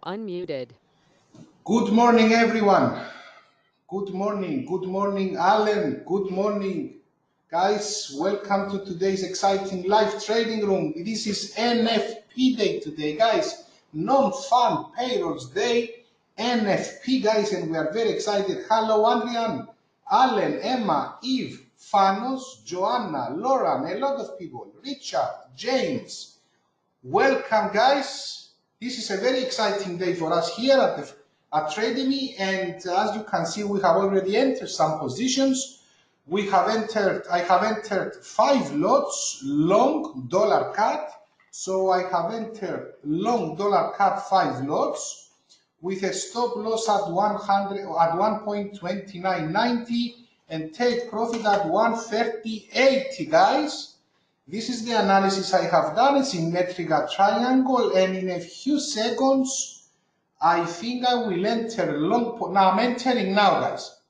Unmuted. Good morning, everyone. Good morning, Alan. Good morning, guys. Welcome to today's exciting live trading room. This is NFP day today, guys. Non-fun payrolls day, NFP, guys, and we are very excited. Hello, Adrian, Alan, Emma, Eve, Fanos, Joanna, Lauren, a lot of people, Richard, James. Welcome, guys. This is a very exciting day for us here at Trademy, and as you can see, we have already entered some positions. I have entered 5 lots long dollar cut. So I have entered long dollar cut 5 lots with a stop loss at 1.2990 and take profit at 130.80, guys. This is the analysis I have done, a symmetrical triangle, and in a few seconds, I think I will enter long. Now I'm entering now, guys.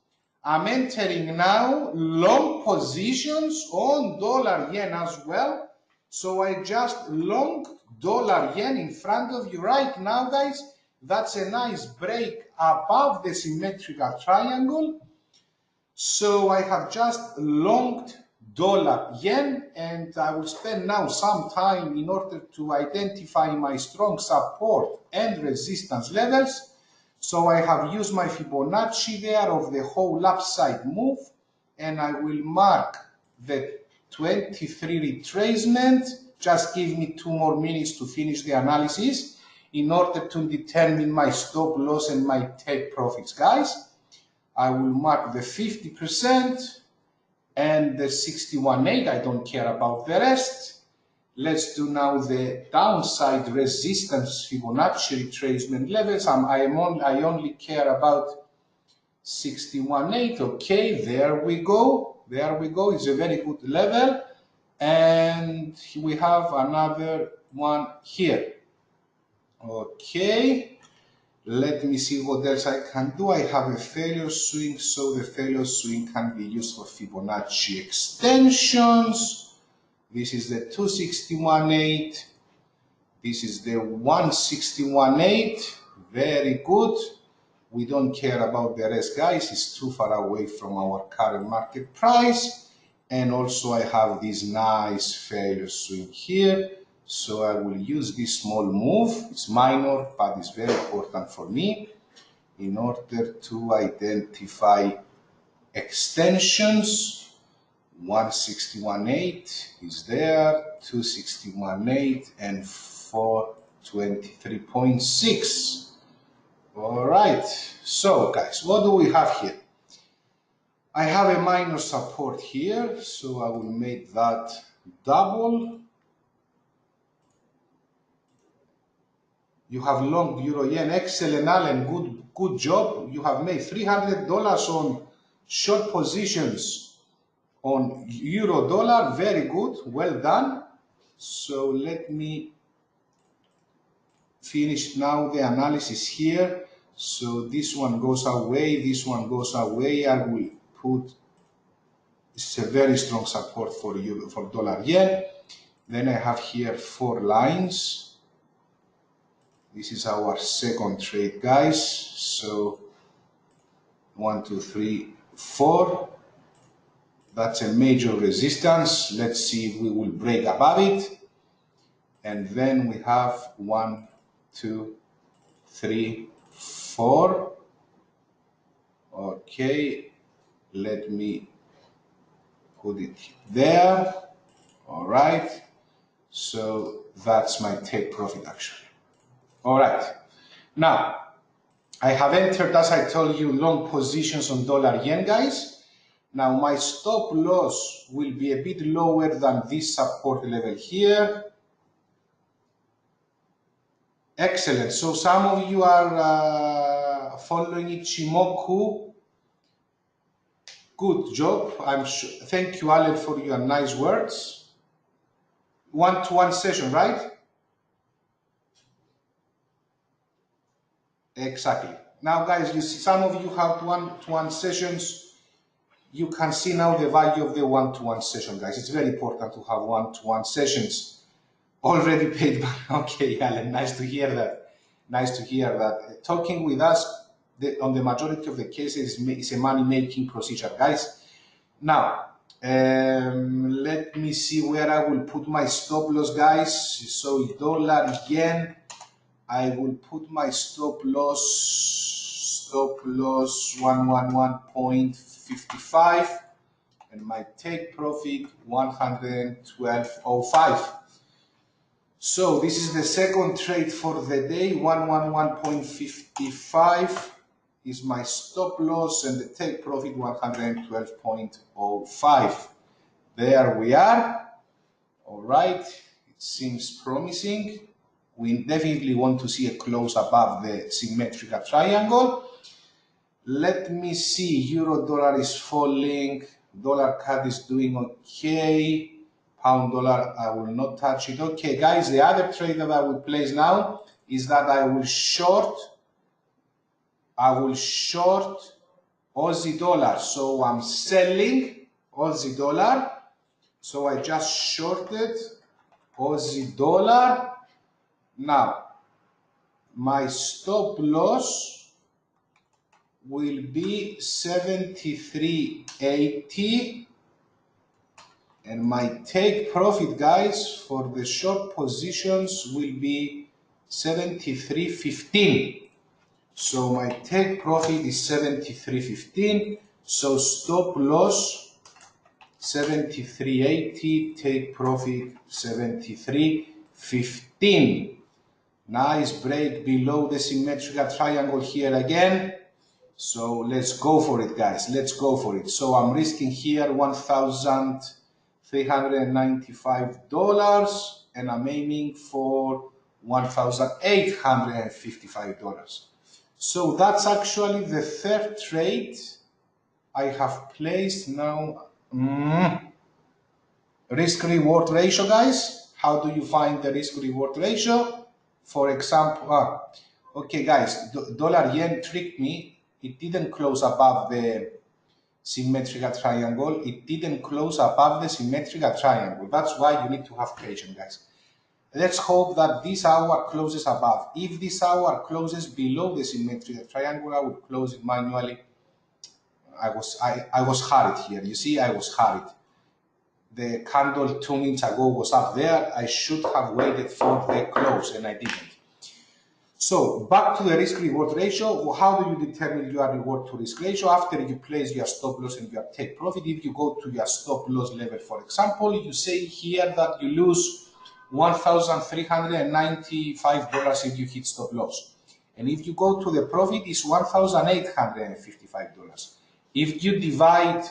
I'm entering now long positions on dollar yen as well. So I just long dollar yen in front of you right now, guys. That's a nice break above the symmetrical triangle. So I have just longed dollar yen, and I will spend now some time in order to identify my strong support and resistance levels. So I have used my Fibonacci there of the whole upside move, and I will mark the 23 retracement. Just give me 2 more minutes to finish the analysis in order to determine my stop loss and my take profits, guys. I will mark the 50% and the 61.8. I don't care about the rest. Let's do now the downside resistance Fibonacci retracement levels. I only care about 61.8. Okay, there we go. There we go. It's a very good level. And we have another one here. Okay. Let me see what else I can do. I have a failure swing, so the failure swing can be used for Fibonacci extensions. This is the 261.8. This is the 161.8. Very good. We don't care about the rest, guys. It's too far away from our current market price. And also I have this nice failure swing here. So I will use this small move. It's minor, but it's very important for me in order to identify extensions. 161.8 is there, 261.8, and 423.6. All right. So, guys, what do we have here? I have a minor support here, so I will make that double. You have long euro yen. Excellent, Alan. Good job. You have made $300 on short positions on euro dollar. Very good. Well done. So let me finish now the analysis here. So this one goes away. This one goes away. I will put. It's a very strong support for euro, for dollar yen. Then I have here 4 lines. This is our second trade, guys. So 1, 2, 3, 4. That's a major resistance. Let's see if we will break above it. And then we have 1, 2, 3, 4. Okay, let me put it there. All right. So that's my take profit action. All right. Now, I have entered, as I told you, long positions on dollar yen, guys. Now, my stop loss will be a bit lower than this support level here. Excellent. So some of you are following Ichimoku. Good job. I'm sure. Thank you, Alan, for your nice words. One-to-one session, right? Exactly. Now, guys, you see, some of you have one-to-one sessions. You can see now the value of the one-to-one session, guys. It's very important to have one-to-one sessions already paid back. Okay, Alan, nice to hear that. Nice to hear that. Talking with us on the majority of the cases is a money-making procedure, guys. Now, let me see where I will put my stop loss, guys. So dollar yen, I will put my stop loss 111.55 and my take profit 112.05. So this is the second trade for the day. 111.55 is my stop loss and the take profit 112.05. There we are. All right, it seems promising. We definitely want to see a close above the symmetrical triangle. Let me see, euro dollar is falling, dollar CAD is doing okay, pound dollar, I will not touch it. Okay guys, the other trade that I will place now is that I will short Aussie dollar. So I'm selling Aussie dollar. So I just shorted Aussie dollar. Now, my stop loss will be 73.80 and my take profit, guys, for the short positions will be 73.15. So my take profit is 73.15. So stop loss 73.80, take profit 73.15. Nice break below the symmetrical triangle here again. So let's go for it, guys. Let's go for it. So I'm risking here $1,395 and I'm aiming for $1,855. So that's actually the third trade I have placed now. Risk reward ratio, guys. How do you find the risk reward ratio? For example, okay guys, dollar yen tricked me. It didn't close above the symmetrical triangle. It didn't close above the symmetrical triangle. That's why you need to have patience, guys. Let's hope that this hour closes above. If this hour closes below the symmetrical triangle, I will close it manually. I was hurried here. You see, I was hurried. The candle 2 minutes ago was up there. I should have waited for the close and I didn't. So back to the risk reward ratio. How do you determine your reward to risk ratio? After you place your stop loss and your take profit, if you go to your stop loss level, for example, you say here that you lose $1,395 if you hit stop loss. And if you go to the profit, it's $1,855. If you divide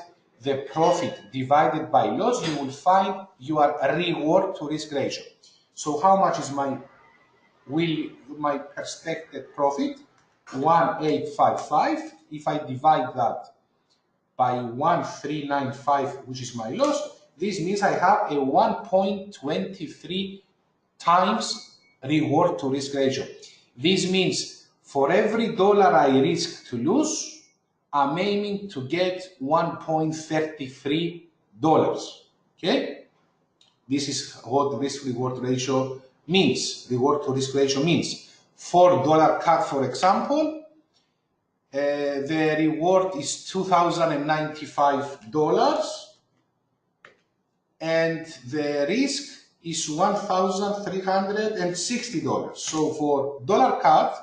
the profit divided by loss, you will find your reward to risk ratio. So how much is my expected profit? 1855. If I divide that by 1395, which is my loss, this means I have a 1.23 times reward to risk ratio. This means for every dollar I risk to lose, I'm aiming to get $1.33. Okay? This is what risk reward ratio means. Reward to risk ratio means. For dollar CAD, for example, the reward is $2,095 and the risk is $1,360. So for dollar CAD,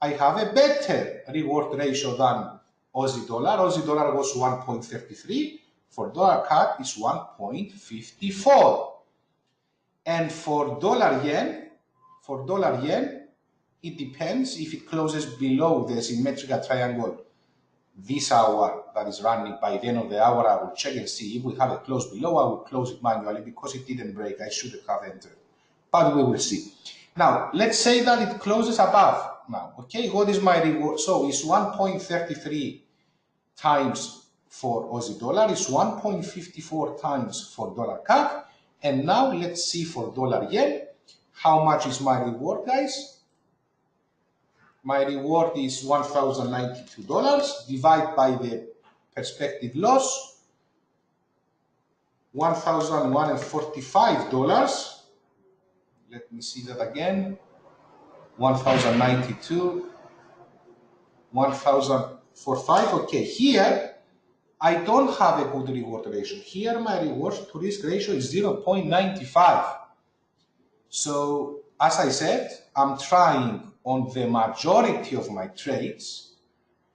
I have a better reward ratio than Aussie dollar. Aussie dollar was 1.33. For dollar CAD is 1.54. And for dollar yen, it depends if it closes below the symmetrical triangle this hour that is running. By the end of the hour, I will check and see if we have a close below. I will close it manually because it didn't break. I should have entered, but we will see. Now, let's say that it closes above. Now, okay, what is my reward? So it's 1.33 times for Aussie dollar, it's 1.54 times for dollar CAD. And now let's see for dollar yen, how much is my reward, guys? My reward is $1,092, divide by the perspective loss, $1,145. Let me see that again. 1092, 1045. Okay, here I don't have a good reward ratio. Here my reward to risk ratio is 0.95. So as I said, I'm trying on the majority of my trades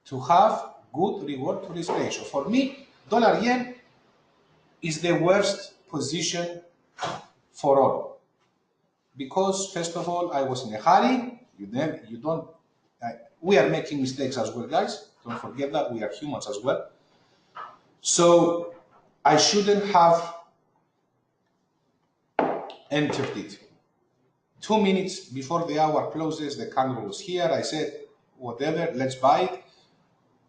to have good reward to risk ratio. For me, dollar yen is the worst position for all. Because first of all, I was in a hurry. We are making mistakes as well, guys. Don't forget that we are humans as well. So I shouldn't have entered it. 2 minutes before the hour closes, the candle was here. I said, whatever, let's buy it.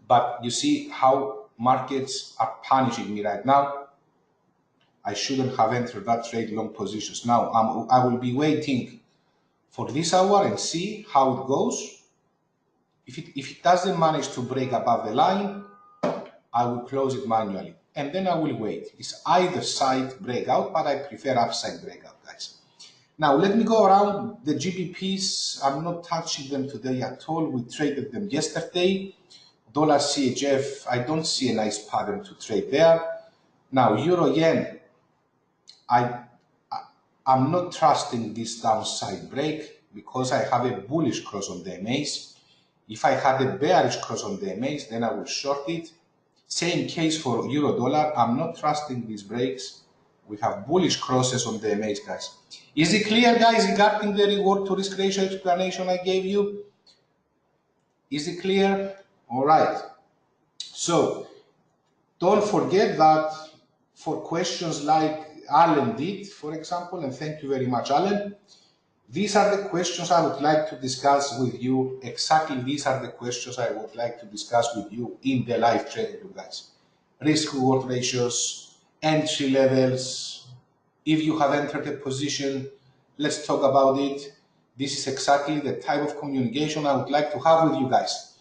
But you see how markets are punishing me right now. I shouldn't have entered that trade long positions. Now I will be waiting for this hour and see how it goes. If it doesn't manage to break above the line, I will close it manually. And then I will wait. It's either side breakout, but I prefer upside breakout, guys. Now let me go around the GBPs. I'm not touching them today at all. We traded them yesterday. Dollar CHF, I don't see a nice pattern to trade there. Now Euro Yen, I'm not trusting this downside break because I have a bullish cross on the MAs. If I had a bearish cross on the MAs, then I will short it. Same case for Euro Dollar. I'm not trusting these breaks. We have bullish crosses on the MAs, guys. Is it clear, guys, regarding the reward to risk ratio explanation I gave you? Is it clear? All right. So don't forget that for questions like Alan did, for example, and thank you very much, Alan. These are the questions I would like to discuss with you. Exactly these are the questions I would like to discuss with you in the live trading, you guys. Risk reward ratios, entry levels. If you have entered a position, let's talk about it. This is exactly the type of communication I would like to have with you guys.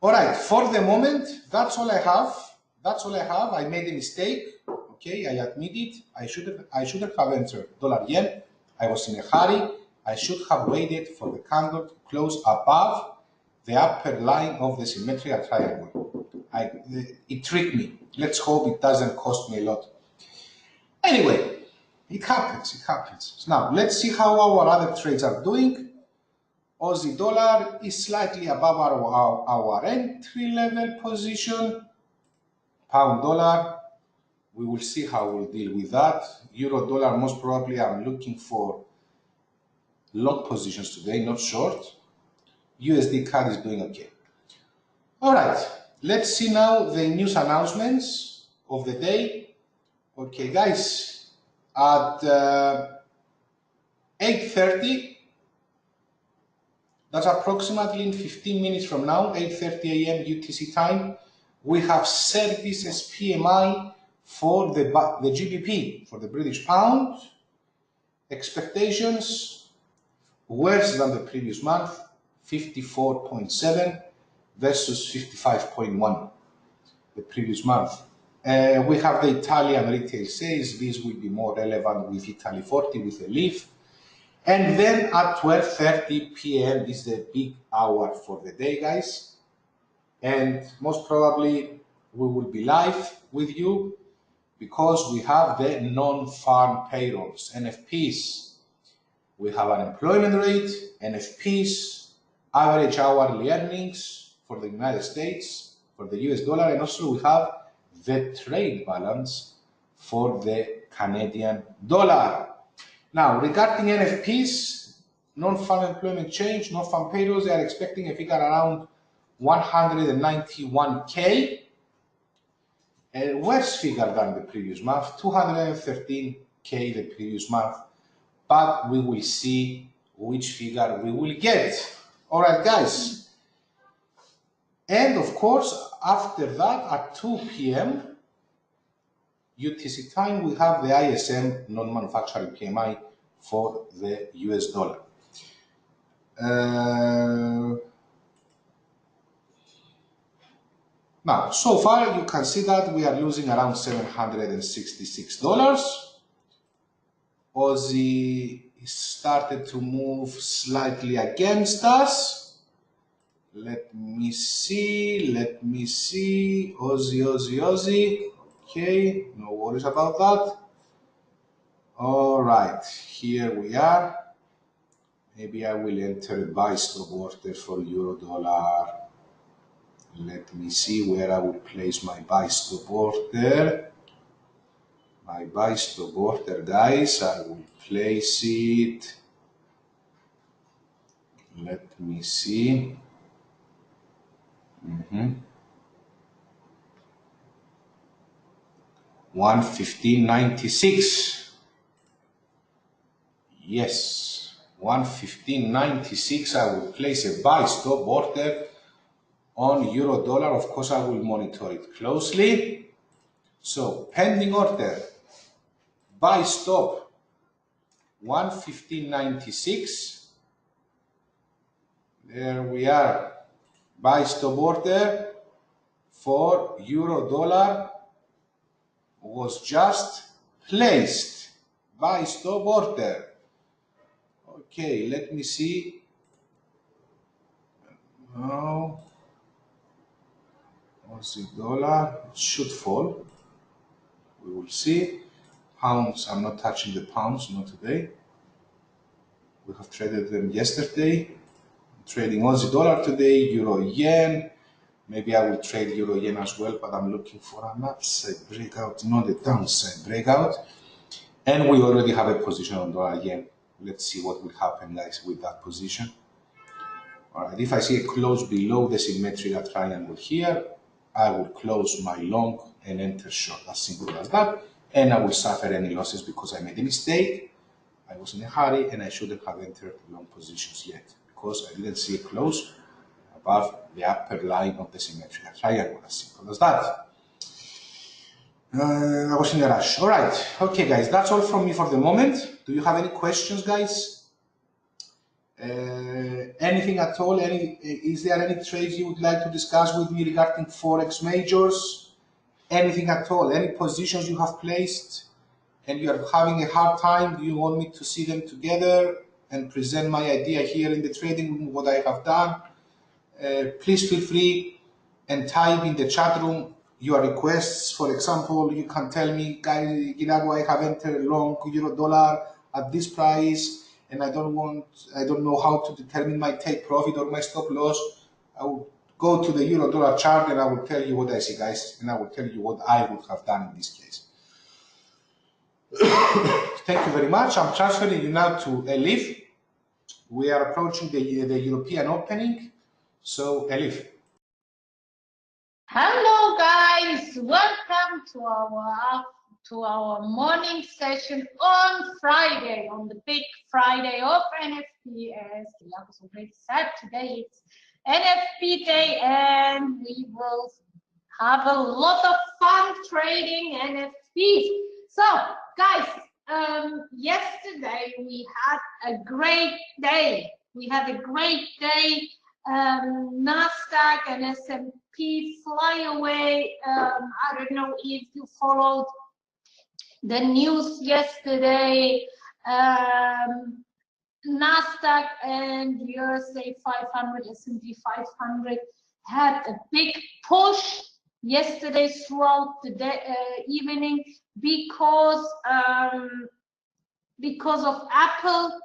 All right, for the moment, that's all I have. That's all I have. I made a mistake. Okay, I admit it. I shouldn't have entered dollar yen. I was in a hurry. I should have waited for the candle to close above the upper line of the symmetrical triangle. It tricked me. Let's hope it doesn't cost me a lot. Anyway, it happens, it happens. Now, let's see how our other trades are doing. Aussie dollar is slightly above our entry level position. Pound dollar, we will see how we'll deal with that. Euro dollar, most probably I'm looking for long positions today, not short. USD CAD is doing okay. All right, let's see now the news announcements of the day. Okay, guys, at 8:30, that's approximately in 15 minutes from now, 8:30 a.m. UTC time, we have services PMI for the GBP, for the British pound. Expectations worse than the previous month, 54.7 versus 55.1 the previous month. We have the Italian retail sales. This will be more relevant with Italy 40 with a leaf. And then at 12:30 p.m. is the big hour for the day, guys. And most probably we will be live with you because we have the non-farm payrolls, NFPs. We have unemployment rate, NFPs, average hourly earnings for the United States, for the US dollar, and also we have the trade balance for the Canadian dollar. Now, regarding NFPs, non-farm employment change, non-farm payrolls, they are expecting a figure around 191K, a worse figure than the previous month, 213K the previous month, but we will see which figure we will get. All right, guys. And of course, after that, at 2 p.m. UTC time, we have the ISM non-manufacturing PMI for the US dollar. Now, so far you can see that we are losing around $766. Aussie it started to move slightly against us. Let me see. Aussie, Aussie, Aussie. Okay, no worries about that. All right, here we are. Maybe I will enter a buy stop order for euro dollar. Let me see where I will place my buy stop order. My buy stop order, guys, I will place it. Let me see. 115.96. Yes, 115.96. I will place a buy stop order on euro dollar. Of course, I will monitor it closely. So, pending order, buy stop 115.96. There we are. Buy stop order for euro dollar was just placed. Buy stop order. Okay, let me see. Now, Aussie dollar, it should fall. We will see. Pounds, I'm not touching the pounds, not today. We have traded them yesterday. I'm trading Aussie dollar today, euro yen. Maybe I will trade euro yen as well, but I'm looking for an upside breakout, not a downside breakout. And we already have a position on dollar yen. Let's see what will happen, guys, with that position. All right, if I see a close below the symmetrical triangle here, I will close my long and enter short, as simple as that. And I will suffer any losses because I made a mistake. I was in a hurry and I shouldn't have entered long positions yet because I didn't see a close above the upper line of the symmetrical triangle, as simple as that. I was in a rush. All right, okay, guys, that's all from me for the moment. Do you have any questions, guys? Anything at all? Is there any trades you would like to discuss with me regarding Forex majors? Anything at all? Any positions you have placed and you are having a hard time? Do you want me to see them together and present my idea here in the trading room, what I have done? Please feel free and type in the chat room your requests. For example, you can tell me, guys, Gilago, I have entered long euro dollar at this price, and I don't know how to determine my take profit or my stop loss. I will go to the euro dollar chart and I will tell you what I see, guys, and I will tell you what I would have done in this case. Thank you very much. I'm transferring you now to Elif. We are approaching the European opening. So, Elif. Hello, guys. Welcome to our morning session on Friday, on the big Friday of NFP. As Gilago already said, today it's NFP day, and we will have a lot of fun trading NFPs. So, guys, yesterday we had a great day. Nasdaq and S&P fly away. I don't know if you followed the news yesterday. Nasdaq and USA 500, S&P 500 had a big push yesterday throughout the day, evening because of Apple.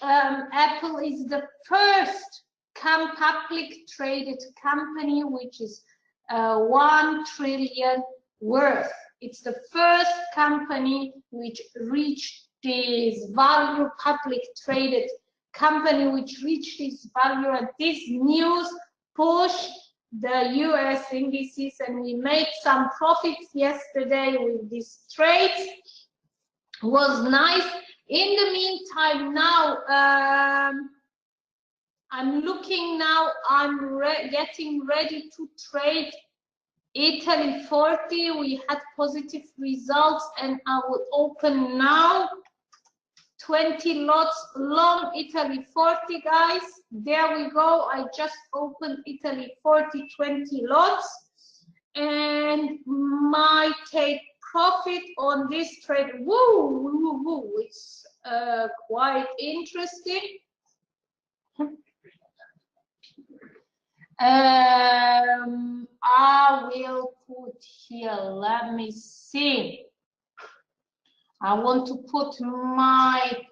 Apple is the first public traded company which is 1 trillion worth. It's the first company which reached this value, public traded company which reached this value, and this news pushed the US indices, and we made some profits yesterday with these trades. Was nice. In the meantime, now I'm looking now, I'm getting ready to trade Italy 40. We had positive results, and I will open now 20 lots long Italy 40, guys. There we go. I just opened Italy 40, 20 lots, and my take profit on this trade, it's quite interesting. I will put here, let me see. I want to put my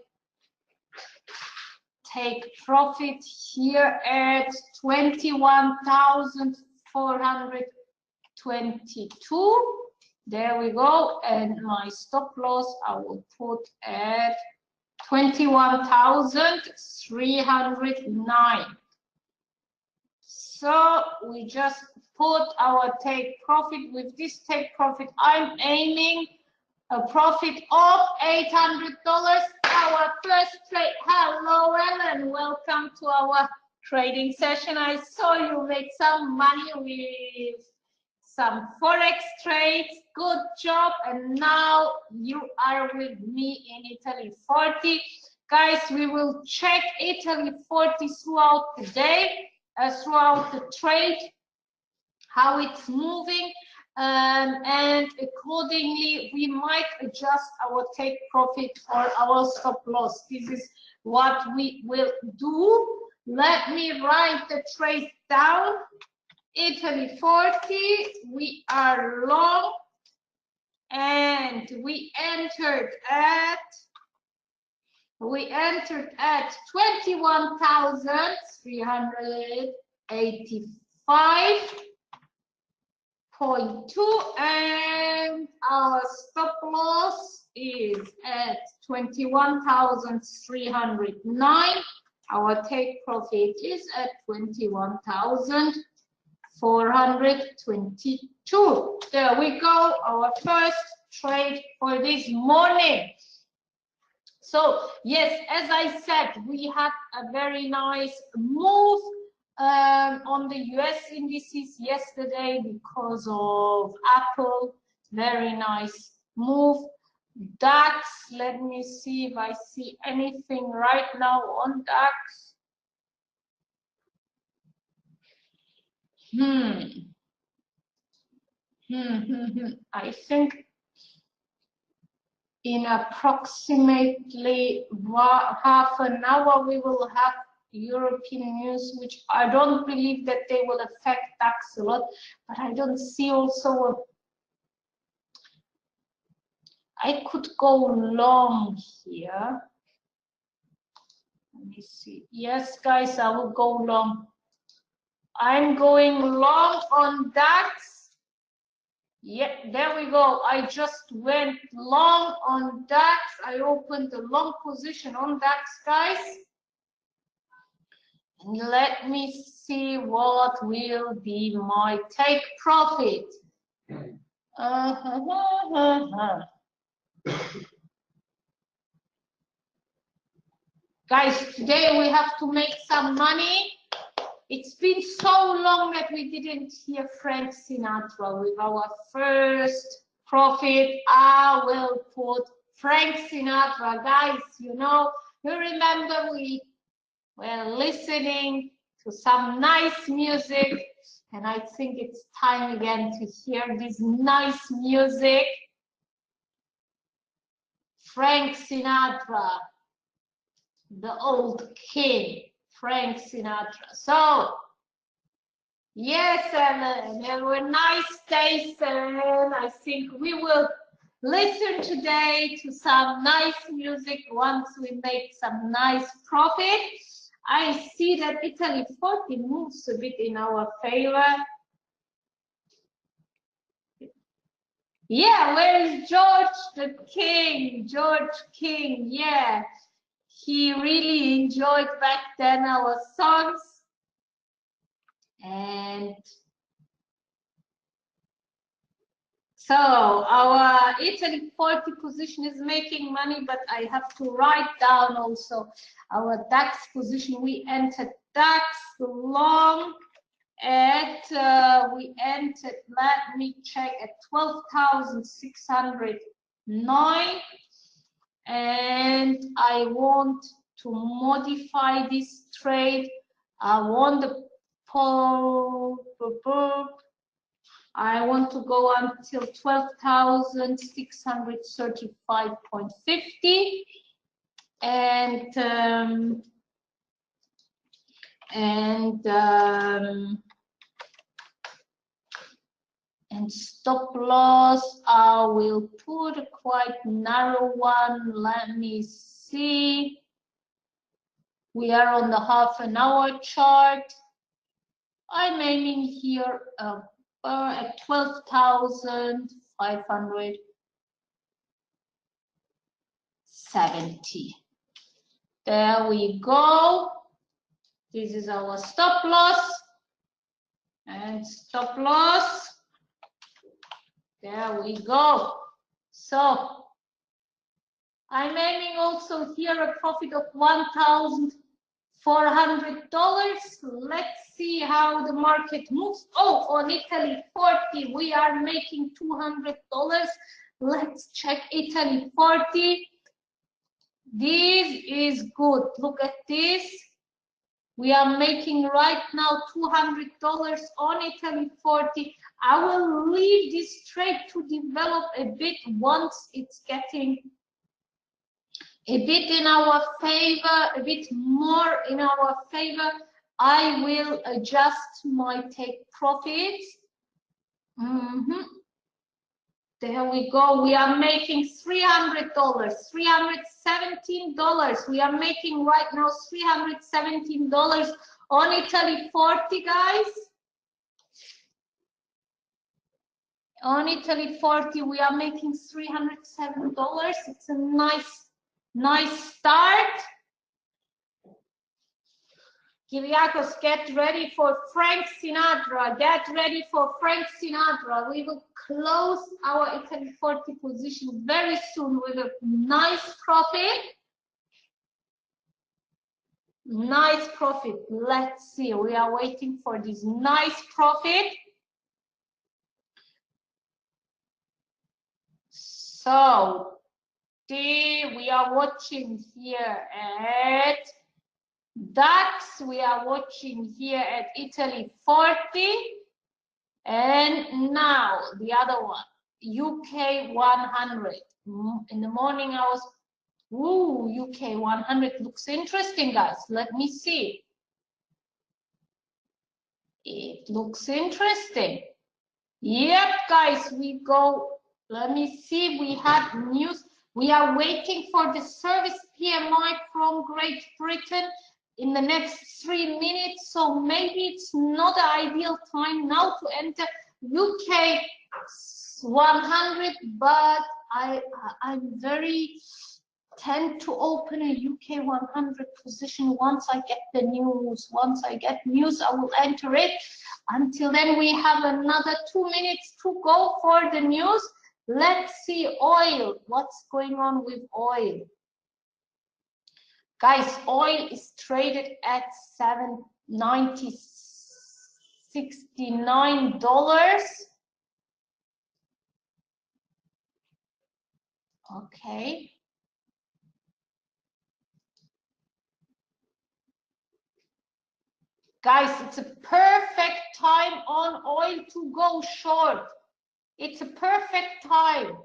take profit here at 21,422. There we go. And my stop loss I will put at 21,309. So we just put our take profit. With this take profit, I'm aiming a profit of $800. Our first trade. Hello, Ellen. Welcome to our trading session. I saw you make some money with some forex trades. Good job. And now you are with me in Italy 40. Guys, we will check Italy 40 throughout the day, throughout the trade, how it's moving. And accordingly we might adjust our take profit or our stop loss. This is what we will do. Let me write the trade down. Italy 40, we are long, and we entered at 21,385.2, and our stop loss is at 21,309. Our take profit is at 21,422. There we go, our first trade for this morning. So yes, as I said, we had a very nice move on the US indices yesterday because of Apple. Very nice move. DAX, let me see if I see anything right now on DAX. I think in approximately half an hour we will have European news, which I don't believe that they will affect DAX a lot, but I don't see also I could go long here. Let me see. Yes, guys, I will go long. I'm going long on DAX. Yeah, there we go. I just went long on DAX. I opened a long position on DAX, guys. And let me see what will be my take profit. Guys, today we have to make some money. It's been so long that we didn't hear Frank Sinatra. With our first profit, I will put Frank Sinatra. Guys, you know, you remember we were listening to some nice music, and I think it's time again to hear this nice music. Frank Sinatra, the old king. Frank Sinatra. So, yes, and there were nice days, and I think we will listen today to some nice music once we make some nice profit. I see that Italy 40 moves a bit in our favor. Yeah, where is George the King? George King, yeah. He really enjoyed back then our songs. And so our Italy 40 position is making money, but I have to write down also our DAX position. We entered DAX long at, we entered, let me check, at 12,609. And I want to modify this trade. I want the I want to go until 12,635.50. and stop loss, I will put a quite narrow one. Let me see. We are on the half-an-hour chart. I'm aiming here at 12,570. There we go. This is our stop loss and stop loss. There we go. So I'm aiming also here a profit of $1,400. Let's see how the market moves. Oh, on Italy 40, we are making $200. Let's check Italy 40. This is good. Look at this. We are making right now $200 on Italy 40. I will leave this trade to develop a bit once it's getting a bit in our favor, a bit more in our favor. I will adjust my take profits. There we go. We are making $300, $317. We are making right now $317 on Italy 40, guys. On Italy 40, we are making $307. It's a nice start. Kyriakos, get ready for Frank Sinatra. Get ready for Frank Sinatra. We will close our Italy 40 position very soon with a nice profit. Nice profit. Let's see. We are waiting for this nice profit. So, we are watching here at DAX, we are watching here at Italy 40, and now the other one, UK 100. In the morning I was, ooh, UK 100 looks interesting, guys. Let me see. It looks interesting. Yep, guys, we go. Let me see, we have news. We are waiting for the service PMI from Great Britain in the next 3 minutes, so maybe it's not the ideal time now to enter UK 100, but I'm very tend to open a UK 100 position once I get the news. Once I get news, I will enter it. Until then, we have another 2 minutes to go for the news. Let's see oil. What's going on with oil? Guys, oil is traded at $69. Okay. Guys, it's a perfect time on oil to go short. It's a perfect time.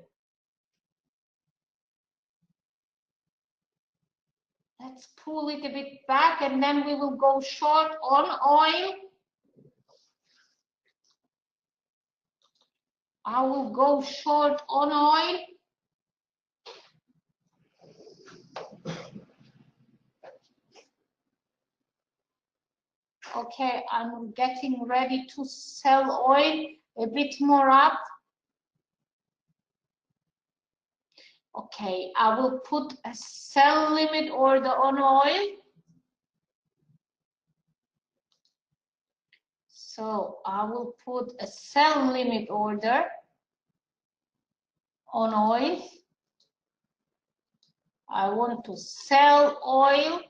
Let's pull it a bit back and then we will go short on oil. I will go short on oil. Okay, I'm getting ready to sell oil a bit more up. Okay, I will put a sell limit order on oil. So I will put a sell limit order on oil. I want to sell oil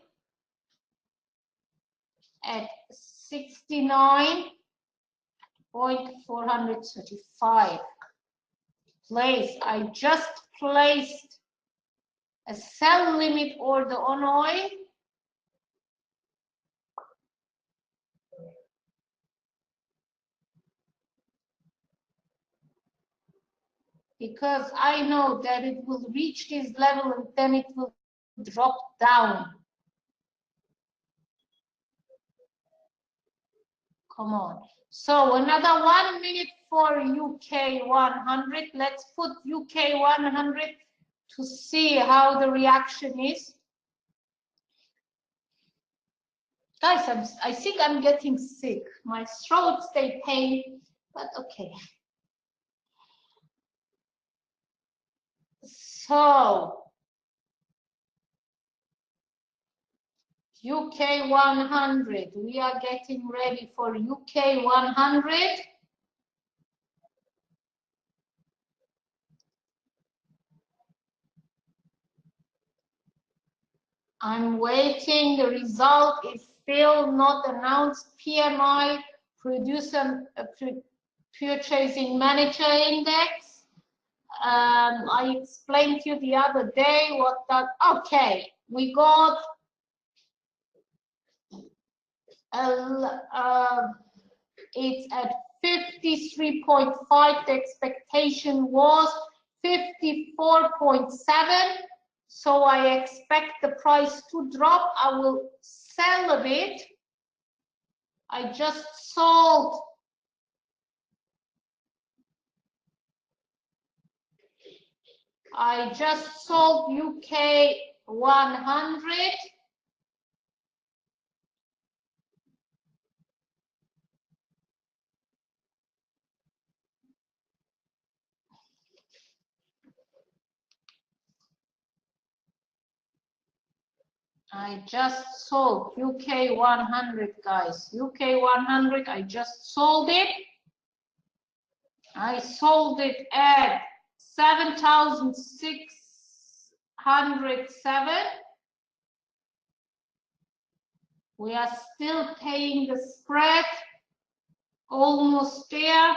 at 69.435. I just placed a sell limit order on oil. Because I know that it will reach this level and then it will drop down. Come on. So another 1 minute for UK 100. Let's put UK 100 to see how the reaction is. Guys, I think I'm getting sick. My throat stays pain, but okay. So UK 100. We are getting ready for UK 100. I'm waiting. The result is still not announced. PMI, Purchasing Manager Index. I explained to you the other day what that. Okay, we got it's at 53.5. The expectation was 54.7. So I expect the price to drop. I will sell a bit. I just sold. I just sold UK 100. I just sold UK 100, guys. UK 100, I just sold it. I sold it at 7,607. We are still paying the spread. Almost there.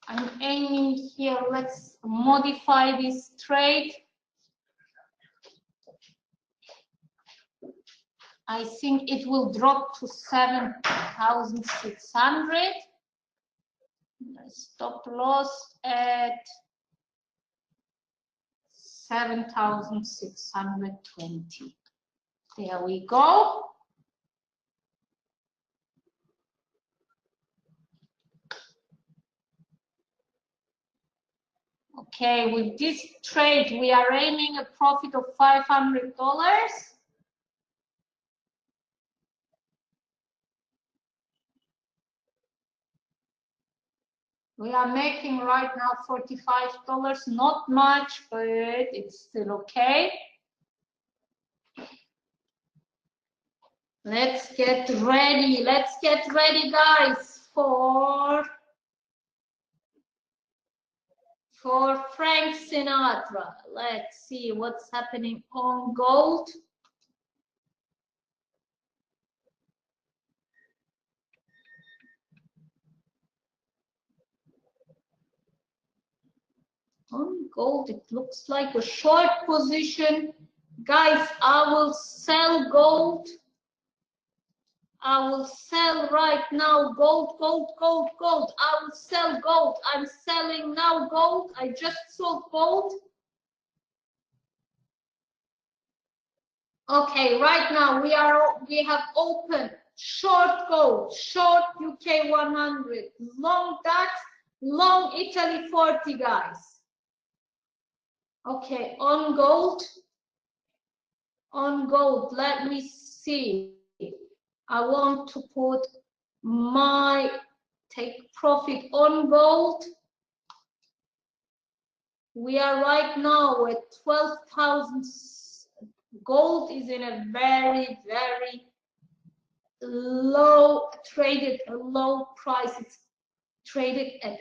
I'm aiming here. Let's modify this trade. I think it will drop to 7,600. Stop loss at 7,620. There we go. Okay, with this trade, we are aiming a profit of $500. We are making right now $45, not much, but it's still okay. Let's get ready. Let's get ready, guys, for Frank Sinatra. Let's see what's happening on gold. On gold, it looks like a short position. Guys, I will sell gold. I will sell right now gold, gold, gold, gold. I will sell gold. I'm selling now gold. I just sold gold. Okay, right now we have opened short gold, short UK 100, long DAX, long Italy 40, guys. Okay, on gold, let me see. I want to put my take profit on gold. We are right now at 12,000. Gold is in a very, very low, traded a low price. It's traded at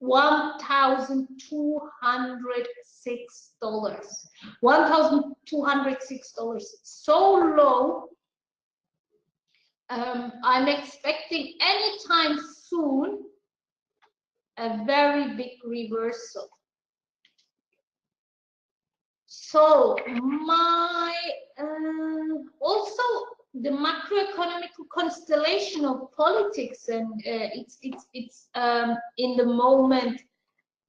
$1,206. $1,206. So low. I'm expecting anytime soon a very big reversal. So my also the macroeconomic constellation of politics, and it's in the moment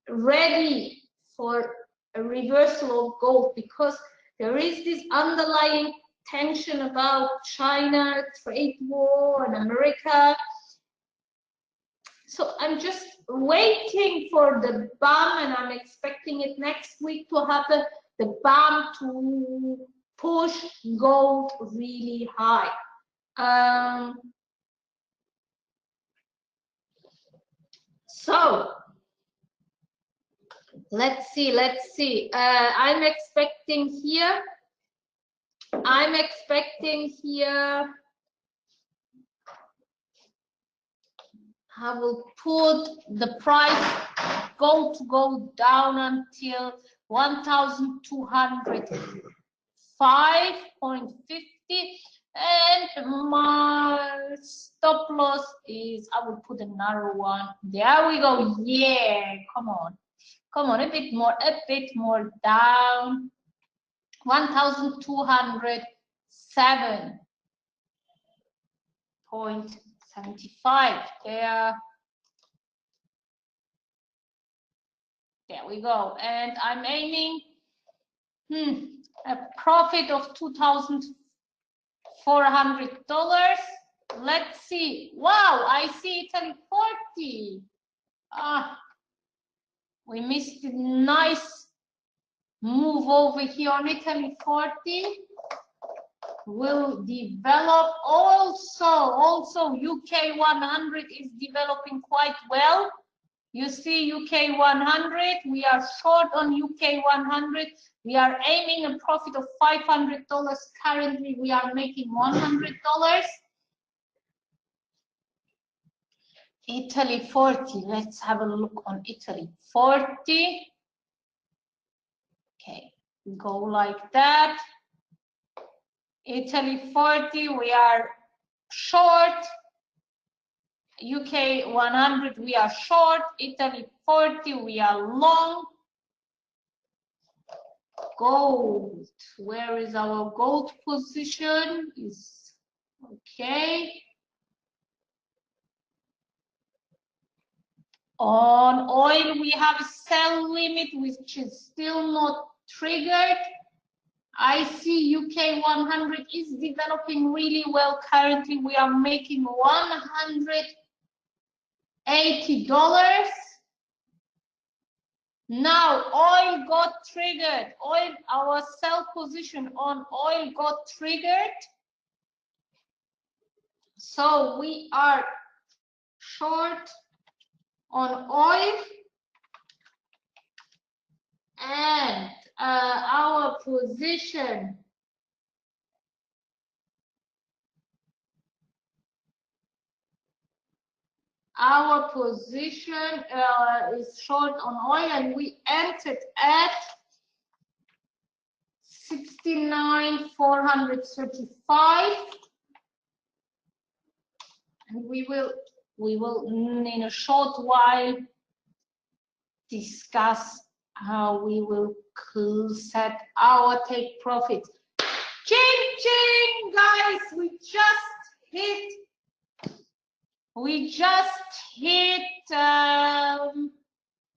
ready for a reversal of gold, because there is this underlying tension about China, trade war, and America. So I'm just waiting for the BAM, and I'm expecting it next week to happen, the BAM to push gold really high. So let's see. I'm expecting here. I will put the price gold to go down until 1,205.50, and my stop loss is, I will put another one. There we go. Yeah, come on, a bit more down. 1,207.75. There we go. And I'm aiming a profit of $2,400. Let's see. Wow, I see Italy 40. We missed a nice move over here on Italy 40. Will develop. Also UK 100 is developing quite well. You see UK 100, we are short on UK 100. We are aiming a profit of $500. Currently, we are making $100. Italy 40, let's have a look on Italy 40. Okay, go like that. Italy 40, we are short. UK 100, we are short. Italy 40, we are long. Gold, where is our gold position? Is okay. On oil, we have a sell limit, which is still not triggered. I see UK 100 is developing really well. Currently, we are making $180. Now, oil got triggered. Oil, our sell position on oil got triggered. So we are short on oil, and our position is short on oil, and we entered at 69,435, and we will in a short while discuss how we will set our take profit. Ching ching, guys, we just hit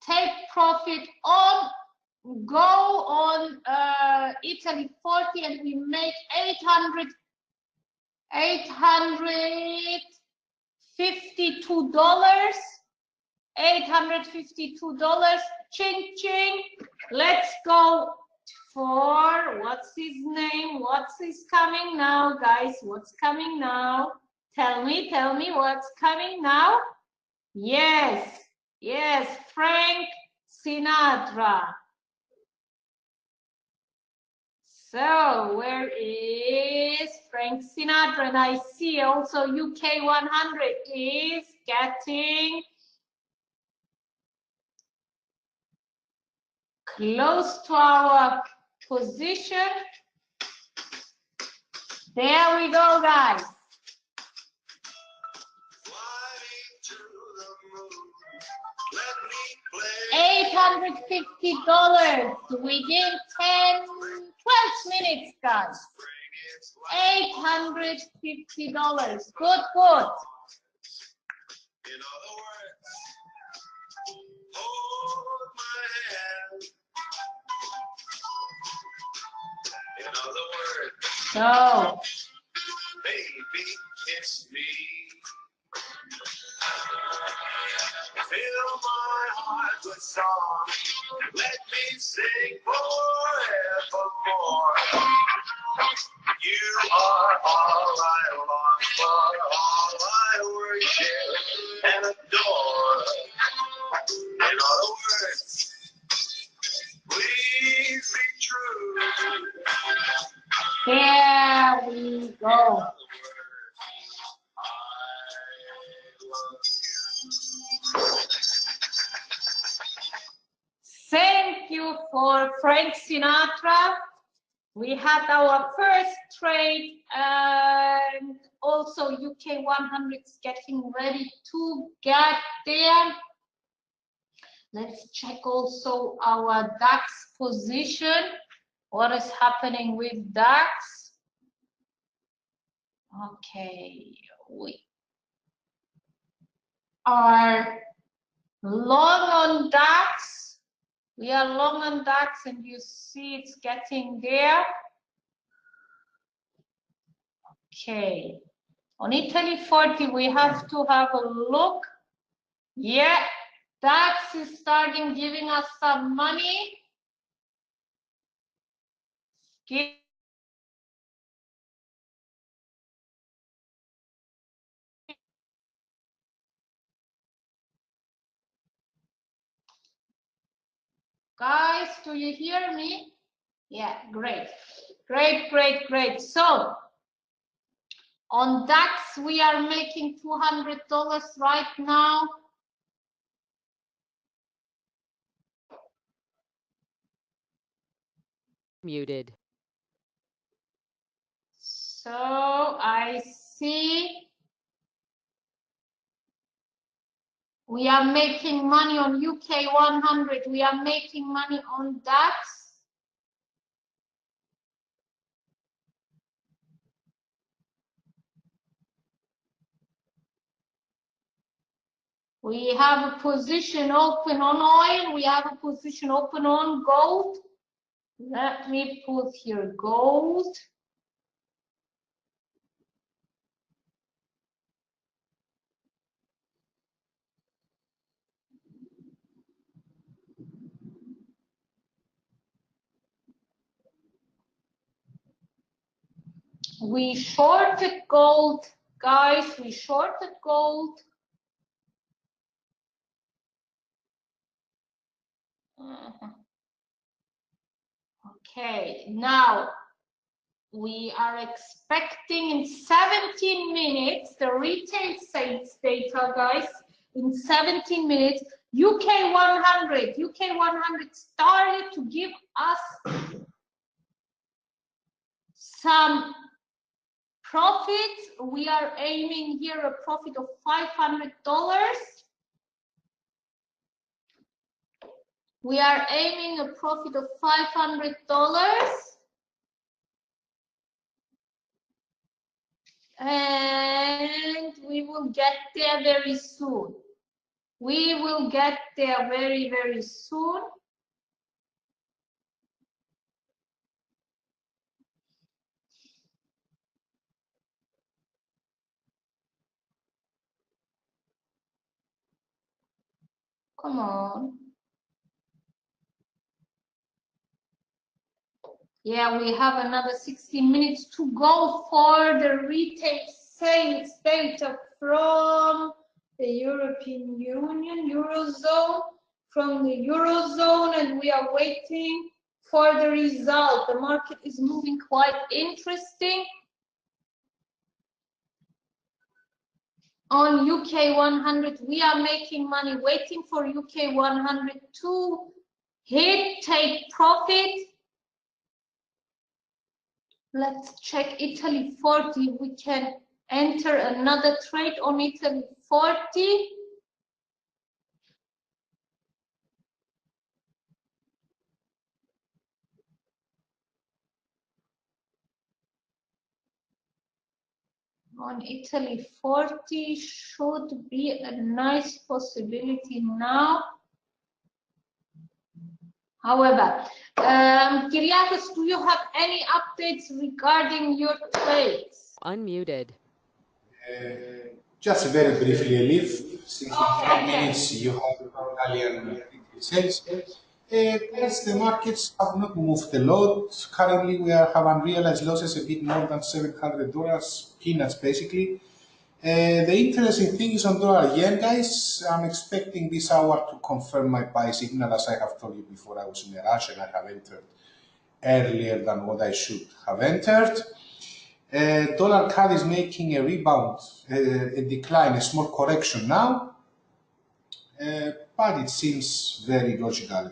take profit on go on Italy 40, and we make $852. $852. Ching ching. Let's go for, what's his name? What's coming now, guys? What's coming now? Tell me what's coming now. Yes, Frank Sinatra. So where is Frank Sinatra? And I see also UK 100 is getting close to our position. There we go, guys. $850 within 10, 12 minutes, guys. $850. Good. In other words, hold my hand. So, baby, it's me. Fill my heart with song. Let me sing forevermore. You are all I long for, all I worship and adore. In other words, please be true. there we go. Thank you for Frank Sinatra. We had our first trade, and also UK 100's getting ready to get there. Let's check also our DAX position. What is happening with DAX? Okay, we are long on DAX. We are long on DAX, and you see it's getting there. Okay. On Italy 40, we have to have a look. Yeah, DAX is starting giving us some money. Guys, do you hear me? Yeah, great. Great, great, great. So, on DAX, we are making $200 right now. Muted. So, I see we are making money on UK 100. We are making money on DAX. We have a position open on oil. We have a position open on gold. Let me put here gold. We shorted gold, guys. We shorted gold. Okay, now we are expecting in 17 minutes the retail sales data, guys. In 17 minutes, UK 100 started to give us some profit. We are aiming here a profit of $500. We are aiming a profit of $500. And we will get there very soon. We will get there very, very soon. Come on. Yeah, we have another 16 minutes to go for the retail sales data from the European Union, Eurozone, and we are waiting for the result. The market is moving quite interesting. On UK 100, we are making money, waiting for UK 100 to hit, take profit. Let's check Italy 40. We can enter another trade on Italy 40. On Italy 40 should be a nice possibility now. However, Kyriakos, do you have any updates regarding your trades? Unmuted. Just very briefly, Elif, since in 10 Okay. minutes you have Italian sales. Guys, the markets have not moved a lot. Currently, we have unrealized losses a bit more than $700, peanuts basically. The interesting thing is on dollar yen, guys. I'm expecting this hour to confirm my buy signal. As I have told you before, I was in a rush and I have entered earlier than what I should have entered. Dollar CAD is making a rebound, a decline, a small correction now, but it seems very logical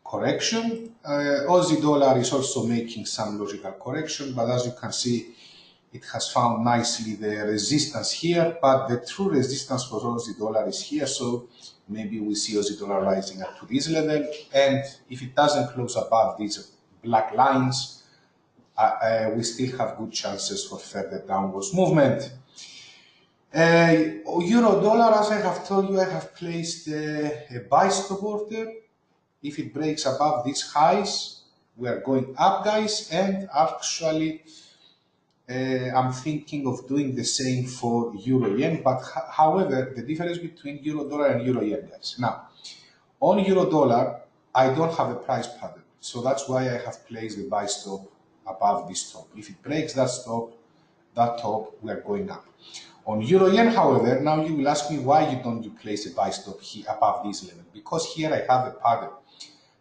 correction. Aussie dollar is also making some logical correction, but as you can see, it has found nicely the resistance here, but the true resistance for Aussie dollar is here, so maybe we see Aussie dollar rising up to this level, and if it doesn't close above these black lines, we still have good chances for further downwards movement. Euro dollar, as I have told you, I have placed a buy stop order. If it breaks above these highs, we are going up, guys, and actually I'm thinking of doing the same for euro yen, but however, the difference between euro dollar and euro yen, guys. Now, on euro dollar, I don't have a price pattern, so that's why I have placed the buy stop above this top. If it breaks that top, we are going up. On euro yen, however, now you will ask me why don't you place a buy stop here above this level? Because here I have a pattern.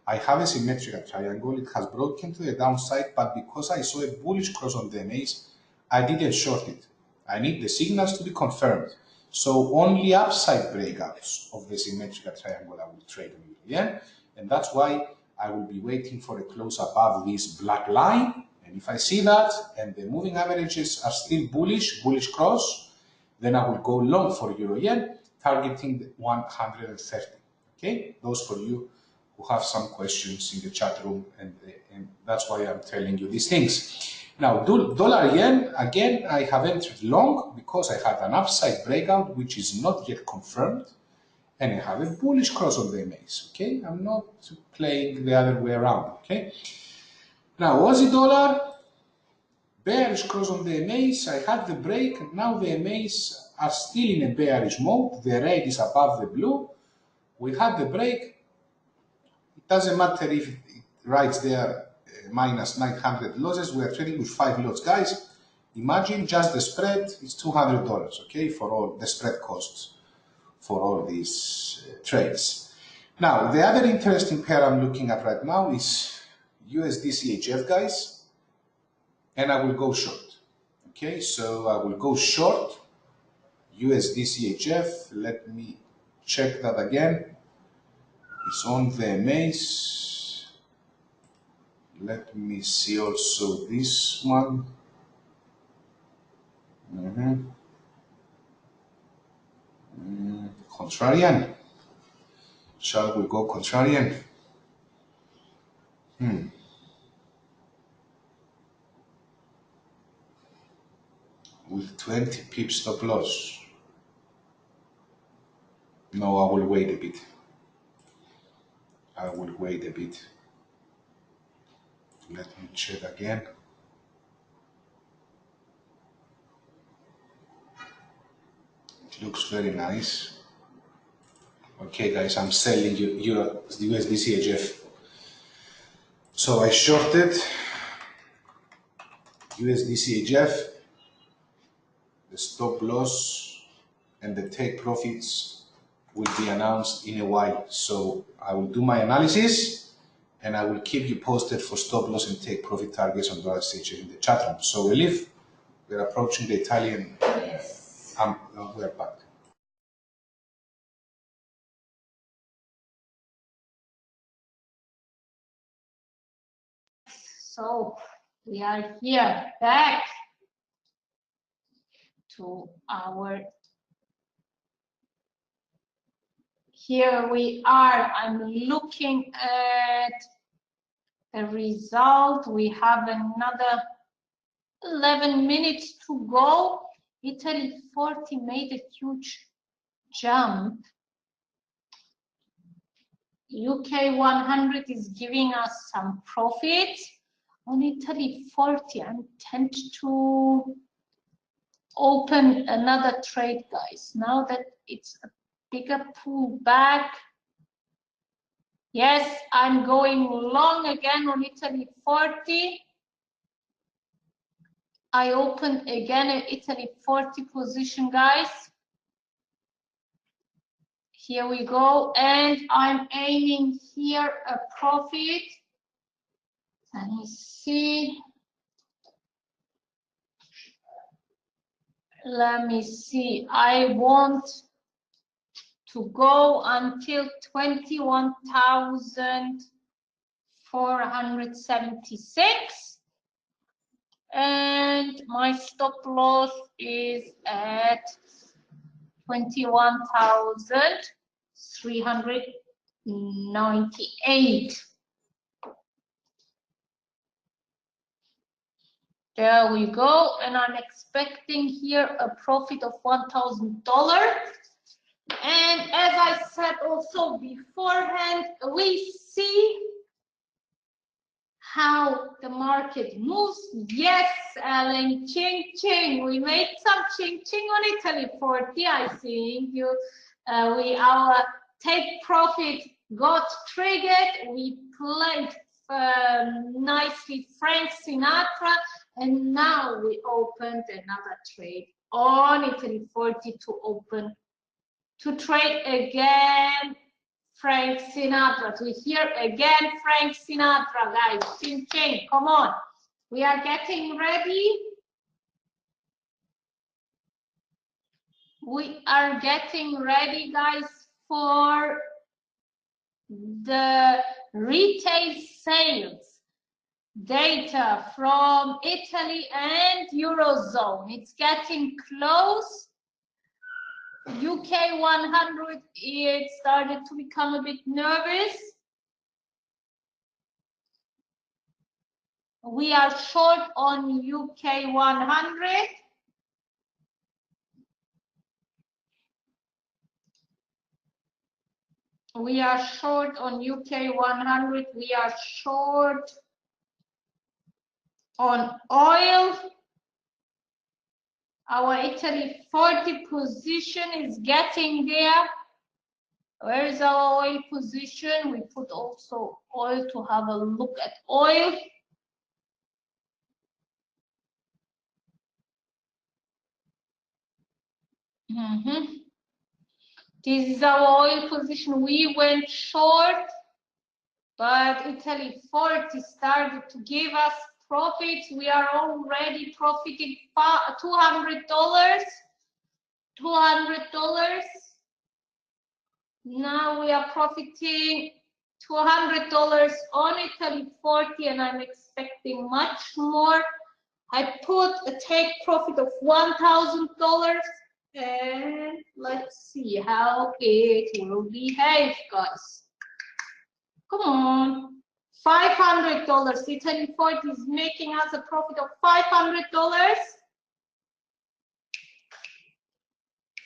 I have a symmetrical triangle. It has broken to the downside, but because I saw a bullish cross on the MAs, I didn't short it. I need the signals to be confirmed. So only upside breakouts of the symmetrical triangle I will trade on euro yen, and that's why I will be waiting for a close above this black line. And if I see that and the moving averages are still bullish cross, then I will go long for euro yen, targeting the 130. Okay, those for you who have some questions in the chat room, and that's why I'm telling you these things. Now, dollar yen, again, I have entered long because I had an upside breakout, which is not yet confirmed, and I have a bullish cross on the MAs, okay? I'm not playing the other way around, okay? Now, Aussie dollar, bearish cross on the MAs, I had the break, and now the MAs are still in a bearish mode, the red is above the blue, we had the break, it doesn't matter if it writes there minus 900 losses, we are trading with 5 lots, guys. Imagine just the spread is $200, okay, for all the spread costs for all these trades. Now, the other interesting pair I'm looking at right now is USD CHF, guys, and I will go short. Okay, so I will go short USD CHF. Let me check that again. It's on the MAs. Let me see also this one. Contrarian. Shall we go contrarian? With 20 pips stop loss. No, I will wait a bit. I will wait a bit. Let me check again. It looks very nice. Okay, guys, I'm selling Euro USD CHF. So I shorted USD CHF, the stop loss and the take profits will be announced in a while. So I will do my analysis and I will keep you posted for stop loss and take profit targets on dollar CHF in the chat room. So Elif, we're approaching the Italian. Yes. We're back. So we are here back to our, here we are. I'm looking at the result. We have another 11 minutes to go. Italy 40 made a huge jump. UK 100 is giving us some profit. On Italy 40, I'm tempted to open another trade, guys. Now that it's a bigger pullback. Yes, I'm going long again on Italy 40. I opened again an Italy 40 position, guys. Here we go, and I'm aiming here a profit. Let me see. Let me see. I want to go until 21,476, and my stop loss is at 21,398. There we go, and I'm expecting here a profit of $1,000. And as I said also beforehand, we see how the market moves. Yes, Ellen, ching ching. We made some ching ching on Italy 40. I think our take profit got triggered. We played nicely Frank Sinatra, and now we opened another trade on Italy 40 to trade again Frank Sinatra. We hear again Frank Sinatra, guys. Ching ching, come on. We are getting ready. We are getting ready, guys, for the retail sales data from Italy and Eurozone. It's getting close. UK 100, it started to become a bit nervous. We are short on UK 100. We are short on UK 100. We are short on oil. Our Italy 40 position is getting there. Where is our oil position? We put also oil to have a look at oil. This is our oil position. We went short, but Italy 40 started to give us profits. We are already profiting $200. Now we are profiting $200 on Italy 40, and I'm expecting much more. I put a take profit of $1,000, and let's see how it will behave, guys. Come on. $500. Italy 40 is making us a profit of $500.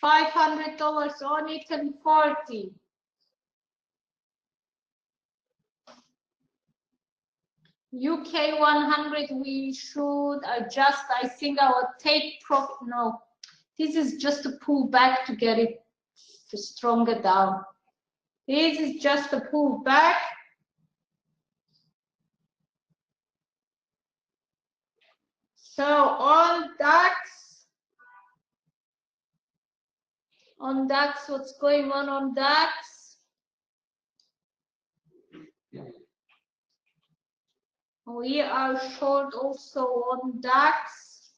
$500 on Italy 40. UK 100, we should adjust, I think, our take profit. No, this is just a pull back to get it stronger down. This is just a pull back. So on DAX, what's going on DAX? We are short also on DAX,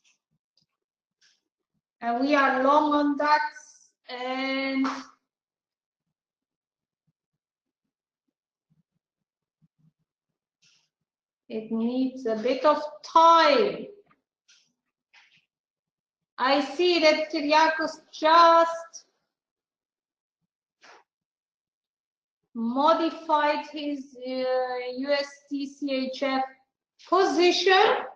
and we are long on DAX, and it needs a bit of time. I see that Kyriakos just modified his USD CHF position.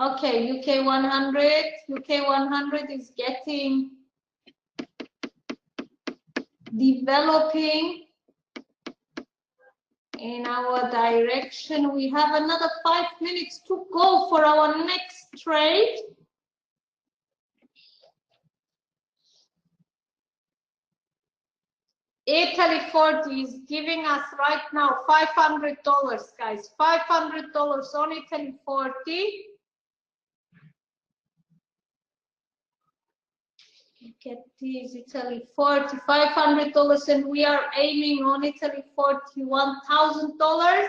Okay, UK 100 is getting developing in our direction. We have another 5 minutes to go for our next trade. Italy 40 is giving us right now $500, guys. $500 on Italy 40. Get these Italy 40, $500, and we are aiming on Italy 40, $1,000.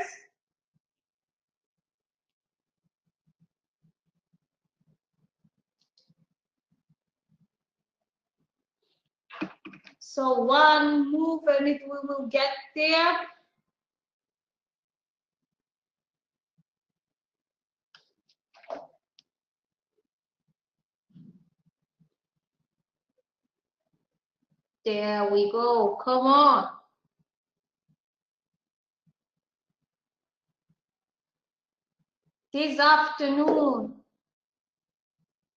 So one move and we will get there. There we go. Come on. This afternoon,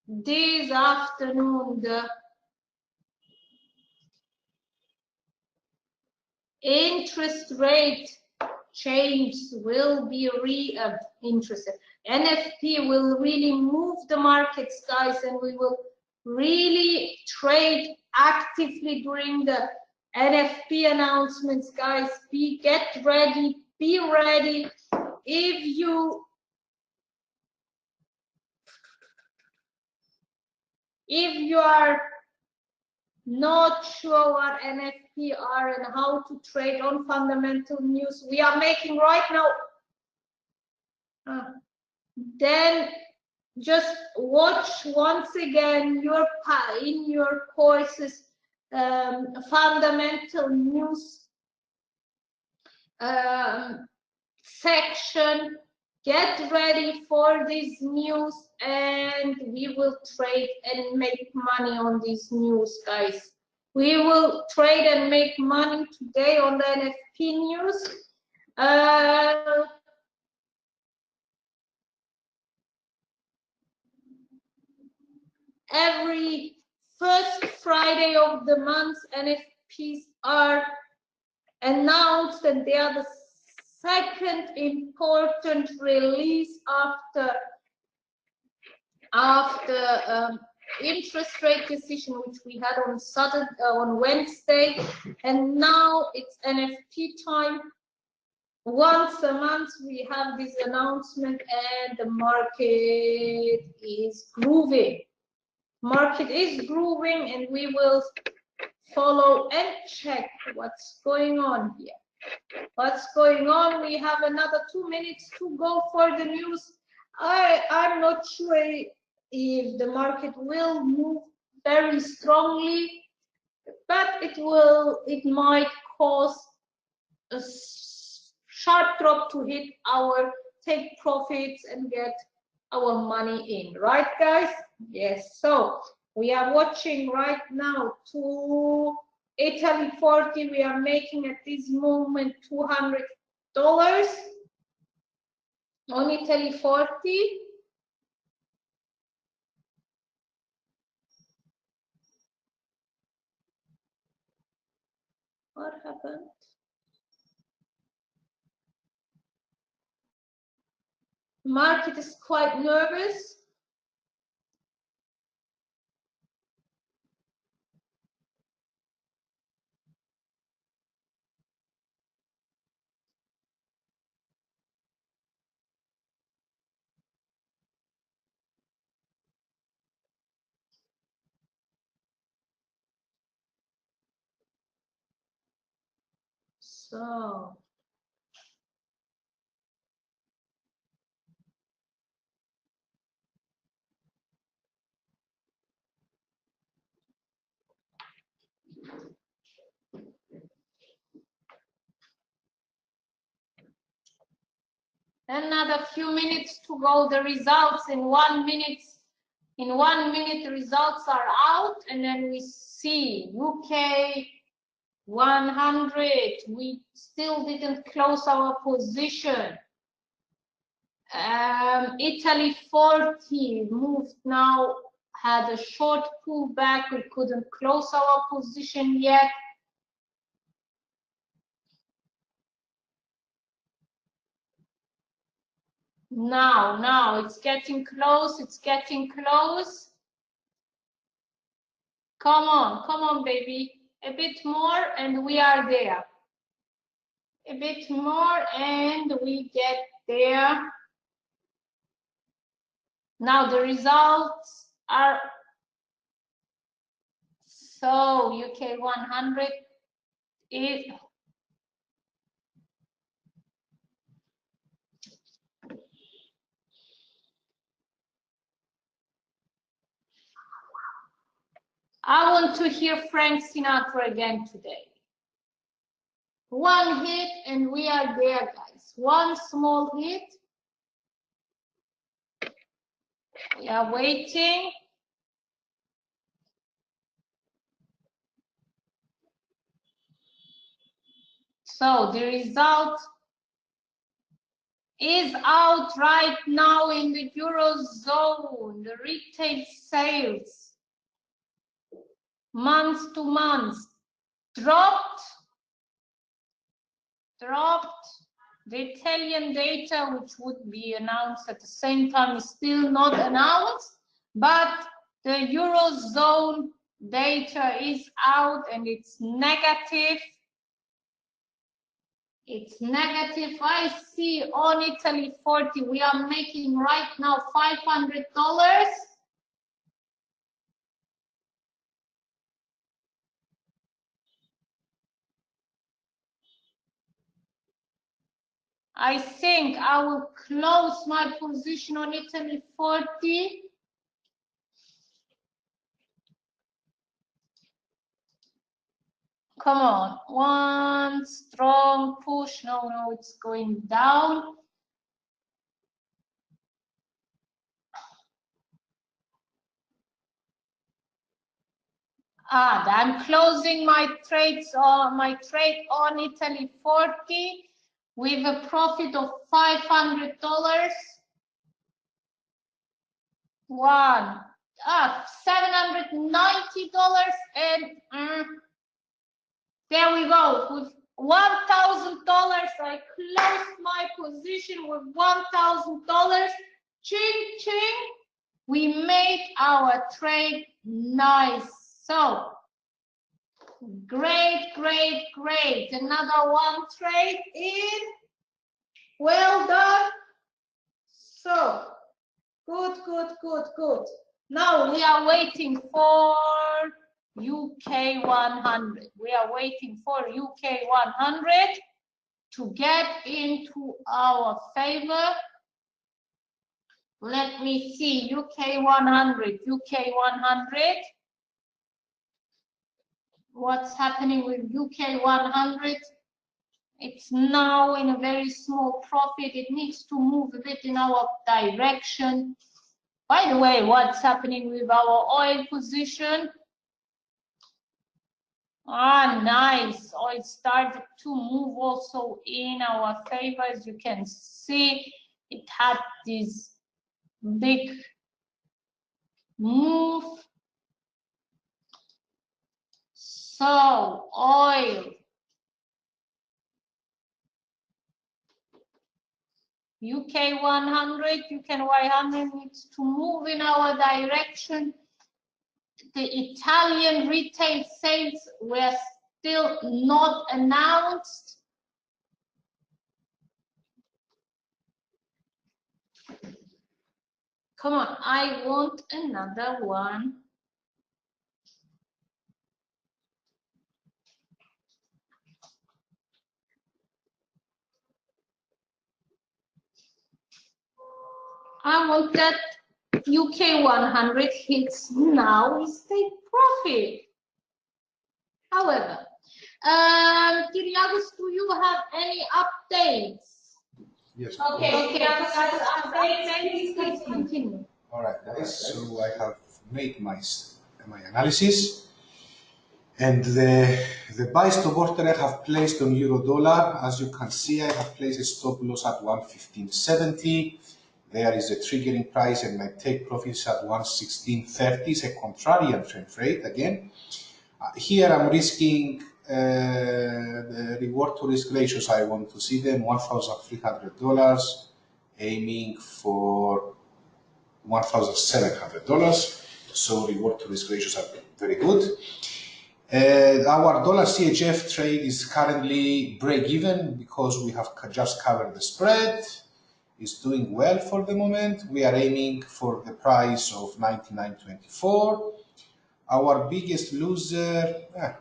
the interest rate change will be interested. NFP will really move the markets, guys, and we will really trade actively during the NFP announcements, guys. Get ready, be ready. If you are not sure what NFP are and how to trade on fundamental news, we are making right now, then just watch once again in your courses fundamental news section. Get ready for this news, and we will trade and make money on this news, guys. We will trade and make money today on the NFP news. Every first Friday of the month, NFPs are announced, and they are the second important release after interest rate decision, which we had on Wednesday, and now it's NFP time. Once a month we have this announcement, and the market is grooving. Market is grooving, and we will follow and check what's going on here. What's going on? We have another 2 minutes to go for the news. I'm not sure if the market will move very strongly, but it might cause a sharp drop to hit our take profits and get our money in, right, guys? Yes. So we are watching right now to Italy 40. We are making at this moment $200 on Italy 40. What happened? Market is quite nervous. So another few minutes to go. The results in 1 minute. In 1 minute, the results are out, and then we see UK 100. We still didn't close our position. Italy 40 moved now, had a short pullback. We couldn't close our position yet. Now, it's getting close, it's getting close. Come on, baby. A bit more and we are there. A bit more and we get there. Now the results are, so UK 100 is, I want to hear Frank Sinatra again today. One hit and we are there, guys. One small hit. We are waiting. So the result is out right now in the Eurozone. The retail sales month to month dropped. The Italian data, which would be announced at the same time, is still not announced, but the Eurozone data is out and it's negative. It's negative. I see on Italy 40, we are making right now $500. I think I will close my position on Italy 40. Come on, one strong push. No, it's going down. I'm closing my trades on trade on Italy 40 with a profit of $500. $790 and there we go. With $1,000, I closed my position with $1,000. Ching, ching. We made our trade nice. So, great. Another one trade in. Well done. So, good. Now we are waiting for UK 100. We are waiting for UK 100 to get into our favor. Let me see, UK 100. What's happening with UK 100? It's now in a very small profit. It needs to move a bit in our direction. By the way, what's happening with our oil position? Nice. Oil started to move also in our favor. As you can see, it had this big move. So, oil. UK 100, UK 100 needs to move in our direction. The Italian retail sales were still not announced. Come on, I want another one. I want that UK 100 hits now, we take profit. However, Kyriakos, do you have any updates? Yes. Okay. Please continue. All right, guys. So I have made my analysis, and the buy stop order I have placed on euro dollar. As you can see, I have placed a stop loss at 115.70. There is a triggering price, and my take profit is at 116.30. It's a contrarian trend rate again. Here I'm risking the reward to risk ratios. I want to see them $1,300, aiming for $1,700. So reward to risk ratios are very good. Our dollar CHF trade is currently break even because we have just covered the spread. It's doing well for the moment. We are aiming for the price of 99.24. Our biggest loser,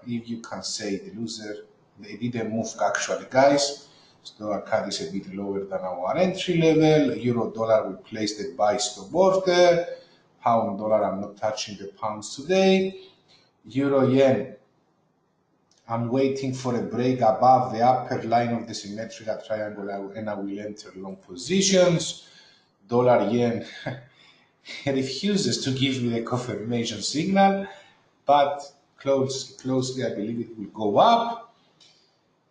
if you can say the loser, they didn't move actually, guys. So our CAD is a bit lower than our entry level. Euro dollar, we placed the buy stop order. Pound dollar, I'm not touching the pounds today. Euro yen, I'm waiting for a break above the upper line of the symmetrical triangle and I will enter long positions. Dollar yen refuses to give me the confirmation signal, but closely I believe it will go up.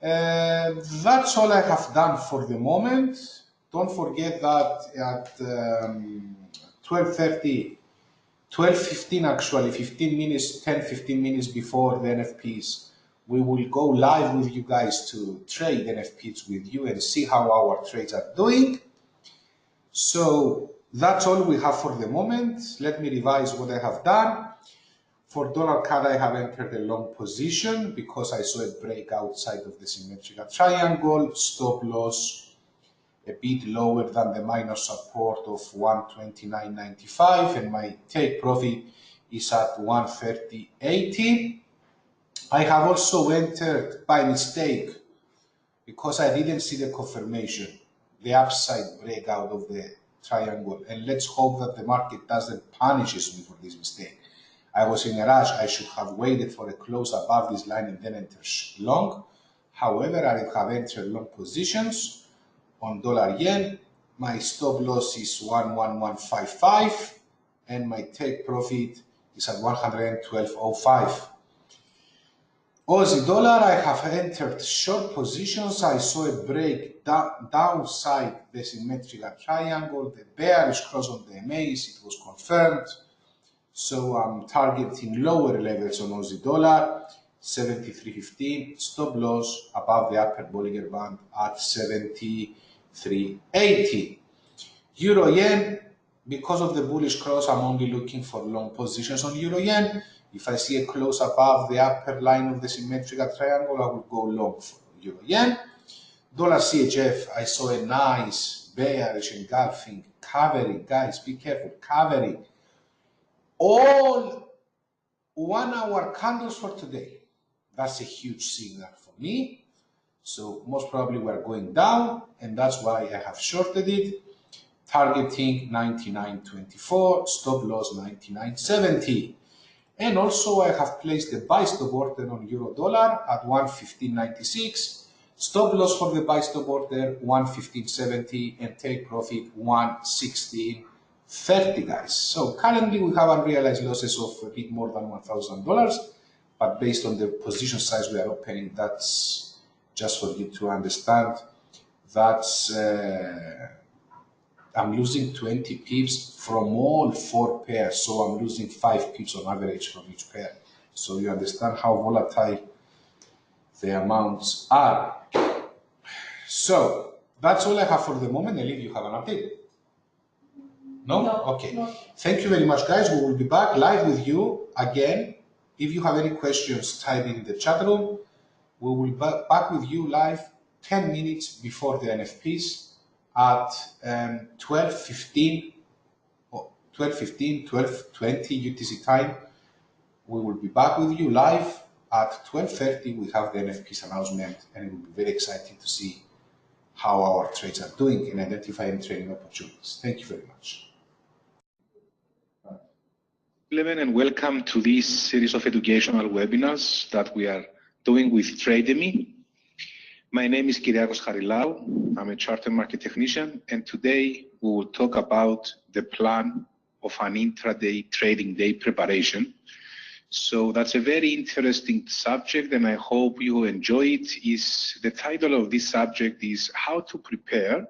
That's all I have done for the moment. Don't forget that at 12:15 actually, 15 minutes, 10-15 minutes before the NFPs, we will go live with you guys to trade NFPs with you and see how our trades are doing. So that's all we have for the moment. Let me revise what I have done. For dollar CAD, I have entered a long position because I saw a break outside of the symmetrical triangle, stop loss a bit lower than the minor support of 129.95, and my take profit is at 130.80. I have also entered by mistake because I didn't see the confirmation, the upside breakout of the triangle, and let's hope that the market doesn't punish me for this mistake. I was in a rush. I should have waited for a close above this line and then enter long. However, I have entered long positions on dollar yen. My stop loss is 11155 and my take profit is at 112.05. Aussie dollar, I have entered short positions. I saw a break downside the symmetrical triangle, the bearish cross on the MAs, it was confirmed. So I'm targeting lower levels on Aussie dollar, 73.15, stop loss above the upper Bollinger Band at 73.80. Euro yen, because of the bullish cross, I'm only looking for long positions on Euro yen. If I see a close above the upper line of the symmetrical triangle, I will go long for Euro yen. Dollar CHF, I saw a nice bearish engulfing covering. Guys, be careful, covering all 1 hour candles for today. That's a huge signal for me. So most probably we're going down, and that's why I have shorted it, targeting 99.24, stop loss 99.70. And also I have placed a buy stop order on euro dollar at 115.96, stop loss for the buy stop order 115.70, and take profit 116.30, guys. So currently we have unrealized losses of a bit more than $1,000, but based on the position size we are opening, that's just for you to understand. That's I'm losing 20 pips from all 4 pairs, so I'm losing 5 pips on average from each pair. So you understand how volatile the amounts are. So that's all I have for the moment. Elif, you have an update? No? Okay. No. Thank you very much, guys. We will be back live with you again. If you have any questions, type in the chat room. We will be back with you live 10 minutes before the NFPs at 12:15, 12:20 UTC time. We will be back with you live at 12:30. We have the NFPs announcement, and it will be very exciting to see how our trades are doing and identifying trading opportunities. Thank you very much. And welcome to this series of educational webinars that we are doing with Trademy. My name is Kyriakos Harilaou. I'm a chartered market technician, and today we will talk about the plan of an intraday trading day preparation. So that's a very interesting subject, and I hope you enjoy it. The title of this subject is how to prepare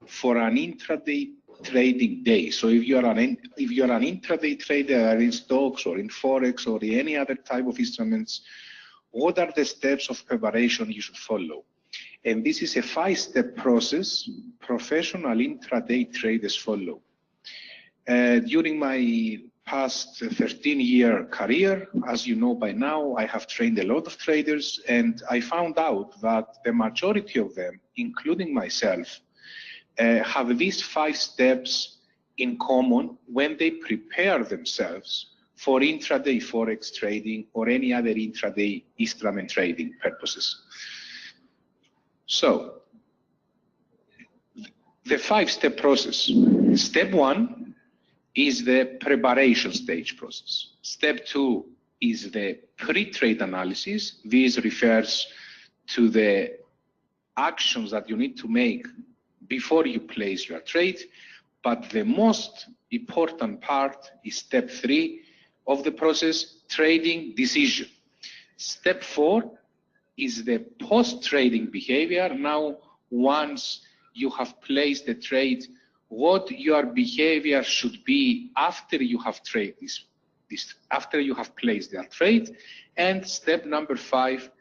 for an intraday trading day. So if you are an intraday trader in stocks or in forex or any other type of instruments, what are the steps of preparation you should follow? And this is a 5-step process professional intraday traders follow. During my past 13-year career, as you know by now, I have trained a lot of traders, and I found out that the majority of them, including myself, have these 5 steps in common when they prepare themselves for intraday forex trading or any other intraday instrument trading purposes. So, the 5-step process. Step 1 is the preparation stage process. Step 2 is the pre-trade analysis. This refers to the actions that you need to make before you place your trade. But the most important part is step 3 of the process, trading decision. Step 4 is the post-trading behavior. Now, once you have placed the trade, what your behavior should be after you have traded after you have placed that trade. And step number 5,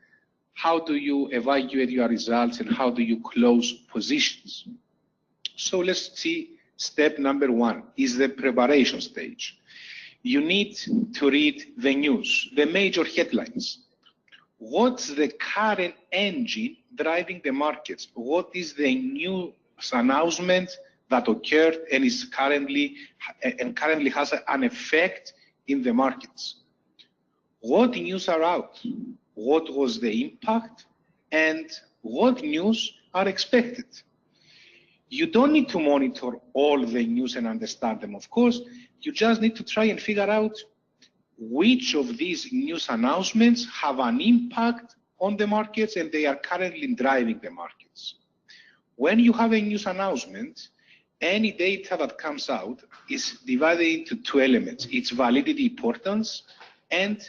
how do you evaluate your results and how do you close positions? So let's see. Step number 1 is the preparation stage. You need to read the news, the major headlines. What's the current engine driving the markets? What is the news announcement that occurred and is currently has an effect in the markets? What news are out? What was the impact? And what news are expected? You don't need to monitor all the news and understand them, of course. You just need to try and figure out which of these news announcements have an impact on the markets and they are currently driving the markets. When you have a news announcement, any data that comes out is divided into 2 elements. Its validity importance and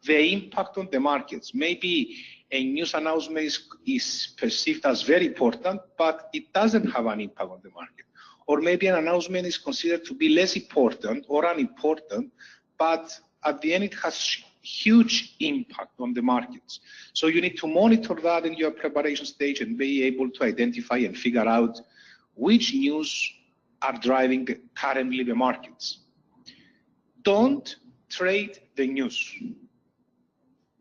the impact on the markets. Maybe a news announcement is perceived as very important, but it doesn't have an impact on the market. Or maybe an announcement is considered to be less important or unimportant, but at the end it has huge impact on the markets. So you need to monitor that in your preparation stage and be able to identify and figure out which news are driving currently the markets. Don't trade the news.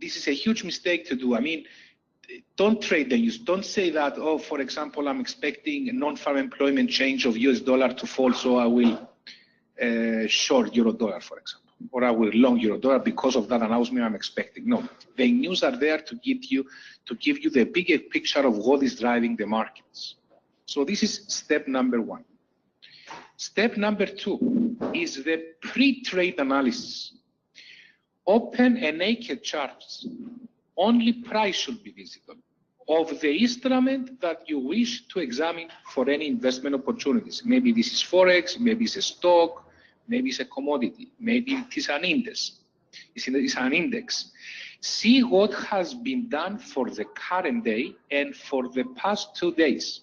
This is a huge mistake to do. I mean, don't trade the news. Don't say that, oh, for example, I'm expecting a non-farm employment change of US dollar to fall, so I will short euro dollar, for example, or I will long euro dollar because of that announcement I'm expecting. No, the news are there to give you the bigger picture of what is driving the markets. So this is step number 1. Step number 2 is the pre-trade analysis. Open a naked chart. Only price should be visible of the instrument that you wish to examine for any investment opportunities. Maybe this is Forex, maybe it's a stock, maybe it's a commodity, maybe it is an index. It's an index. See what has been done for the current day and for the past 2 days.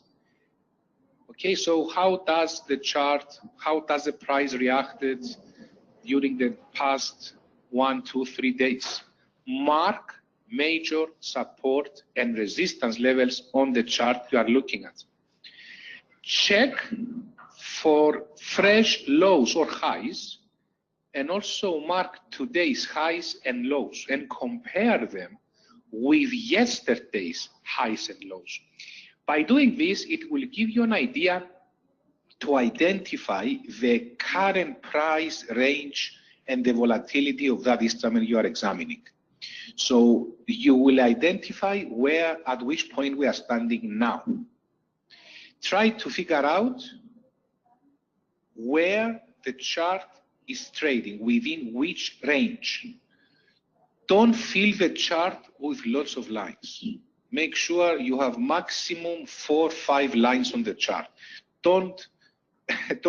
Okay, so how does the price reacted during the past 1, 2, 3 days? Mark major support and resistance levels on the chart you are looking at. Check for fresh lows or highs and also mark today's highs and lows and compare them with yesterday's highs and lows. By doing this, it will give you an idea to identify the current price range and the volatility of that instrument you are examining. So you will identify at which point we are standing now. Try to figure out where the chart is trading, within which range. Don't fill the chart with lots of lines. Make sure you have maximum 4 or 5 lines on the chart. Don't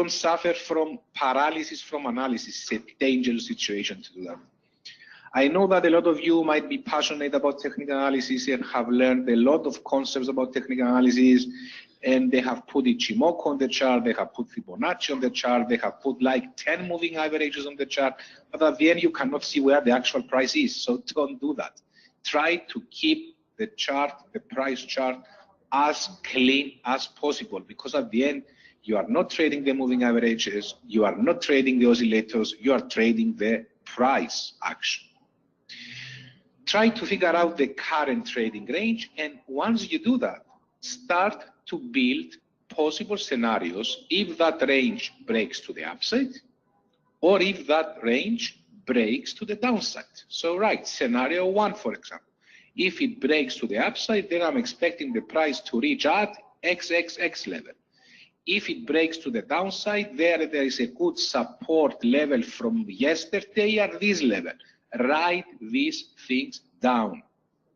suffer from paralysis from analysis. It's a dangerous situation to do that. I know that a lot of you might be passionate about technical analysis and have learned a lot of concepts about technical analysis, and they have put Ichimoku on the chart, they have put Fibonacci on the chart, they have put like 10 moving averages on the chart, but at the end you cannot see where the actual price is, so don't do that. Try to keep the chart, the price chart, as clean as possible, because at the end, you are not trading the moving averages, you are not trading the oscillators, you are trading the price action. Try to figure out the current trading range, and once you do that, start to build possible scenarios if that range breaks to the upside or if that range breaks to the downside. So right, scenario 1, for example, if it breaks to the upside, then I'm expecting the price to reach at XXX level. If it breaks to the downside, there is a good support level from yesterday at this level. Write these things down.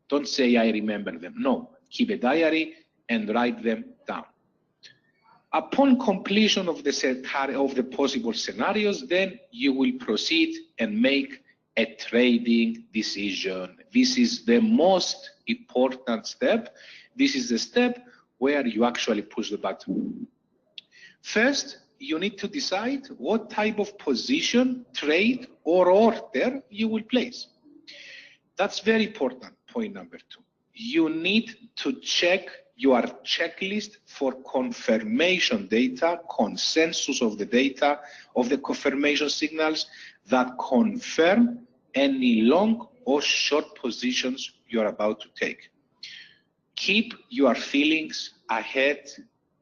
Don't say I remember them. No, keep a diary and write them down. Upon completion of the possible scenarios, then you will proceed and make a trading decision. This is the most important step. This is the step where you actually push the button. First, you need to decide what type of position, trade, or order you will place. That's very important, point number 2. You need to check your checklist for confirmation data, consensus of the data, of the confirmation signals that confirm any long or short positions you're about to take. Keep your feelings ahead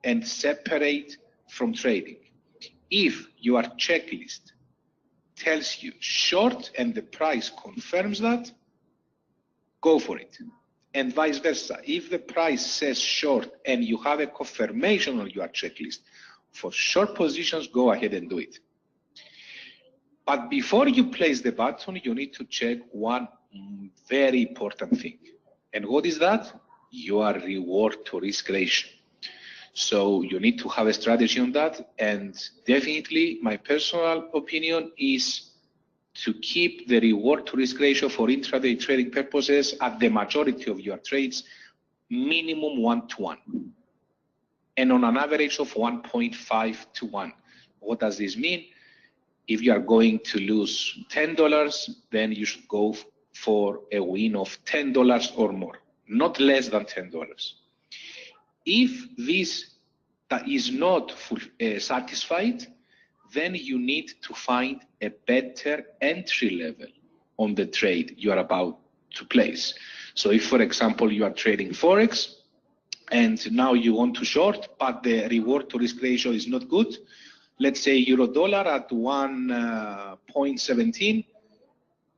and separate from trading. If your checklist tells you short and the price confirms that, go for it. And vice versa. If the price says short and you have a confirmation on your checklist for short positions, go ahead and do it. But before you place the button, you need to check one very important thing. And what is that? Your reward to risk ratio. So you need to have a strategy on that. And definitely my personal opinion is to keep the reward to risk ratio for intraday trading purposes at the majority of your trades, minimum 1:1. And on an average of 1.5 to 1. What does this mean? If you are going to lose $10, then you should go for a win of $10 or more, not less than $10. If this is not satisfied, then you need to find a better entry level on the trade you are about to place. So if, for example, you are trading Forex and now you want to short, but the reward to risk ratio is not good, let's say euro dollar at 1.17,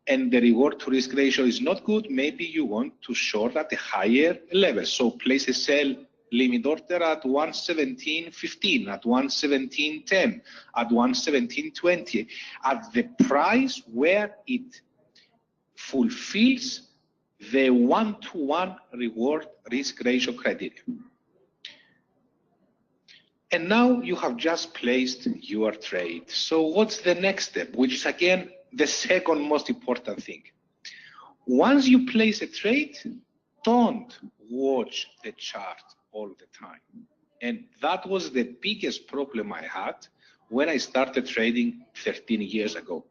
and the reward to risk ratio is not good, maybe you want to short at a higher level. So place a sell limit order at 117.15, at 117.10, at 117.20, at the price where it fulfills the 1:1 reward risk ratio criteria. And now you have just placed your trade. So what's the next step, which is again the second most important thing? Once you place a trade, don't watch the chart all the time. And that was the biggest problem I had when I started trading 13 years ago.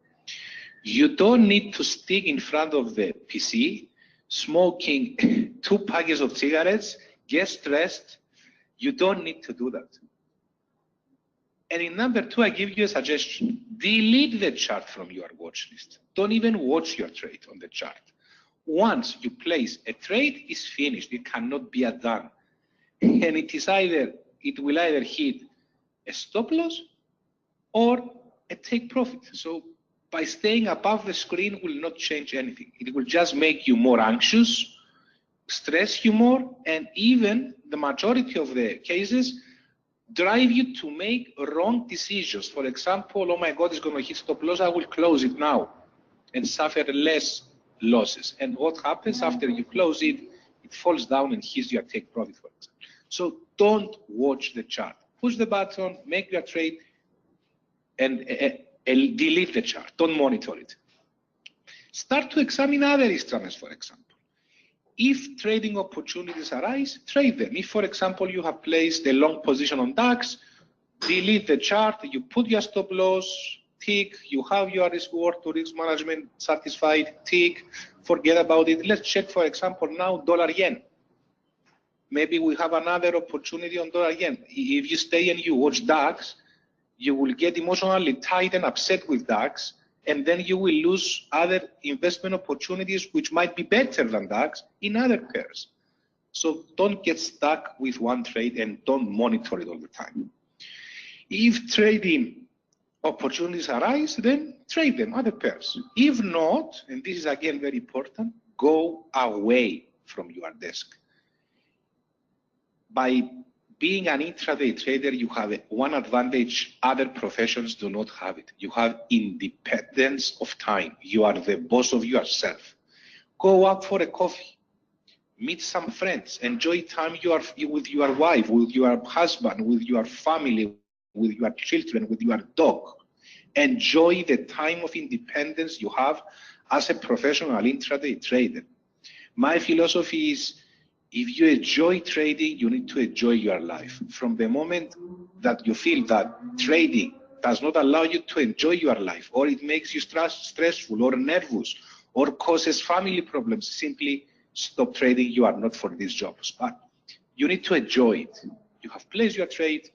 You don't need to stick in front of the PC, smoking 2 packets of cigarettes, get stressed. You don't need to do that. And in number 2, I give you a suggestion. Delete the chart from your watch list. Don't even watch your trade on the chart. Once you place a trade, it's finished. It cannot be undone. And it will either hit a stop loss or a take profit. So by staying above the screen will not change anything. It will just make you more anxious, stress you more, and even the majority of the cases drive you to make wrong decisions. For example, oh my God, it's going to hit stop loss, I will close it now and suffer less losses. And what happens after you close it, it falls down and hits your take profit, for example. So don't watch the chart. Push the button, make your trade, and delete the chart. Don't monitor it. Start to examine other instruments, for example. If trading opportunities arise, trade them. If, for example, you have placed a long position on DAX, delete the chart, you put your stop loss, tick, you have your reward to risk management satisfied, tick, forget about it. Let's check, for example, now dollar yen. maybe we have another opportunity on dollar yen. If you stay and you watch DAX, you will get emotionally tied and upset with DAX, and then you will lose other investment opportunities which might be better than DAX in other pairs. So don't get stuck with one trade and don't monitor it all the time. If trading opportunities arise, then trade them, other pairs. If not, and this is again very important, go away from your desk. By being an intraday trader, you have one advantage other professions do not have it. You have independence of time. You are the boss of yourself. Go out for a coffee, meet some friends, enjoy time with your wife, with your husband, with your family, with your children, with your dog. Enjoy the time of independence you have as a professional intraday trader. My philosophy is, if you enjoy trading, you need to enjoy your life. From the moment that you feel that trading does not allow you to enjoy your life, or it makes you stressful or nervous, or causes family problems, simply stop trading. You are not for these jobs. But you need to enjoy it. You have placed your trade.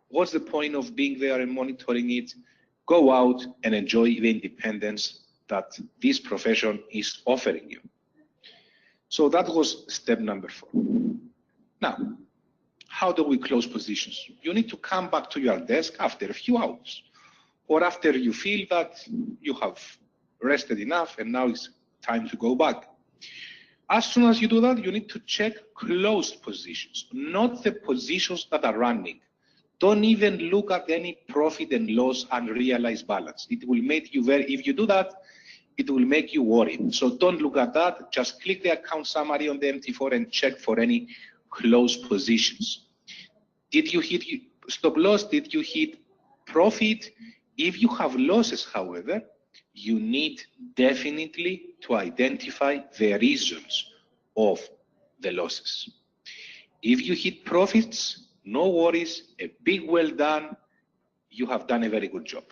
What's the point of being there and monitoring it? Go out and enjoy the independence that this profession is offering you. So that was step number 4. Now, how do we close positions? You need to come back to your desk after a few hours, or after you feel that you have rested enough and now it's time to go back. As soon as you do that, you need to check closed positions, not the positions that are running. Don't even look at any profit and loss unrealized balance. It will make you if you do that, it will make you worried. So don't look at that. Just click the account summary on the MT4 and check for any closed positions. Did you hit stop loss? Did you hit profit? If you have losses, however, you need definitely to identify the reasons of the losses. If you hit profits, no worries, a big well done. You have done a very good job.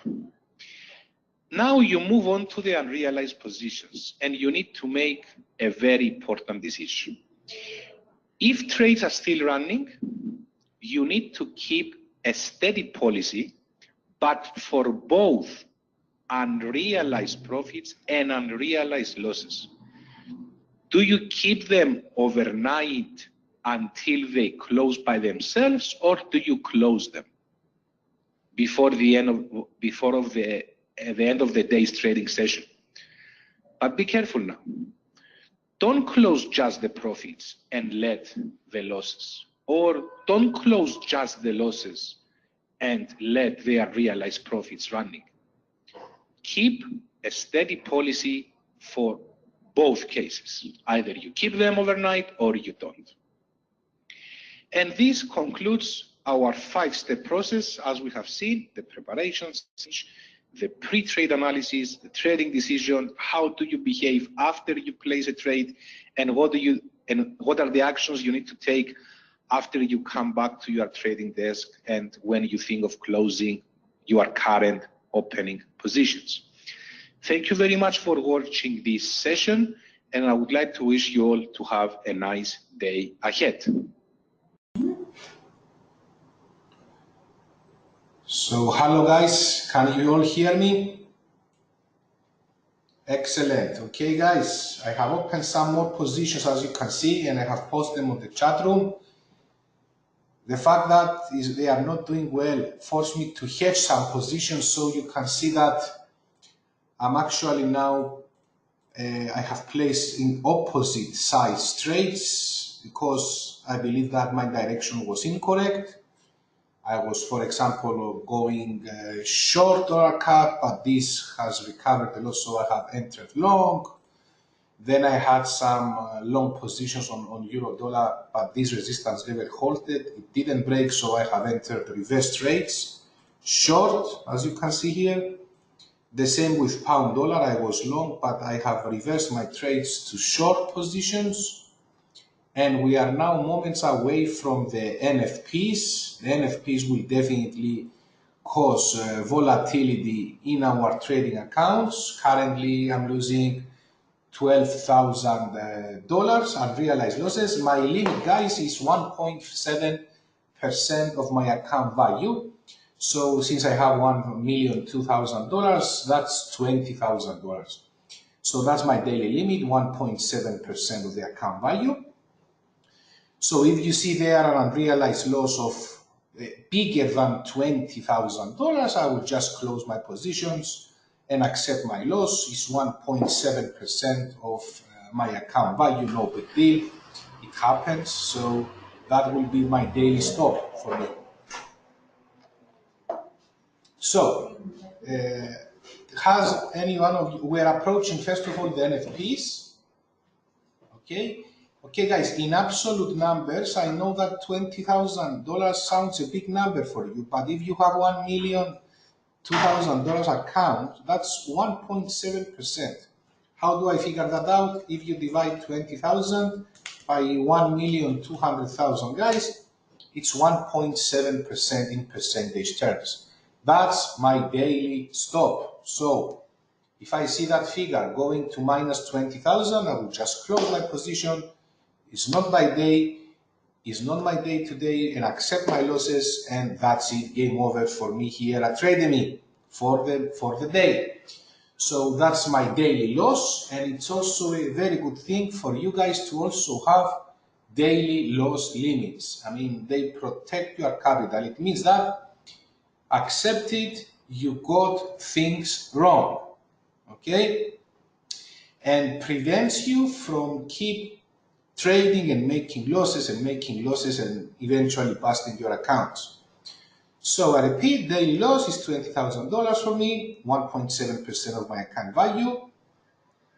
Now you move on to the unrealized positions, and you need to make a very important decision. If trades are still running, you need to keep a steady policy, but for both unrealized profits and unrealized losses. Do you keep them overnight until they close by themselves, or do you close them before the end of the end of the day's trading session? But be careful now. Don't close just the profits and let the losses, or don't close just the losses and let their realized profits running. Keep a steady policy for both cases. Either you keep them overnight or you don't. And this concludes our 5-step process. As we have seen, the preparation stage, the pre-trade analysis, the trading decision, how do you behave after you place a trade, and what are the actions you need to take after you come back to your trading desk and when you think of closing your current opening positions. Thank you very much for watching this session, and I would like to wish you all to have a nice day ahead. So hello guys, can you all hear me? Excellent. Okay guys, I have opened some more positions as you can see, and I have posted them on the chat room. The fact that they are not doing well forced me to hedge some positions, so you can see that I'm actually now I have placed in opposite sides trades because I believe that my direction was incorrect. I was, for example, going short dollar CAD, but this has recovered a lot, so I have entered long. Then I had some long positions on euro dollar, but this resistance level halted. It didn't break, so I have entered reverse trades. Short, as you can see here. The same with pound dollar. I was long, but I have reversed my trades to short positions. And we are now moments away from the NFPs. The NFPs will definitely cause volatility in our trading accounts. Currently, I'm losing $12,000 unrealized losses. My limit, guys, is 1.7% of my account value. So since I have $1,002,000, that's $20,000. So that's my daily limit, 1.7% of the account value. So if you see there an unrealized loss of bigger than $20,000, I will just close my positions and accept my loss. It's 1.7% of my account value, no big deal. It happens, so that will be my daily stop for me. So, has any one of you, we're approaching first of all the NFPs, okay? Okay guys, in absolute numbers, I know that $20,000 sounds a big number for you, but if you have $1,002,000 account, that's 1.7%. How do I figure that out? If you divide 20,000 by 1,200,000, guys, it's 1.7% in percentage terms. That's my daily stop. So if I see that figure going to minus 20,000, I will just close my position. It's not my day. It's not my day today, and accept my losses, and that's it. Game over for me here at Trademy for the day. So that's my daily loss, and it's also a very good thing for you guys to also have daily loss limits. I mean, they protect your capital. It means that accepted you got things wrong, okay, and prevents you from keep trading and making losses and eventually busting your accounts. So I repeat, daily loss is $20,000 for me, 1.7% of my account value.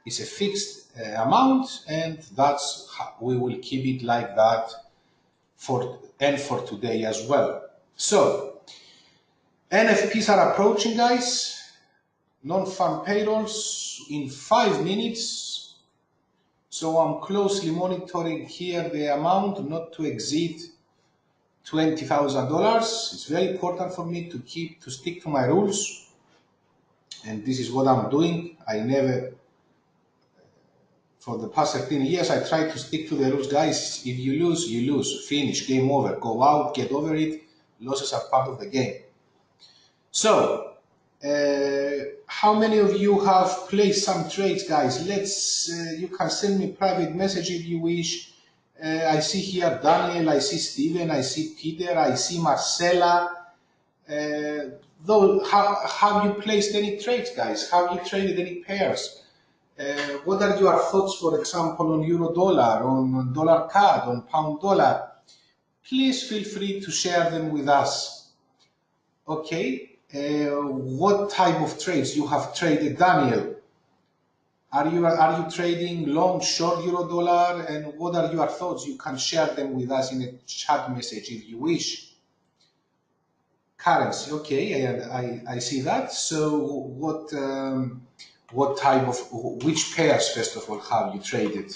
It's a fixed amount, and that's how we will keep it like that for today as well. So NFPs are approaching, guys. Non-farm payrolls in 5 minutes. So I'm closely monitoring here the amount not to exceed $20,000. It's very important for me to stick to my rules, and this is what I'm doing. I never, for the past 13 years, I try to stick to the rules, guys. If you lose, you lose. Finish, game over. Go out, get over it. Losses are part of the game. So, how many of you have placed some trades, guys? You can send me a private message if you wish. I see here Daniel, I see Steven, I see Peter, I see Marcella. Have you placed any trades, guys? Have you traded any pairs? What are your thoughts, for example, on euro dollar, on dollar CAD, on pound dollar? Please feel free to share them with us. Okay. What type of trades you have traded, Daniel? Are you trading long, short euro dollar, and what are your thoughts? You can share them with us in a chat message if you wish. Currency, okay, I see that. So which pairs, first of all, have you traded?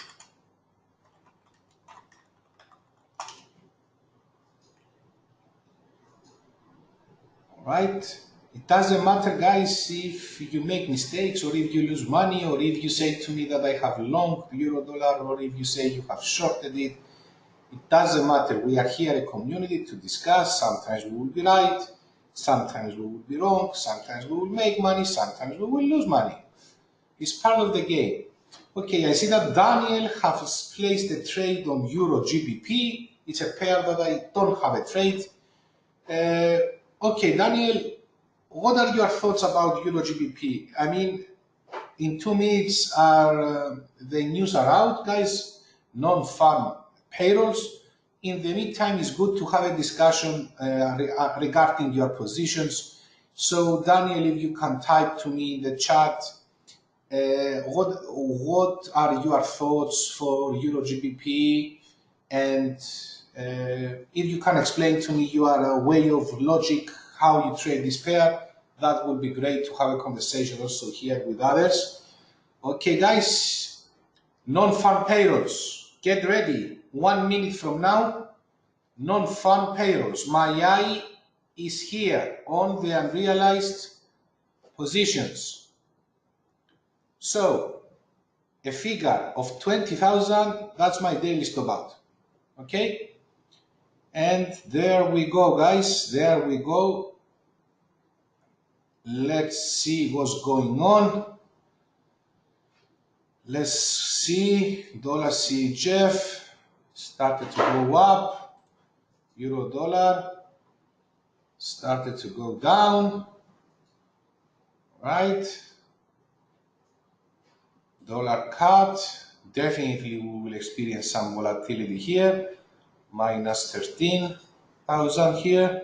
All right. It doesn't matter, guys, if you make mistakes or if you lose money or if you say to me that I have long euro dollar or if you say you have shorted it. It doesn't matter. We are here a community to discuss. Sometimes we will be right. Sometimes we will be wrong. Sometimes we will make money. Sometimes we will lose money. It's part of the game. Okay, I see that Daniel has placed a trade on Euro GBP. It's a pair that I don't have a trade. Okay, Daniel, what are your thoughts about Euro GBP? I mean, in 2 minutes, the news are out, guys. Non-farm payrolls. In the meantime, it's good to have a discussion regarding your positions. So, Daniel, if you can type to me in the chat, what are your thoughts for Euro GBP, and if you can explain to me your way of logic, how you trade this pair, that would be great to have a conversation also here with others. Okay, guys, non-farm payrolls, get ready. 1 minute from now, non-farm payrolls. My eye is here on the unrealized positions. So, a figure of 20,000, that's my daily stop out. Okay? And there we go, guys. There we go. Let's see what's going on. Let's see. Dollar CHF started to go up. Euro dollar started to go down. Right? Dollar cut. Definitely we will experience some volatility here. Minus 13,000 here.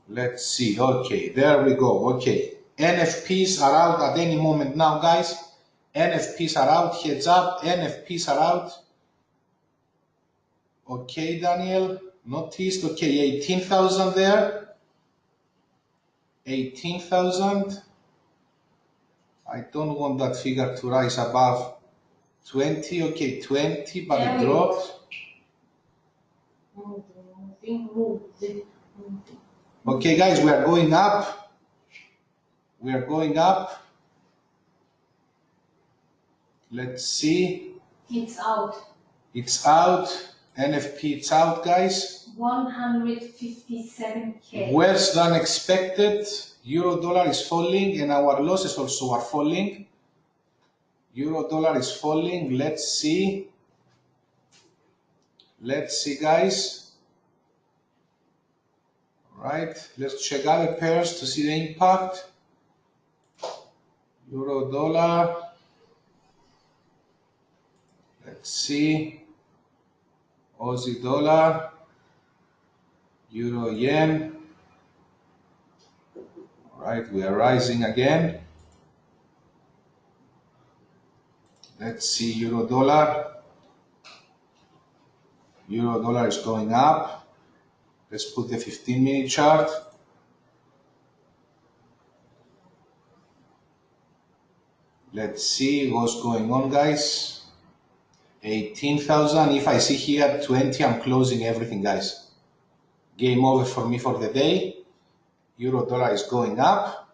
Let's see. Okay, there we go. Okay. NFPs are out at any moment now, guys. NFPs are out. Heads up. NFPs are out. Okay, Daniel. Noticed. Okay, 18,000 there. 18,000. I don't want that figure to rise above 20. Okay, 20, but it dropped. Okay, guys, we are going up. We are going up. Let's see. It's out. It's out. NFP, it's out, guys. 157K. Worse than expected. Euro dollar is falling and our losses also are falling. Euro dollar is falling. Let's see. Let's see, guys. Right. Let's check other pairs to see the impact. Euro dollar. Let's see. Aussie dollar. Euro yen. Right, we are rising again. Let's see euro dollar. Euro dollar is going up. Let's put the 15-minute chart. Let's see what's going on, guys. 18,000. If I see here 20, I'm closing everything, guys. Game over for me for the day. Euro dollar is going up.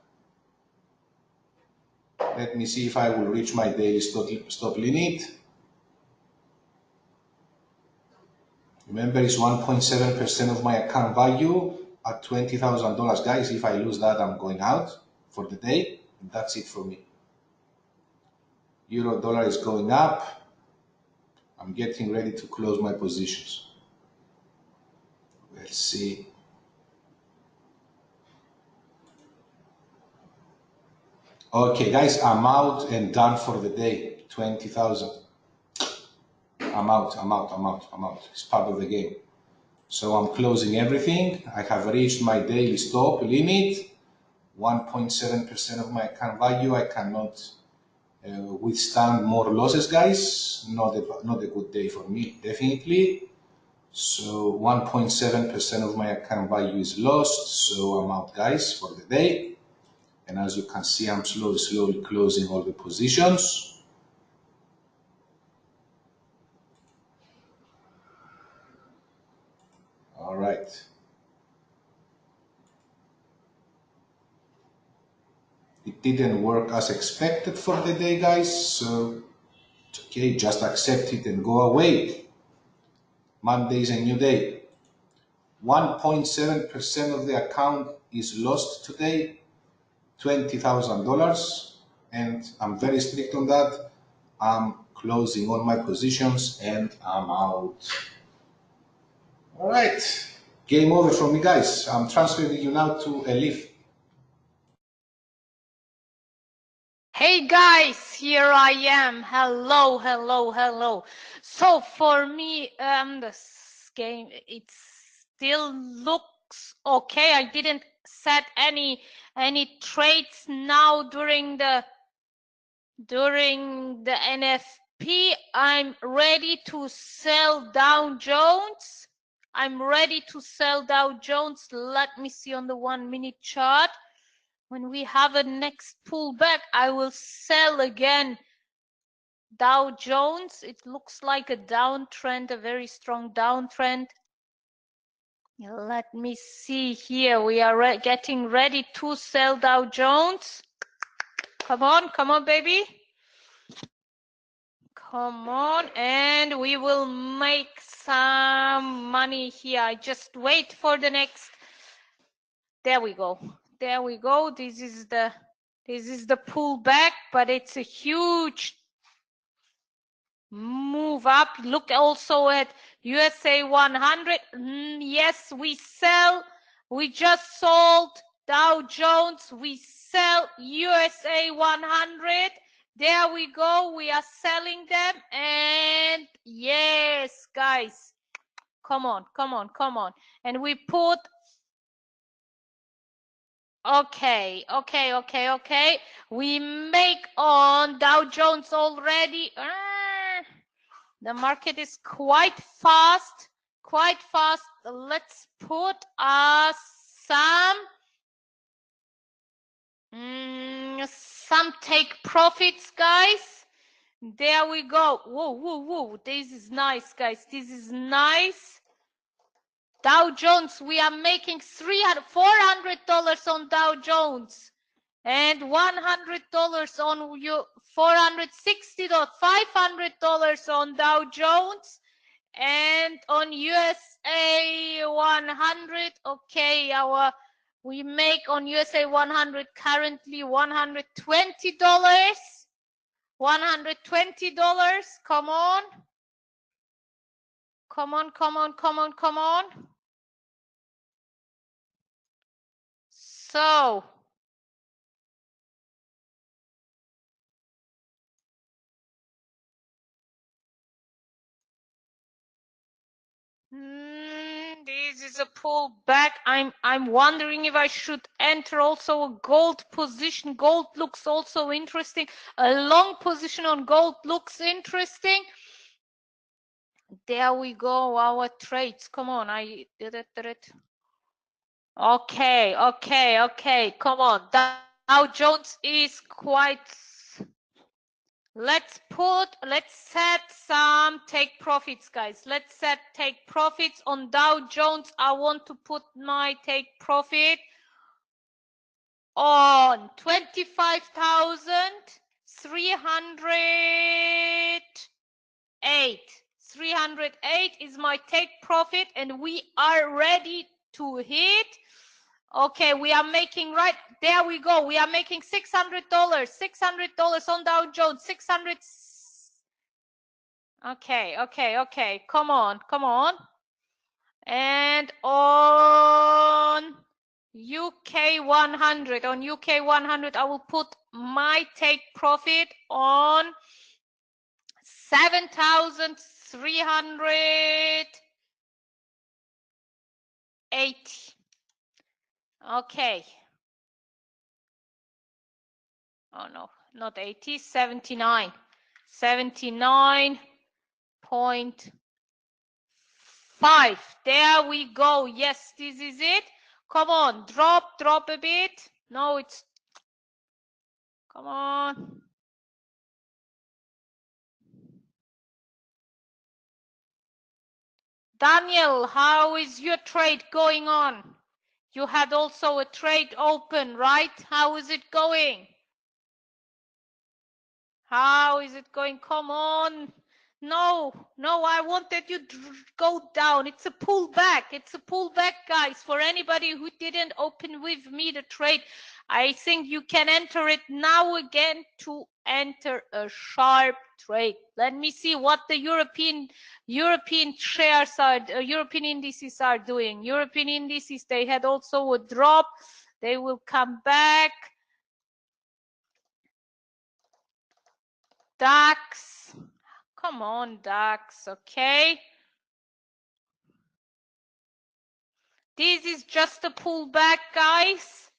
Let me see if I will reach my daily stop limit. Remember, it's 1.7% of my account value at $20,000, guys. If I lose that, I'm going out for the day. And that's it for me. Euro dollar is going up. I'm getting ready to close my positions. Let's see. Okay, guys, I'm out and done for the day. 20,000. I'm out. It's part of the game. So I'm closing everything. I have reached my daily stop limit. 1.7% of my account value. I cannot withstand more losses, guys. Not a good day for me, definitely. So 1.7% of my account value is lost. So I'm out, guys, for the day. And as you can see, I'm slowly closing all the positions. All right. It didn't work as expected for the day, guys. So it's okay, just accept it and go away. Monday is a new day. 1.7% of the account is lost today. $20,000, and I'm very strict on that. I'm closing all my positions and I'm out. All right, game over for me, guys. I'm transferring you now to Elif. Hey guys, here I am. Hello. So for me, this game, it still looks okay. I didn't set any trades now during the NFP. I'm ready to sell Dow Jones. Let me see on the 1-minute chart. When we have a next pullback, I will sell again Dow Jones. It looks like a downtrend, a very strong downtrend. Let me see here. We are getting ready to sell Dow Jones. Come on, baby. Come on, and we will make some money here. I just wait for the next. There we go. There we go. This is the pullback, but it's a huge move up. Look also at USA 100. Yes, we sell. We just sold Dow Jones. We sell USA 100. There we go. We are selling them. And yes, guys, come on, come on, come on. And we put, okay. We make on Dow Jones already. The market is quite fast, Let's put some take profits, guys. There we go. Whoa. This is nice, guys. This is nice. Dow Jones, we are making $400 on Dow Jones and $100 on you, $460, $500 on Dow Jones. And on USA 100, okay, we make on USA 100 currently $120. $120. Come on. Come on. So this is a pullback. I'm wondering if I should enter also a gold position. Gold looks also interesting. A long position on gold looks interesting. There we go. Our trades. Come on. I did it. Okay. Come on. Dow Jones is quite. Let's set some take profits, guys. Let's set take profits on Dow Jones. I want to put my take profit on 25,308. 308 is my take profit, and we are ready to hit. Okay, we are making right there. We go. We are making $600. $600 on Dow Jones. 600. Okay. Come on. And on UK 100. On UK 100, I will put my take profit on 7,380. Okay. Oh no, not 80, 79. 79.5. There we go. Yes, this is it. Come on, drop a bit. No, it's, come on. Daniel, how is your trade going on? You had also a trade open, right? How is it going? How is it going? Come on. No, I wanted you to go down. It's a pullback. It's a pullback, guys. For anybody who didn't open with me the trade, I think you can enter it now again to enter a sharp trade. Let me see what the European shares are, European indices are doing. European indices, they had also a drop. They will come back. DAX. Come on, DAX. Okay. This is just a pullback, guys.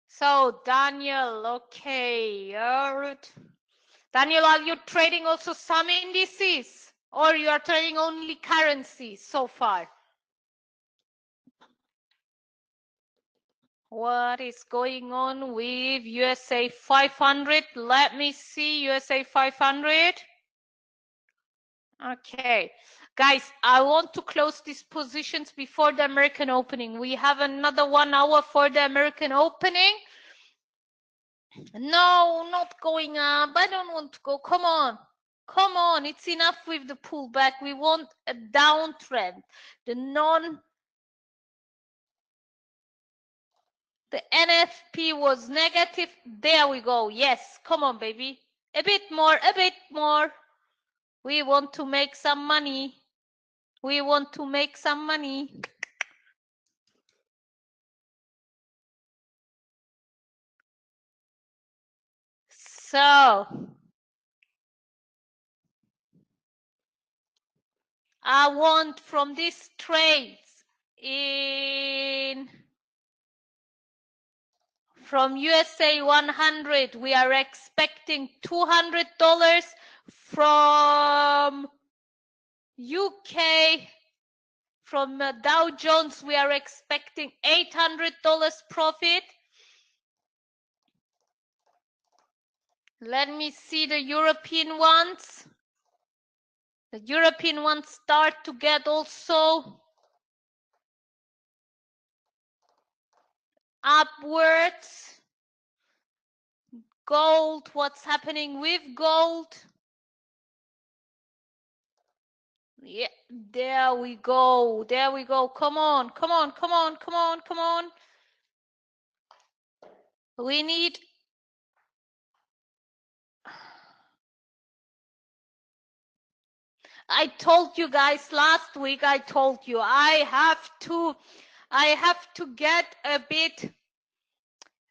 So, Daniel, okay. Daniel, are you trading also some indices? Or you are trading only currencies so far? What is going on with USA 500? Let me see USA 500. Okay, guys, I want to close these positions before the American opening. We have another 1 hour for the American opening. No, not going up. I don't want to go. Come on. Come on. It's enough with the pullback. We want a downtrend. The NFP was negative. There we go. Yes. Come on, baby. A bit more. A bit more. We want to make some money. We want to make some money. So I want from these trades from USA 100, we are expecting $200. From UK, from Dow Jones, we are expecting $800 profit. Let me see the European ones. The European ones start to get also upwards. Gold, what's happening with gold? Yeah, there we go. There we go. Come on, come on, come on, come on, come on. We need I told you guys last week, I told you I have to get a bit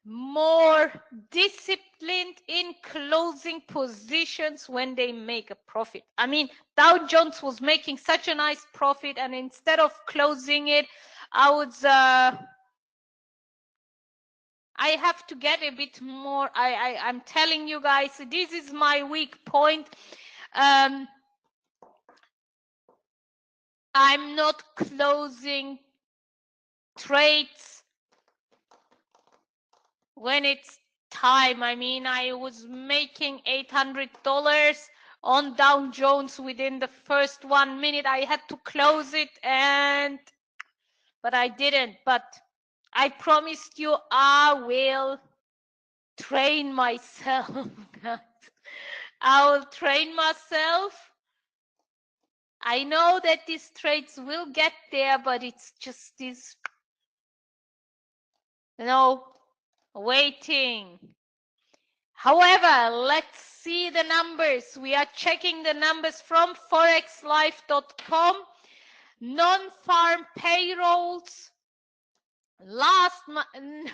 more disciplined in closing positions when they make a profit. I mean, Dow Jones was making such a nice profit, and instead of closing it, I have to get a bit more. I'm telling you guys, this is my weak point. I'm not closing trades when it's time. I mean, I was making $800 on Dow Jones within the first 1 minute. I had to close it, but I didn't. But I promised you I will train myself. I will train myself. I know that these trades will get there, but it's just this, waiting. However, let's see the numbers. We are checking the numbers from forexlife.com. Non-farm payrolls. Last month.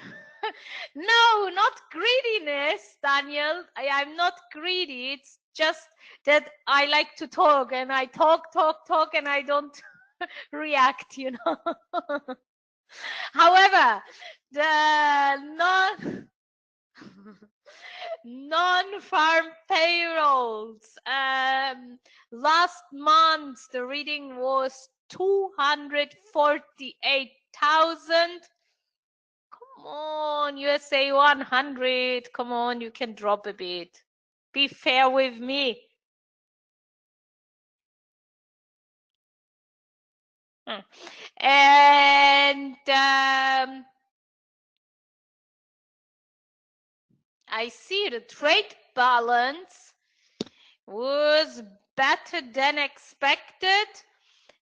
No, not greediness, Daniel. I'm not greedy. It's just that I like to talk, and I talk, and I don't react, However, the non-farm payrolls. Last month, the reading was 248,000. Come on, USA 100. Come on, you can drop a bit. Be fair with me. And I see the trade balance was better than expected.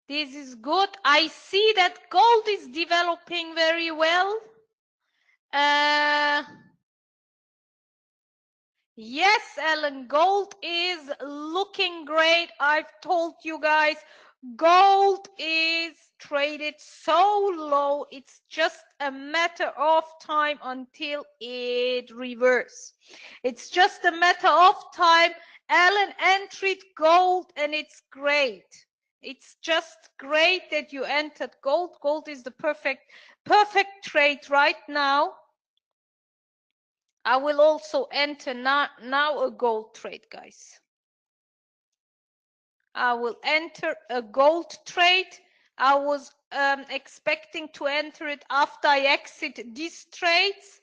This is good. I see that gold is developing very well. Yes, Ellen, gold is looking great. I've told you guys, gold is traded so low. It's just a matter of time until it reverses. It's just a matter of time. Ellen entered gold, and it's great. It's just great that you entered gold. Gold is the perfect trade right now. I will also enter now a gold trade, guys. I will enter a gold trade. I was expecting to enter it after I exit these trades,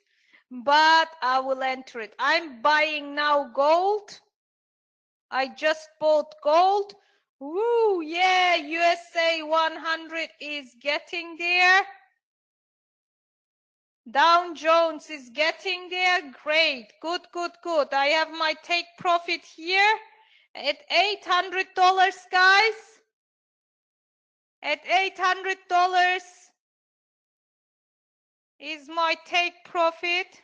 but I will enter it. I'm buying now gold. I just bought gold. Woo, yeah, USA 100 is getting there. Dow Jones is getting there. Great. Good, good, good. I have my take profit here at $800, guys. At $800 is my take profit.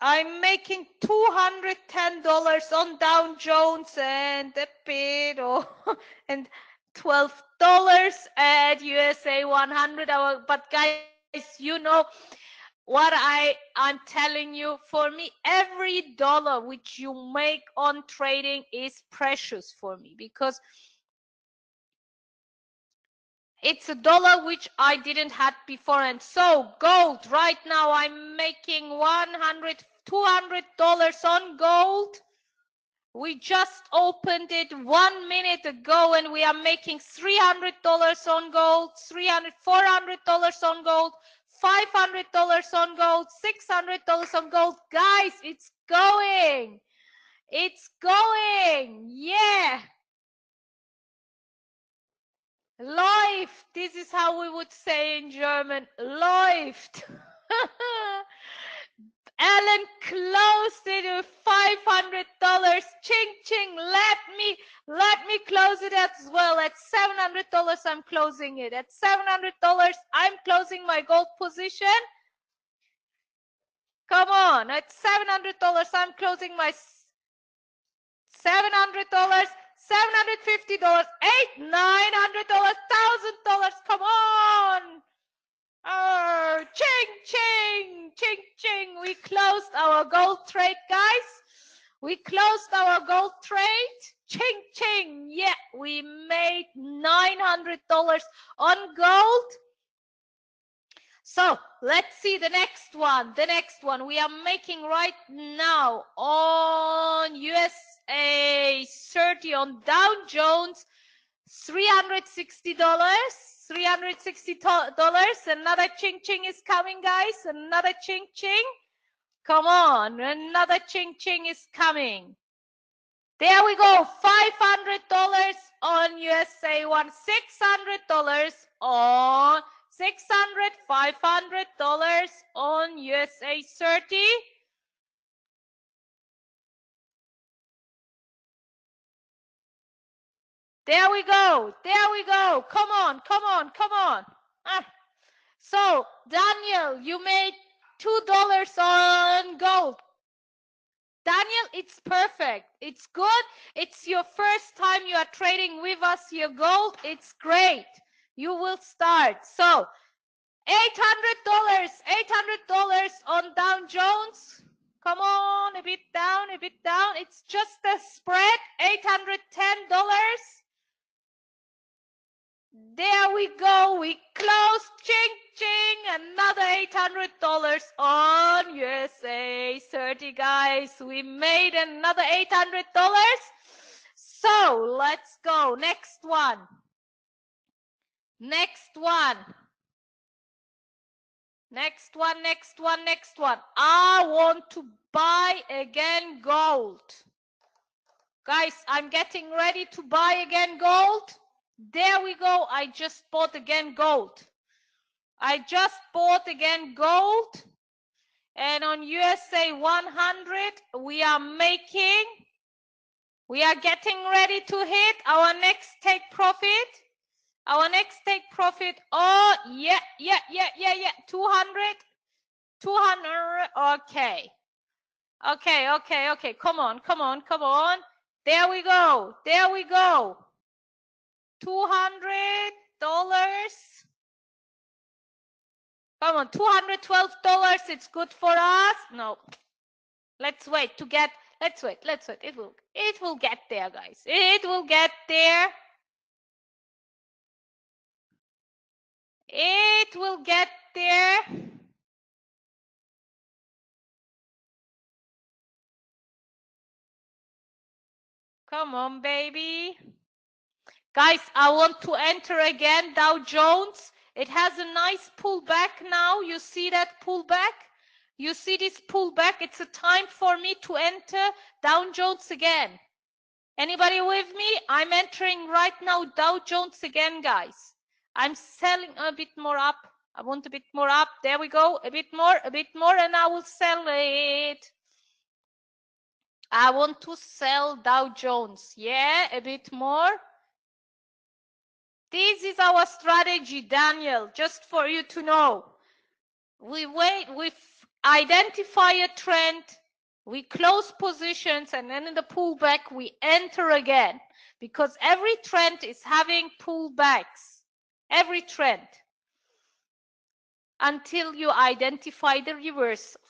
I'm making $210 on Dow Jones and a bit and $12 at USA 100. But guys, you know what I'm telling you, for me, every dollar which you make on trading is precious for me, because it's a dollar which I didn't have before. And so gold, right now I'm making $200 on gold. We just opened it 1 minute ago and we are making $300 on gold, $400 on gold, $500 on gold, $600 on gold. Guys, it's going. It's going. Yeah. Läuft. This is how we would say in German. Läuft. Alan closed it with $500. Ching ching. Let me close it as well. At $700, I'm closing it. At $700, I'm closing my gold position. Come on. At $700, I'm closing my $700, $750, $900, $1,000. Come on. Oh, ching, ching, ching, ching. We closed our gold trade, guys. We closed our gold trade. Ching, ching. Yeah, we made $900 on gold. So let's see the next one. The next one we are making right now on USA 30 on Dow Jones, $360. $360. Another ching ching is coming, guys. Another ching ching. Come on, another ching ching is coming. There we go. $500 on USA 1. $600 on 600, $500 on USA 30. There we go. There we go. Come on, come on, come on. So, Daniel, you made $2 on gold. Daniel, it's perfect. It's good. It's your first time you are trading with us here, gold. It's great. You will start. So, $800, $800 on Dow Jones. Come on, a bit down, a bit down. It's just a spread, $810. There we go. We closed. Ching, ching. Another $800 on USA 30, guys. We made another $800. So let's go. Next one. Next one. Next one, next one, next one. I want to buy again gold. Guys, I'm getting ready to buy again gold. There we go. I just bought again gold. I just bought again gold. And on USA 100, we are getting ready to hit our next take profit. Our next take profit. Oh, yeah. 200. Okay. Okay. Come on. There we go. $200. Come on, $212. It's good for us. No. Let's wait. Let's wait. It will get there, guys. It will get there. It will get there. Come on, baby. Guys, I want to enter again Dow Jones. It has a nice pullback now. You see that pullback? You see this pullback? It's a time for me to enter Dow Jones again. Anybody with me? I'm entering right now Dow Jones again, guys. I'm selling a bit more up. I want a bit more up. There we go. A bit more, and I will sell it. I want to sell Dow Jones. Yeah, a bit more. This is our strategy, Daniel, just for you to know. We wait, we identify a trend, we close positions, and then in the pullback, we enter again. Because every trend is having pullbacks. Every trend. Until you identify the reversal.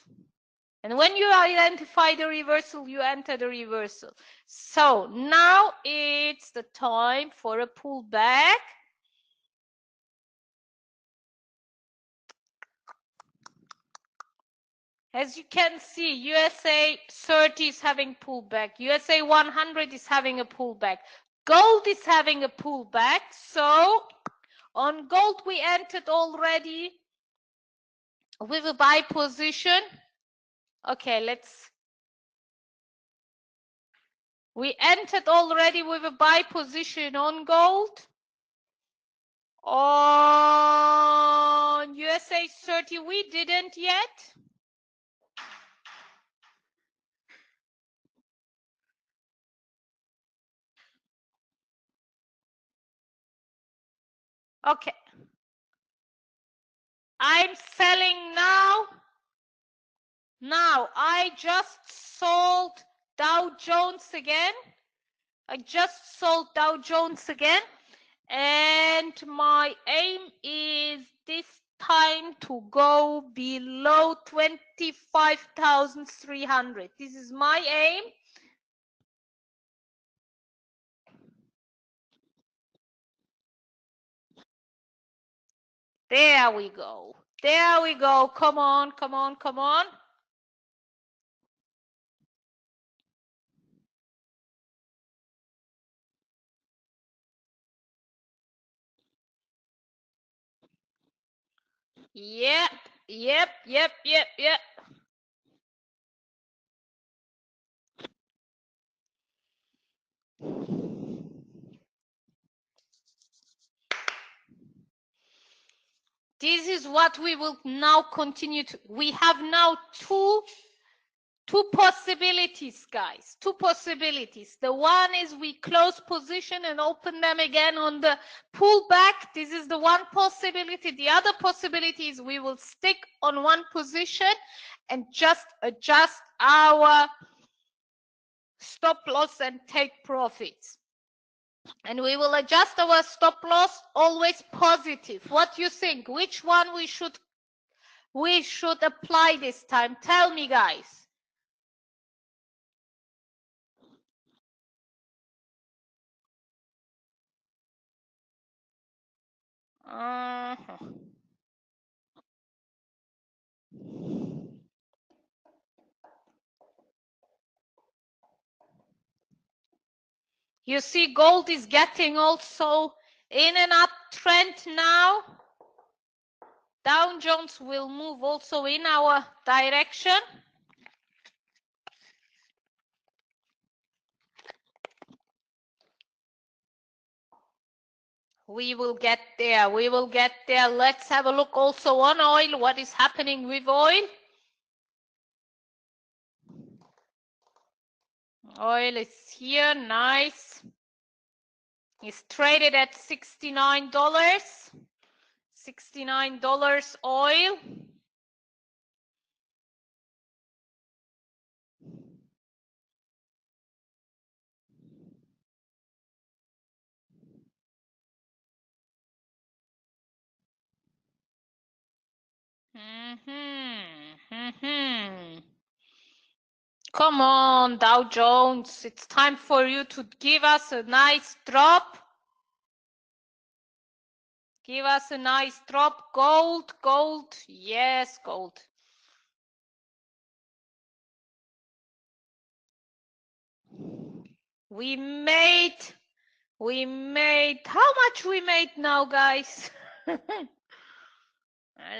And when you identify the reversal, you enter the reversal. So now it's the time for a pullback. As you can see, USA 30 is having pullback. USA 100 is having a pullback. Gold is having a pullback. So on gold, we entered already with a buy position. Okay, we entered already with a buy position on gold. On USA 30, we didn't yet. Okay. I'm selling now. Now, I just sold Dow Jones again. I just sold Dow Jones again. And my aim is this time to go below 25,300. This is my aim. There we go. There we go. Come on, come on, come on. Yep, yep, yep, yep, yep. This is what we will now continue to. We have now two possibilities, guys. Two possibilities. The one is we close position and open them again on the pullback. This is the one possibility. The other possibility is we will stick on one position and just adjust our stop loss and take profits. And we will adjust our stop loss always positive. What do you think? Which one we should apply this time? Tell me, guys. You see, gold is getting also in an uptrend now. Dow Jones will move also in our direction. We will get there. We will get there. Let's have a look also on oil. What is happening with oil? Oil is here. Nice. It's traded at $69. $69 oil. Come on, Dow Jones. It's time for you to give us a nice drop. Give us a nice drop. Gold, gold. Yes, gold. We made, how much we made now, guys?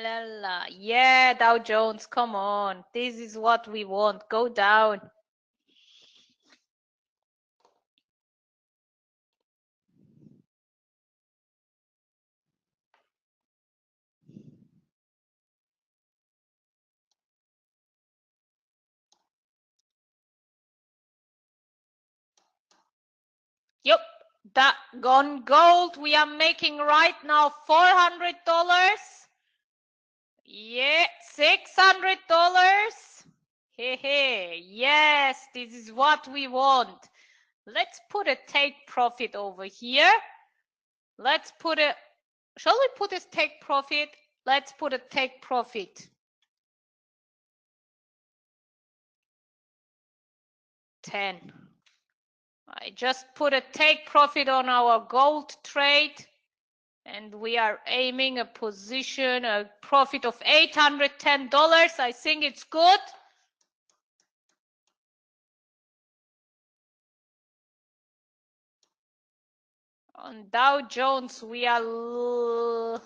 La, la. Yeah, Dow Jones, come on. This is what we want. Go down. Yep, that gone gold. We are making right now $400. Yeah, $600. Hey, yes, this is what we want. Let's put a take profit over here. Let's put a, shall we put a take profit? Let's put a take profit. 10. I just put a take profit on our gold trade, and we are aiming a position, a profit of $810. I think it's good. On Dow Jones, we are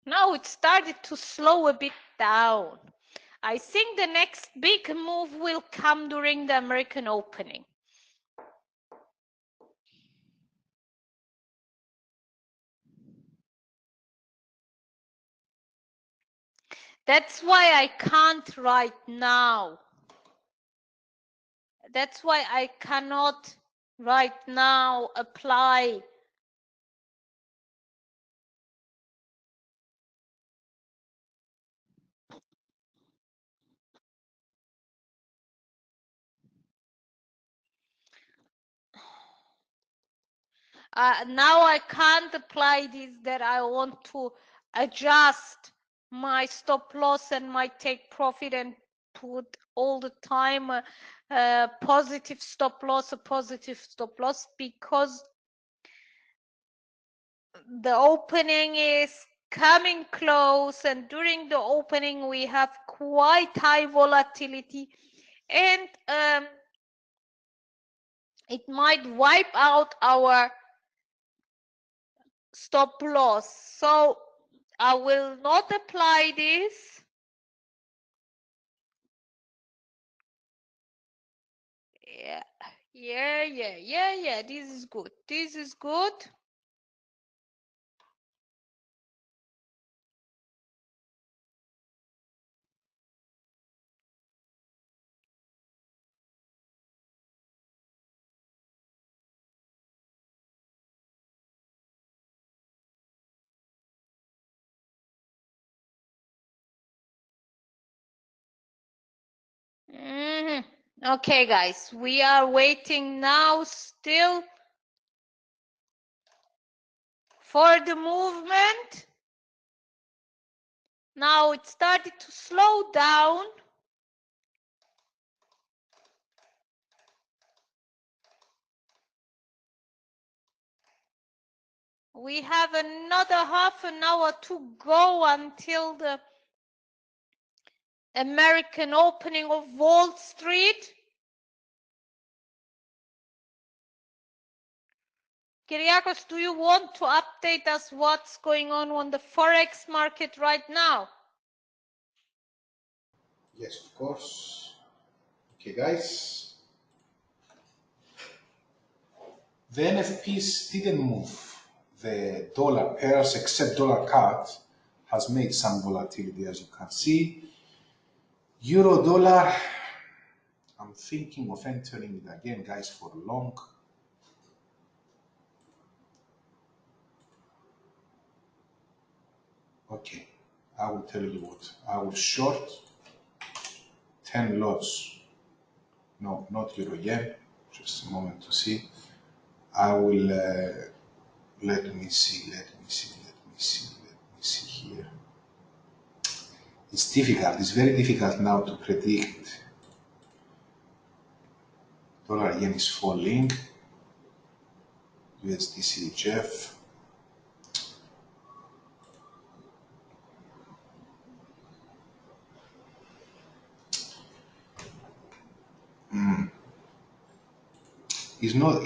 now it started to slow a bit down. I think the next big move will come during the American opening. That's why I can't right now. That's why I cannot right now apply now I can't apply this, that I want to adjust my stop loss and my take profit and put all the time a positive stop loss, because the opening is coming close, and during the opening we have quite high volatility, and it might wipe out our stop loss. So I will not apply this. Yeah. This is good. This is good. Okay, guys, we are waiting now still for the movement. Now it started to slow down. We have another half an hour to go until the American opening of Wall Street. Kyriakos, do you want to update us what's going on the Forex market right now? Yes, of course. Okay, guys. The NFPs didn't move. The dollar pairs, except dollar CAD, has made some volatility, as you can see. Euro dollar, I'm thinking of entering it again, guys, for long. Okay, I will tell you what. I will short 10 lots. No, not euro yen. Just a moment to see. I will, let me see here. It's difficult. It's very difficult now to predict. Dollar yen is falling. USD CHF.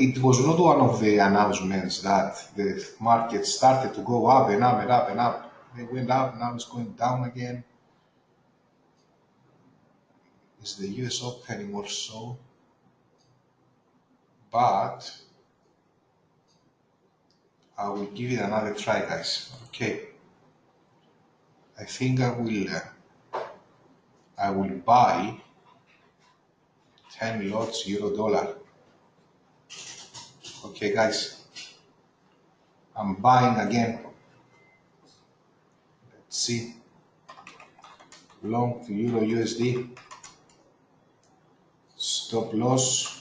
It was not one of the announcements that the market started to go up and up and up and up. They went up, now it's going down again. Is the US opening also? But I will give it another try, guys. Okay. I think I will buy 10 lots, euro dollar. Okay, guys, I'm buying again. Let's see. Long to euro USD. Stop loss.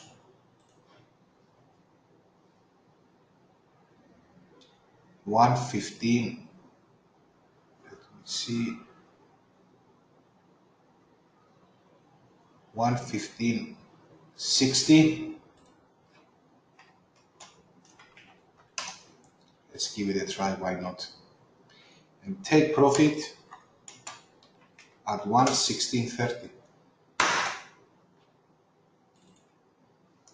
$1.15. Let me see. 115.60. Let's give it a try, why not? And take profit at 116.30.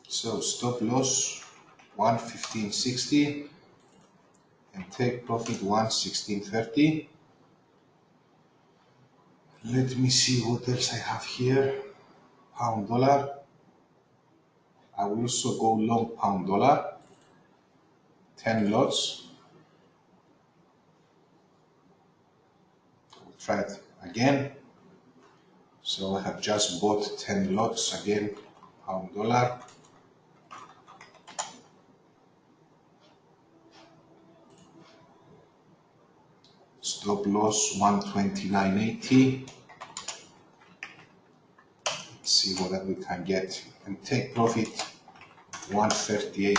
So stop loss 115.60 and take profit 116.30. Let me see what else I have here. Pound dollar. I will also go long pound dollar. 10 lots. I'll try it again. So I have just bought 10 lots again, pound dollar. Stop loss 129.80. Let's see what we can get and take profit 138.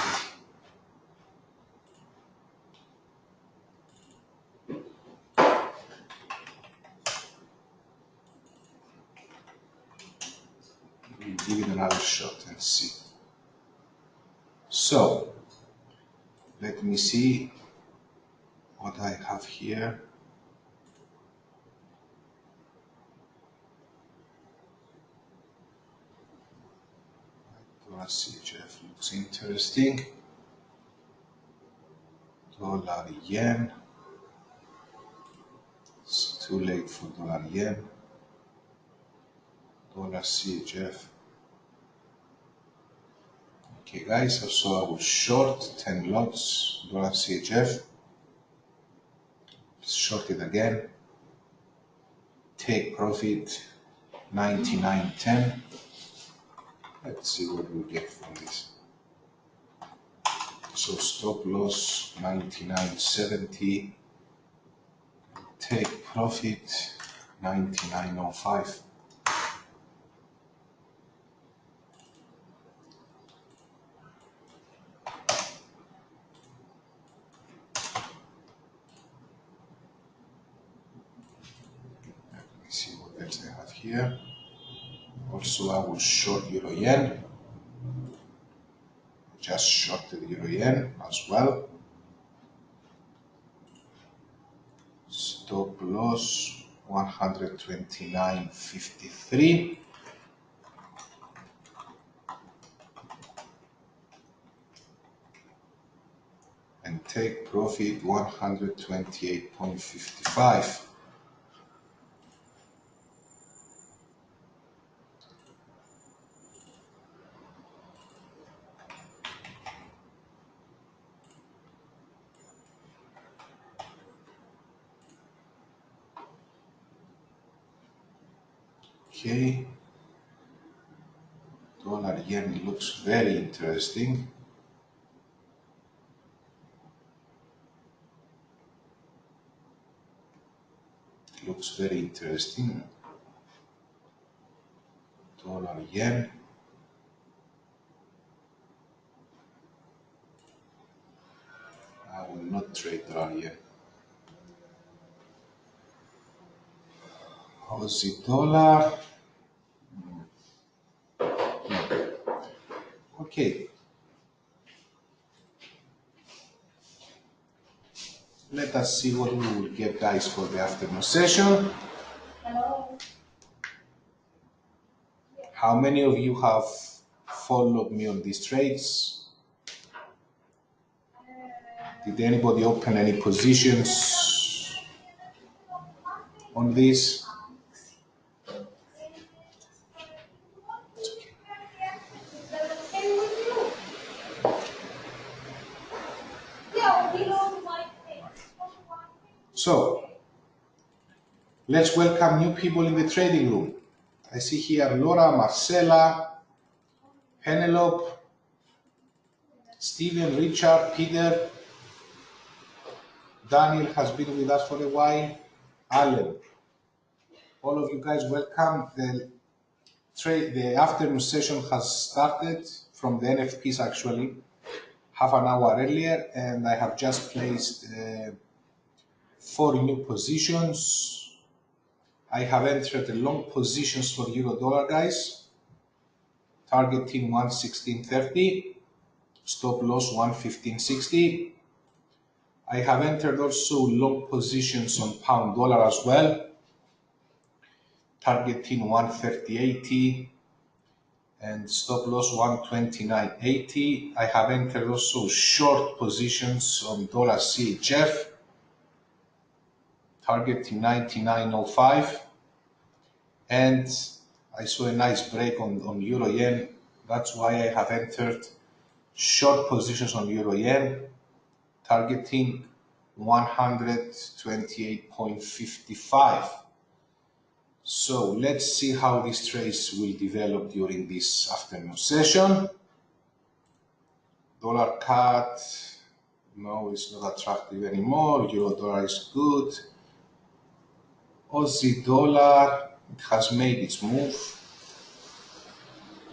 We'll give it another shot and see. So let me see what I have here. Dollar CHF looks interesting. Dollar yen. It's too late for dollar yen. Dollar CHF. Okay, guys, so I will short 10 lots dollar CHF. Short it again. Take profit 99.10. Let's see what we get from this. So stop loss 99.70. Take profit 99.05. Let me see what else I have here. Also, I will short euro yen. Just shorted euro yen as well. Stop loss 129.53. And take profit 128.55. Okay, dollar yen looks very interesting. Looks very interesting. Dollar yen. I will not trade dollar yen. Aussie dollar. Okay. Let us see what we will get, guys, for the afternoon session. Hello. How many of you have followed me on these trades? Did anybody open any positions on this? So, let's welcome new people in the trading room. I see here Laura, Marcela, Penelope, Stephen, Richard, Peter, Daniel has been with us for a while, Alan. All of you guys, welcome. The afternoon session has started from the NFPs actually, half an hour earlier, and I have just placed 4 new positions. I have entered the long positions for euro dollar, guys, targeting 116.30, stop loss 115.60. I have entered also long positions on pound dollar as well, targeting 130.80 and stop loss 129.80. I have entered also short positions on dollar CHF, targeting 99.05, and I saw a nice break on euro yen. That's why I have entered short positions on euro yen, targeting 128.55. So let's see how these trades will develop during this afternoon session. Dollar CAD, no, it's not attractive anymore. Euro dollar is good. Aussie dollar, it has made its move.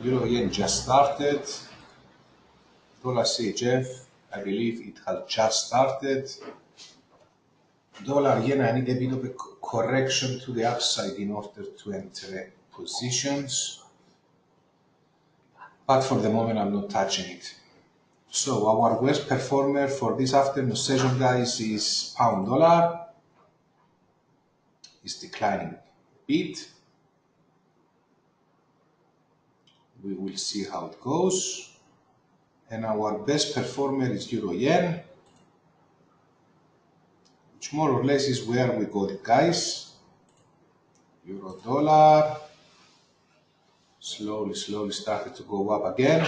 Euro yen just started. Dollar CHF, I believe it has just started. Dollar yen, I need a bit of a correction to the upside in order to enter positions. But for the moment, I'm not touching it. So our worst performer for this afternoon session, guys, is pound dollar. It's declining a bit. We will see how it goes. And our best performer is euro yen, which more or less is where we got it, guys. Euro dollar slowly started to go up again.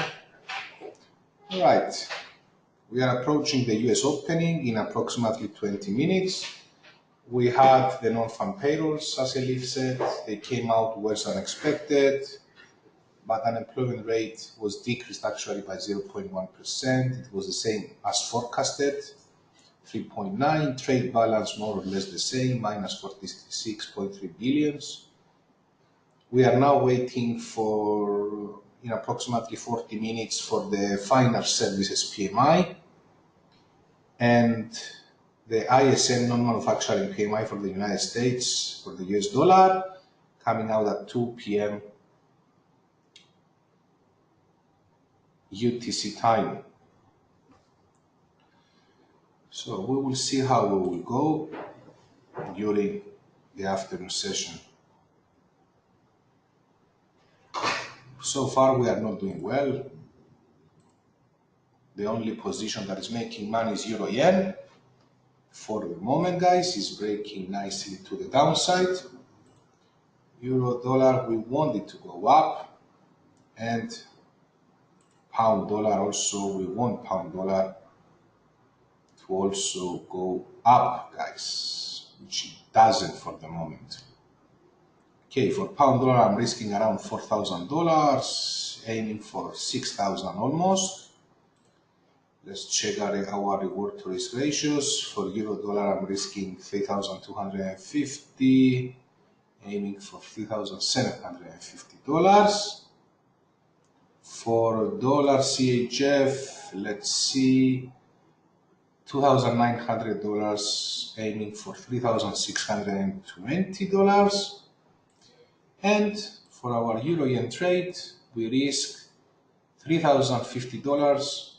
All right, we are approaching the US opening in approximately 20 minutes. We had the non-farm payrolls, as Elif said. They came out worse than expected, but unemployment rate was decreased actually by 0.1%. It was the same as forecasted, 3.9. Trade balance more or less the same, minus 46.3 billions. We are now waiting for, in approximately 40 minutes, for the final services PMI and the ISM non-manufacturing PMI for the United States, for the US dollar, coming out at 2 p.m. UTC time. So we will see how we will go during the afternoon session. So far we are not doing well. The only position that is making money is euro yen. For the moment, guys, is breaking nicely to the downside. Euro dollar, we want it to go up, and pound dollar also, we want pound dollar to also go up, guys, which it doesn't for the moment. Okay, for pound dollar, I'm risking around $4,000, aiming for 6,000 almost. Let's check our reward to risk ratios. For euro dollar, I'm risking 3,250, aiming for $3,750. For dollar CHF, let's see, $2,900, aiming for $3,620. And for our euro yen trade, we risk $3,050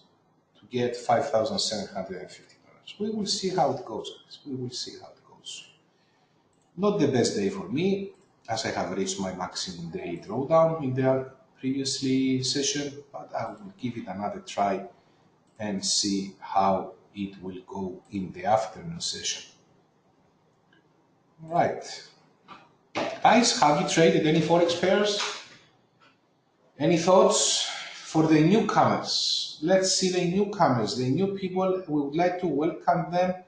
to get $5,750. We will see how it goes, guys. We will see how it goes. Not the best day for me, as I have reached my maximum daily drawdown in the previously session, but I will give it another try and see how it will go in the afternoon session. All right. Guys, have you traded any forex pairs? Any thoughts for the newcomers? Let's see the newcomers, the new people. We would like to welcome them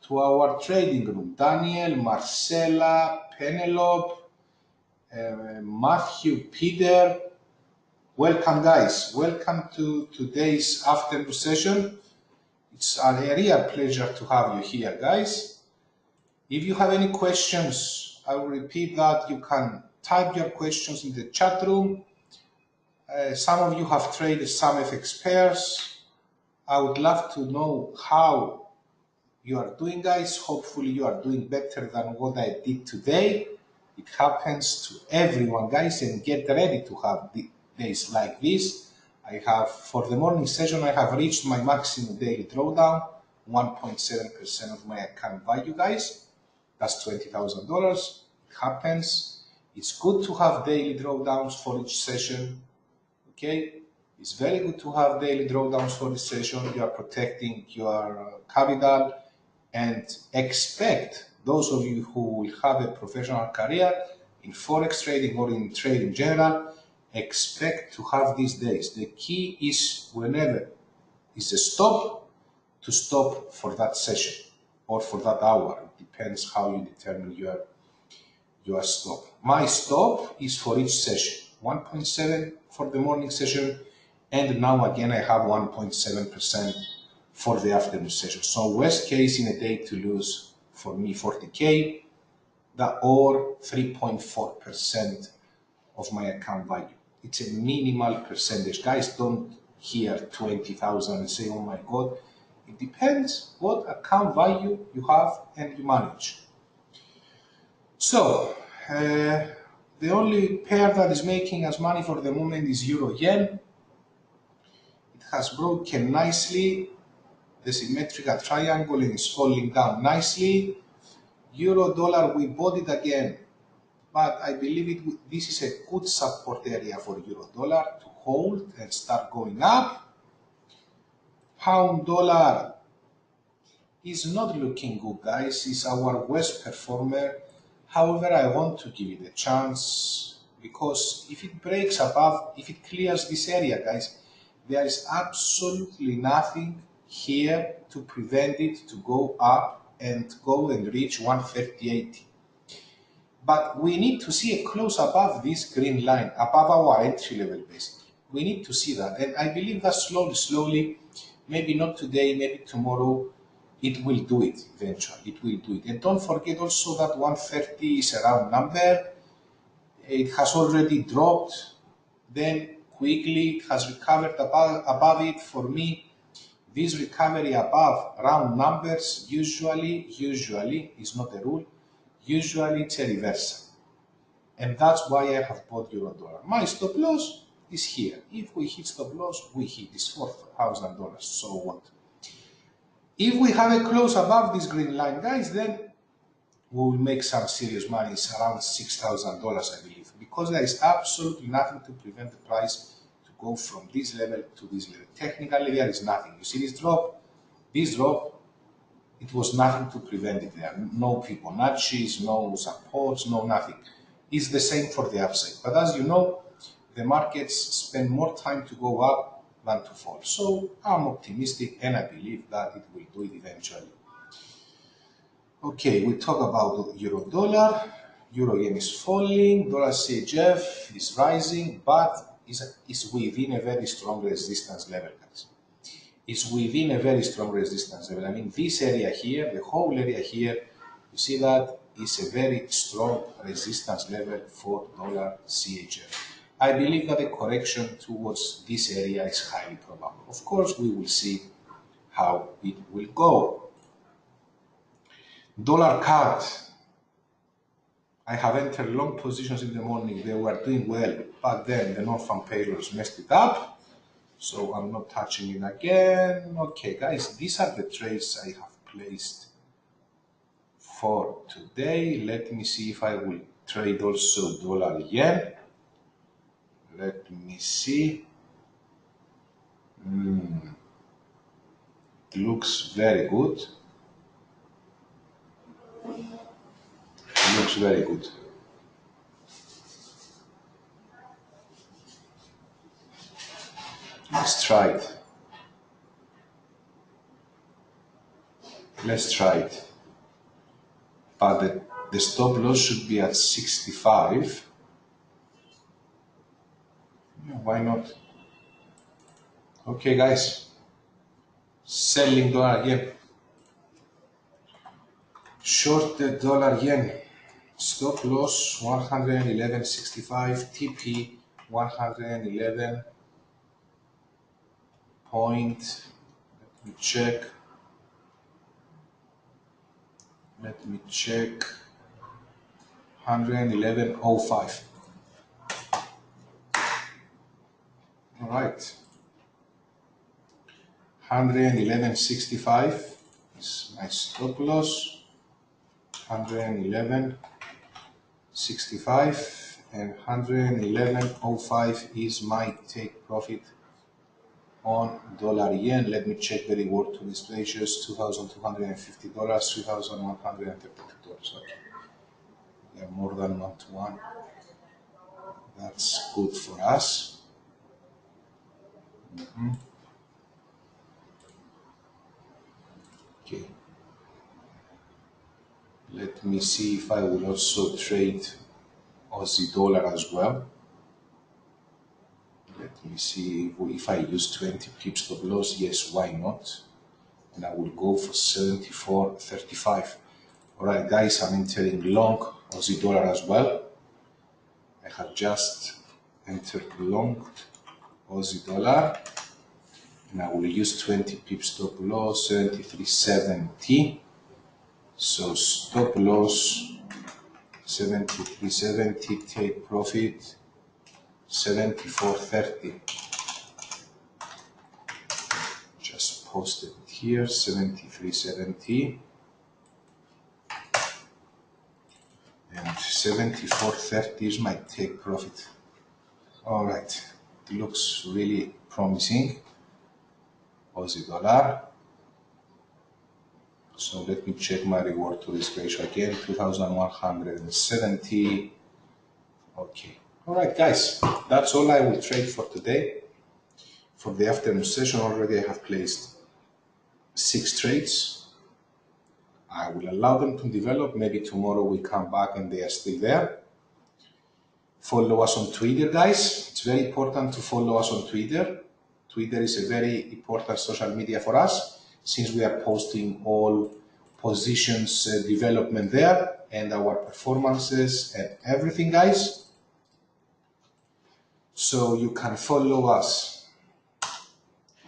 to our trading room. Daniel, Marcella, Penelope, Matthew, Peter, Welcome guys, welcome to today's afternoon session. It's a real pleasure to have you here guys. If you have any questions, I will repeat that you can type your questions in the chat room. Some of you have traded some FX pairs. I would love to know how you are doing guys. Hopefully you are doing better than what I did today. It happens to everyone guys, and get ready to have days like this. I have, for the morning session, I have reached my maximum daily drawdown, 1.7% of my account value guys. That's $20,000. It happens. It's good to have daily drawdowns for each session. Okay, it's very good to have daily drawdowns for each session. You are protecting your capital, and expect those of you who will have a professional career in forex trading or in trade in general, expect to have these days. The key is whenever is a stop, to stop for that session or for that hour. It depends how you determine your stop. My stop is for each session, 1.7 for the morning session, and now again I have 1.7% for the afternoon session. So worst case in a day to lose for me 40K, that or 3.4% of my account value. It's a minimal percentage. Guys, don't hear 20,000 and say, oh my God. It depends what account value you have and you manage. So, the only pair that is making us money for the moment is Euro-Yen. It has broken nicely the symmetrical triangle and is falling down nicely. Euro-dollar, we bought it again, but I believe this is a good support area for Euro-dollar to hold and start going up. Pound-dollar is not looking good, guys. It's our worst performer. However, I want to give it a chance because if it breaks above, if it clears this area, guys, there is absolutely nothing here to prevent it to go up and go and reach 130.80. But we need to see a close above this green line, above our entry level basically. We need to see that, and I believe that slowly, maybe not today, maybe tomorrow, it will do it eventually. It will do it. And don't forget also that 130 is a round number. It has already dropped, then quickly it has recovered above it. For me, this recovery above round numbers usually is not a rule. Usually it's a reversal. And that's why I have bought Euro-dollar. My stop loss is here. If we hit stop loss, we hit this $4,000. So what? If we have a close above this green line, guys, then we will make some serious money. It's around $6,000, I believe, because there is absolutely nothing to prevent the price to go from this level to this level. Technically, there is nothing. You see this drop? This drop, it was nothing to prevent it there. No Fibonacci's, no supports, no nothing. It's the same for the upside. But as you know, the markets spend more time to go up than to fall. So I'm optimistic and I believe that it will do it eventually. Okay, we talk about Euro-dollar. Euro-yen is falling, dollar CHF is rising, but is within a very strong resistance level, guys. It's within a very strong resistance level. I mean, this area here, the whole area here, you see that is a very strong resistance level for dollar CHF. I believe that a correction towards this area is highly probable. Of course, we will see how it will go. Dollar CAD. I have entered long positions in the morning. They were doing well, but then the non-farm payrolls messed it up. So I'm not touching it again. Okay, guys, these are the trades I have placed for today. Let me see if I will trade also dollar yen. Let me see. It looks very good. It looks very good. Let's try it. Let's try it. But the stop loss should be at 65. Yeah, why not? Okay, guys. Selling dollar yen. Short the dollar yen. Stop loss 111.65. TP 111 point. Let me check. Let me check. 111.05. All right. 111.65 is my stop loss. 111.65 and 111.05 is my take profit on dollar yen. Let me check the reward to risk ratios. $2,250, $3,132. Okay. Yeah, more than 1 to 1. That's good for us. Okay. Let me see if I will also trade Aussie dollar as well. Let me see if I use 20 pips stop loss. Yes, why not? And I will go for 74.35. All right, guys, I'm entering long Aussie dollar as well. I have just entered long Aussie dollar, and I will use 20 pips stop loss, 73.70. So stop loss 73.70, take profit 74.30. Just posted it here, 73.70. And 74.30 is my take profit. All right, it looks really promising. Aussie dollar. So let me check my reward to risk ratio again, 2,170. Okay. All right, guys, that's all I will trade for today. For the afternoon session already I have placed 6 trades. I will allow them to develop. Maybe tomorrow we come back and they are still there. Follow us on Twitter, guys. It's very important to follow us on Twitter. Twitter is a very important social media for us since we are posting all positions development there and our performances and everything, guys. So you can follow us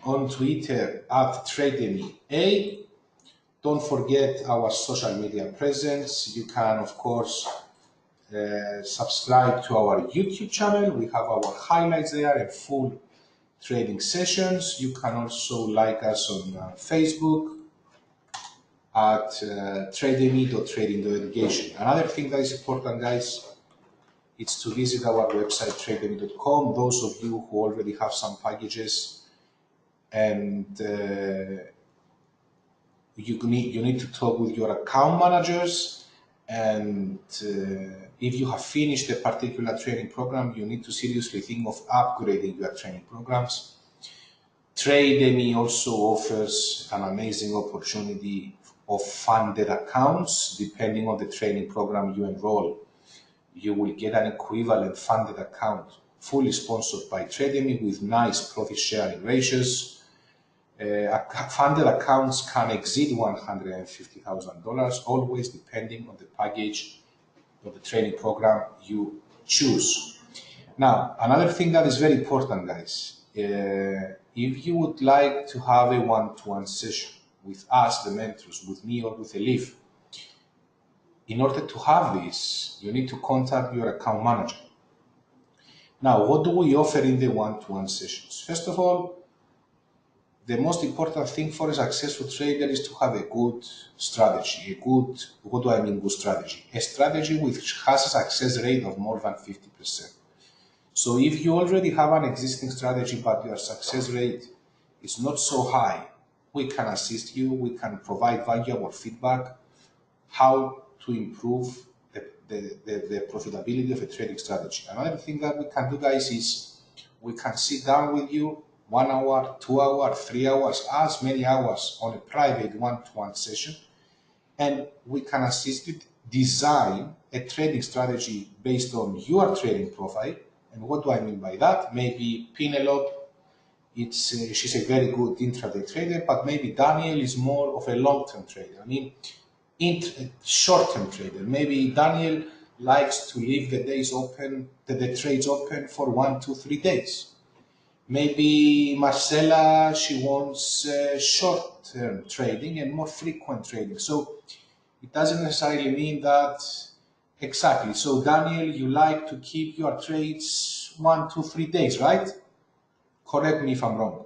on Twitter at Trademy A. Don't forget our social media presence. You can, of course, subscribe to our YouTube channel. We have our highlights there and full trading sessions. You can also like us on Facebook at trademy.trading.education. Another thing that is important, guys, is to visit our website trademy.com. Those of you who already have some packages and you need to talk with your account managers, and if you have finished a particular training program, you need to seriously think of upgrading your training programs. Trademy also offers an amazing opportunity of funded accounts. Depending on the training program you enroll, you will get an equivalent funded account fully sponsored by Trademy with nice profit sharing ratios. Funded accounts can exceed $150,000, always depending on the package or the training program you choose. Now, another thing that is very important, guys, if you would like to have a one-to-one session with us, the mentors, with me or with Elif, in order to have this, you need to contact your account manager. Now, what do we offer in the one-to-one sessions? First of all, the most important thing for a successful trader is to have a good strategy. What do I mean good strategy? A strategy which has a success rate of more than 50%. So if you already have an existing strategy, but your success rate is not so high, we can assist you. We can provide valuable feedback, how to improve the profitability of a trading strategy. Another thing that we can do, guys, is we can sit down with you 1 hour, 2 hours, 3 hours, as many hours on a private one-to-one session, and we can assist you design a trading strategy based on your trading profile And what do I mean by that? Maybe Penelope, she's a very good intraday trader, but maybe Daniel is more of a long-term trader. I mean, short-term trader. Maybe Daniel likes to leave the days open, the trades open for 1, 2, 3 days. Maybe Marcela, she wants short-term trading and more frequent trading. So it doesn't necessarily mean that exactly. So Daniel, you like to keep your trades 1, 2, 3 days, right? Correct me if I'm wrong.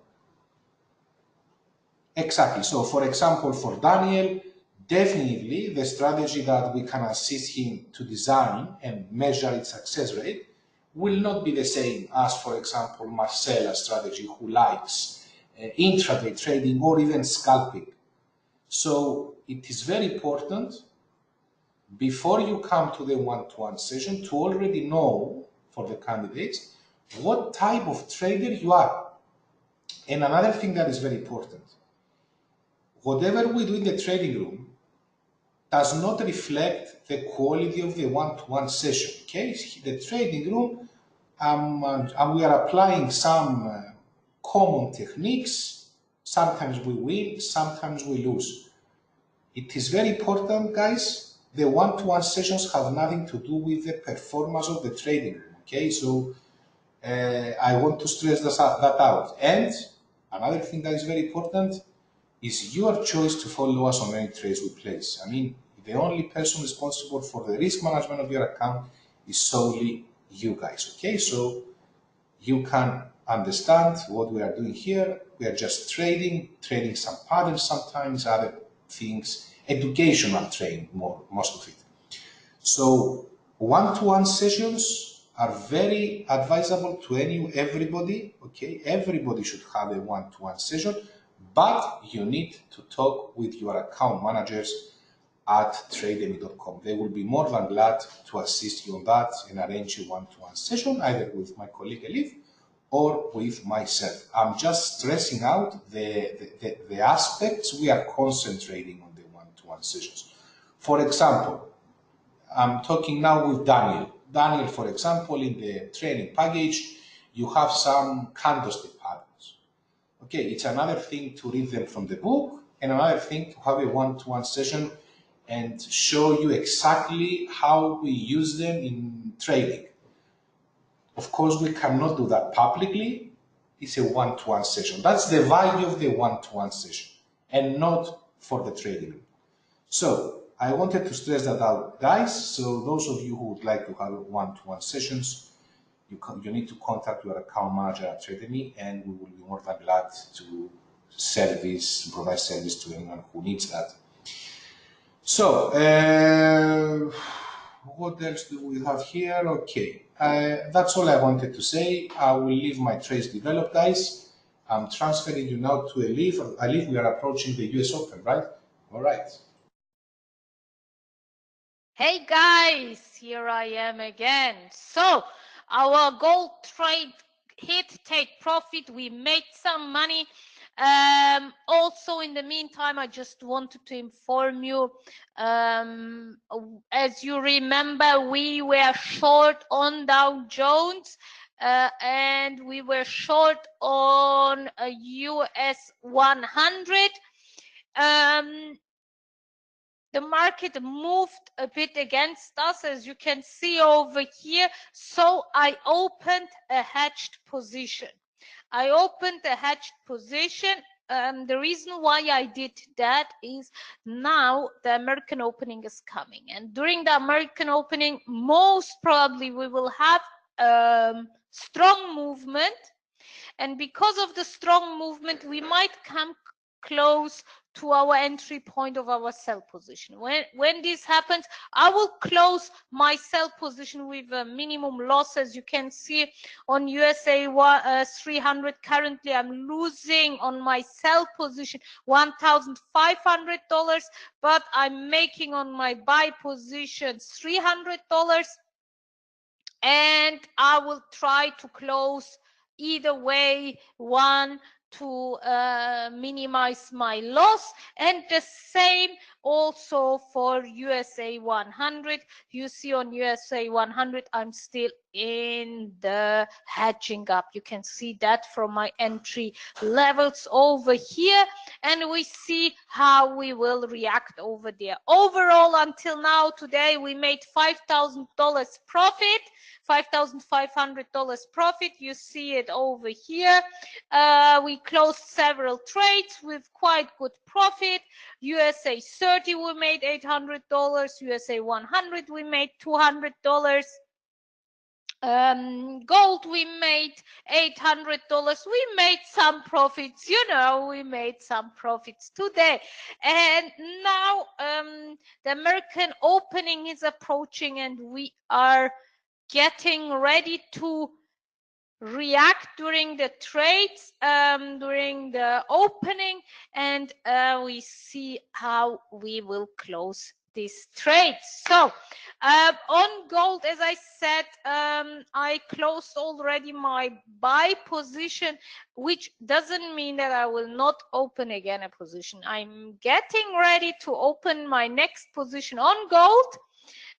Exactly. So for example, for Daniel, definitely the strategy that we can assist him to design and measure its success rate will not be the same as, for example, Marcela's strategy, who likes intraday trading or even scalping. So it is very important before you come to the one-to-one session to already know for the candidates what type of trader you are. And another thing that is very important, whatever we do in the trading room does not reflect the quality of the one-to-one session. Okay, the trading room, we are applying some common techniques. Sometimes we win, sometimes we lose. It is very important, guys. The one-to-one sessions have nothing to do with the performance of the trading room. Okay, so I want to stress that out. And another thing that is very important is your choice to follow us on any trades we place. I mean, the only person responsible for the risk management of your account is solely you guys, okay? So you can understand what we are doing here. We are just trading some patterns sometimes, other things, educational trading, most of it. So one-to-one sessions are very advisable to everybody, okay? Everybody should have a one-to-one session, but you need to talk with your account managers at Trademy.com. They will be more than glad to assist you on that and arrange a one-to-one session, either with my colleague Elif or with myself. I'm just stressing out the aspects we are concentrating on the one-to-one sessions. For example, I'm talking now with Daniel. Daniel, for example, in the training package, you have some candlestick patterns. Okay, it's another thing to read them from the book and another thing to have a one-to-one session and show you exactly how we use them in trading. Of course, we cannot do that publicly. It's a one-to-one session. That's the value of the one-to-one session and not for the trading. So I wanted to stress that out, guys. So those of you who would like to have one-to-one sessions, you need to contact your account manager at Trademy, and we will be more than glad to provide service to anyone who needs that. So what else do we have here? Okay, that's all I wanted to say. I will leave my trades developed, guys. I'm transferring you now to Elif. Elif, we are approaching the US Open, right? All right. Hey guys, here I am again. So our gold trade hit, take profit. We made some money. Also, in the meantime, I just wanted to inform you, as you remember, we were short on Dow Jones and we were short on US 100. The market moved a bit against us, as you can see over here. So I opened a hedged position. The reason why I did that is now the American opening is coming. And during the American opening, most probably we will have strong movement. And because of the strong movement, we might come close to our entry point of our sell position. When this happens, I will close my sell position with a minimum loss. As you can see on USA 300, currently I'm losing on my sell position $1,500, but I'm making on my buy position $300, and I will try to close either way one to minimize my loss. And the same also for USA 100. You see on USA 100 I'm still in the hedging up. You can see that from my entry levels over here, and we see how we will react over there. Overall, until now, today we made $5,000 profit, $5,500 profit. You see it over here. We closed several trades with quite good profit. USA 30 we made $800, USA 100 we made $200. Gold we made $800. We made some profits, you know, we made some profits today. And now the American opening is approaching, and we are getting ready to react during the trades, during the opening, and we see how we will close these trades. So on gold, as I said, I closed already my buy position, which doesn't mean that I will not open again a position. I'm getting ready to open my next position on gold.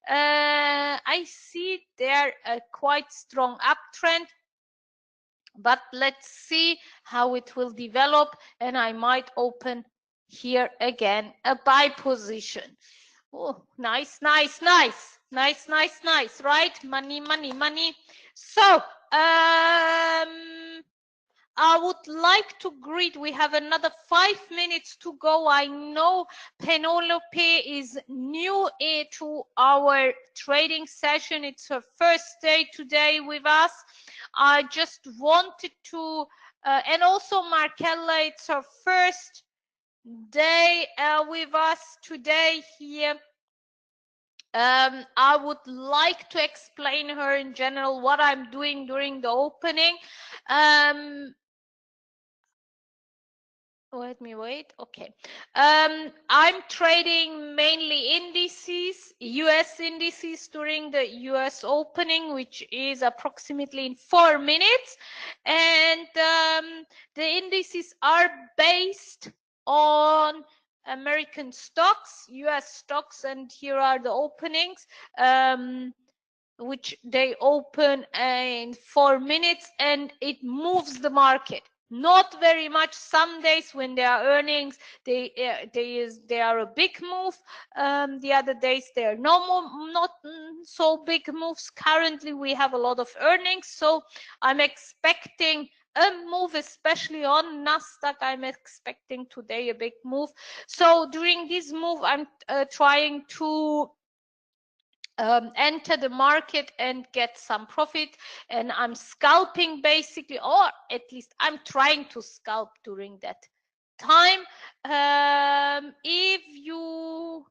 I see there a quite strong uptrend, but let's see how it will develop, and I might open here again a buy position. Oh, nice, nice, nice, nice, nice, nice, right? Money, money, money. So I would like to greet, we have another 5 minutes to go. I know Penelope is new to our trading session. It's her first day today with us. I just wanted to, and also Markella, it's her first day with us today here. I would like to explain her in general what I'm doing during the opening. Let me wait. Okay. I'm trading mainly indices, US indices during the US opening, which is approximately in 4 minutes. And the indices are based on American stocks, US stocks, and here are the openings. Which they open in 4 minutes, and it moves the market. Not very much. Some days when there are earnings, they are a big move. The other days they are not so big moves. Currently we have a lot of earnings, so I'm expecting a move, especially on Nasdaq. I'm expecting today a big move. So during this move, I'm trying to enter the market and get some profit, and I'm scalping basically, or at least I'm trying to scalp during that time. If you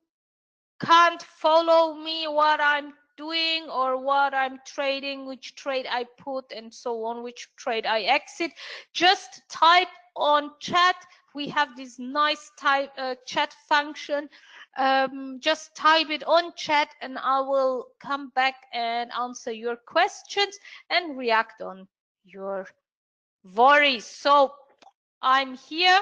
can't follow me what I'm doing or what I'm trading, which trade I put and so on, which trade I exit, just type on chat. We have this nice chat function. Just type it on chat and I will come back and answer your questions and react on your worries. So I'm here.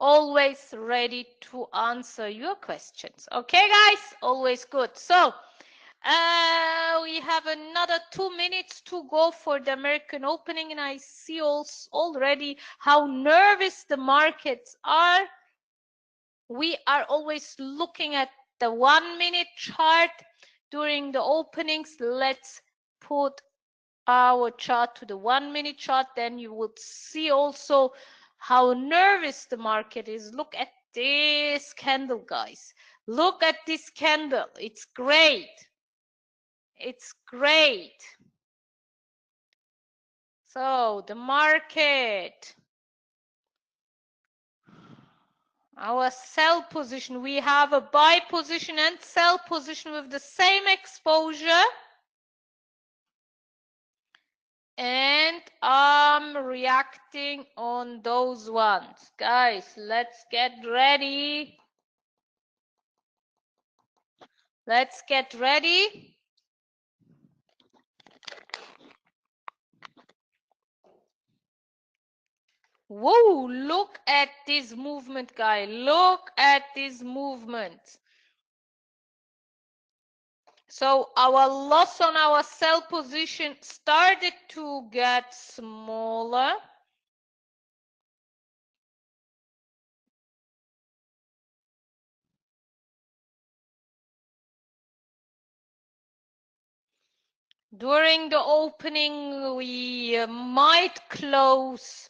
Always ready to answer your questions. Okay, guys, always good. So we have another 2 minutes to go for the American opening, and I see also already how nervous the markets are. We are always looking at the 1 minute chart during the openings. Let's put our chart to the 1 minute chart, then you would see also how nervous the market is. Look at this candle, guys. Look at this candle. It's great. It's great. So the market, our sell position, we have a buy position and sell position with the same exposure. And I'm reacting on those ones. Guys, let's get ready. Let's get ready. Whoa, look at this movement, guy. Look at this movement. So our loss on our sell position started to get smaller. During the opening, we might close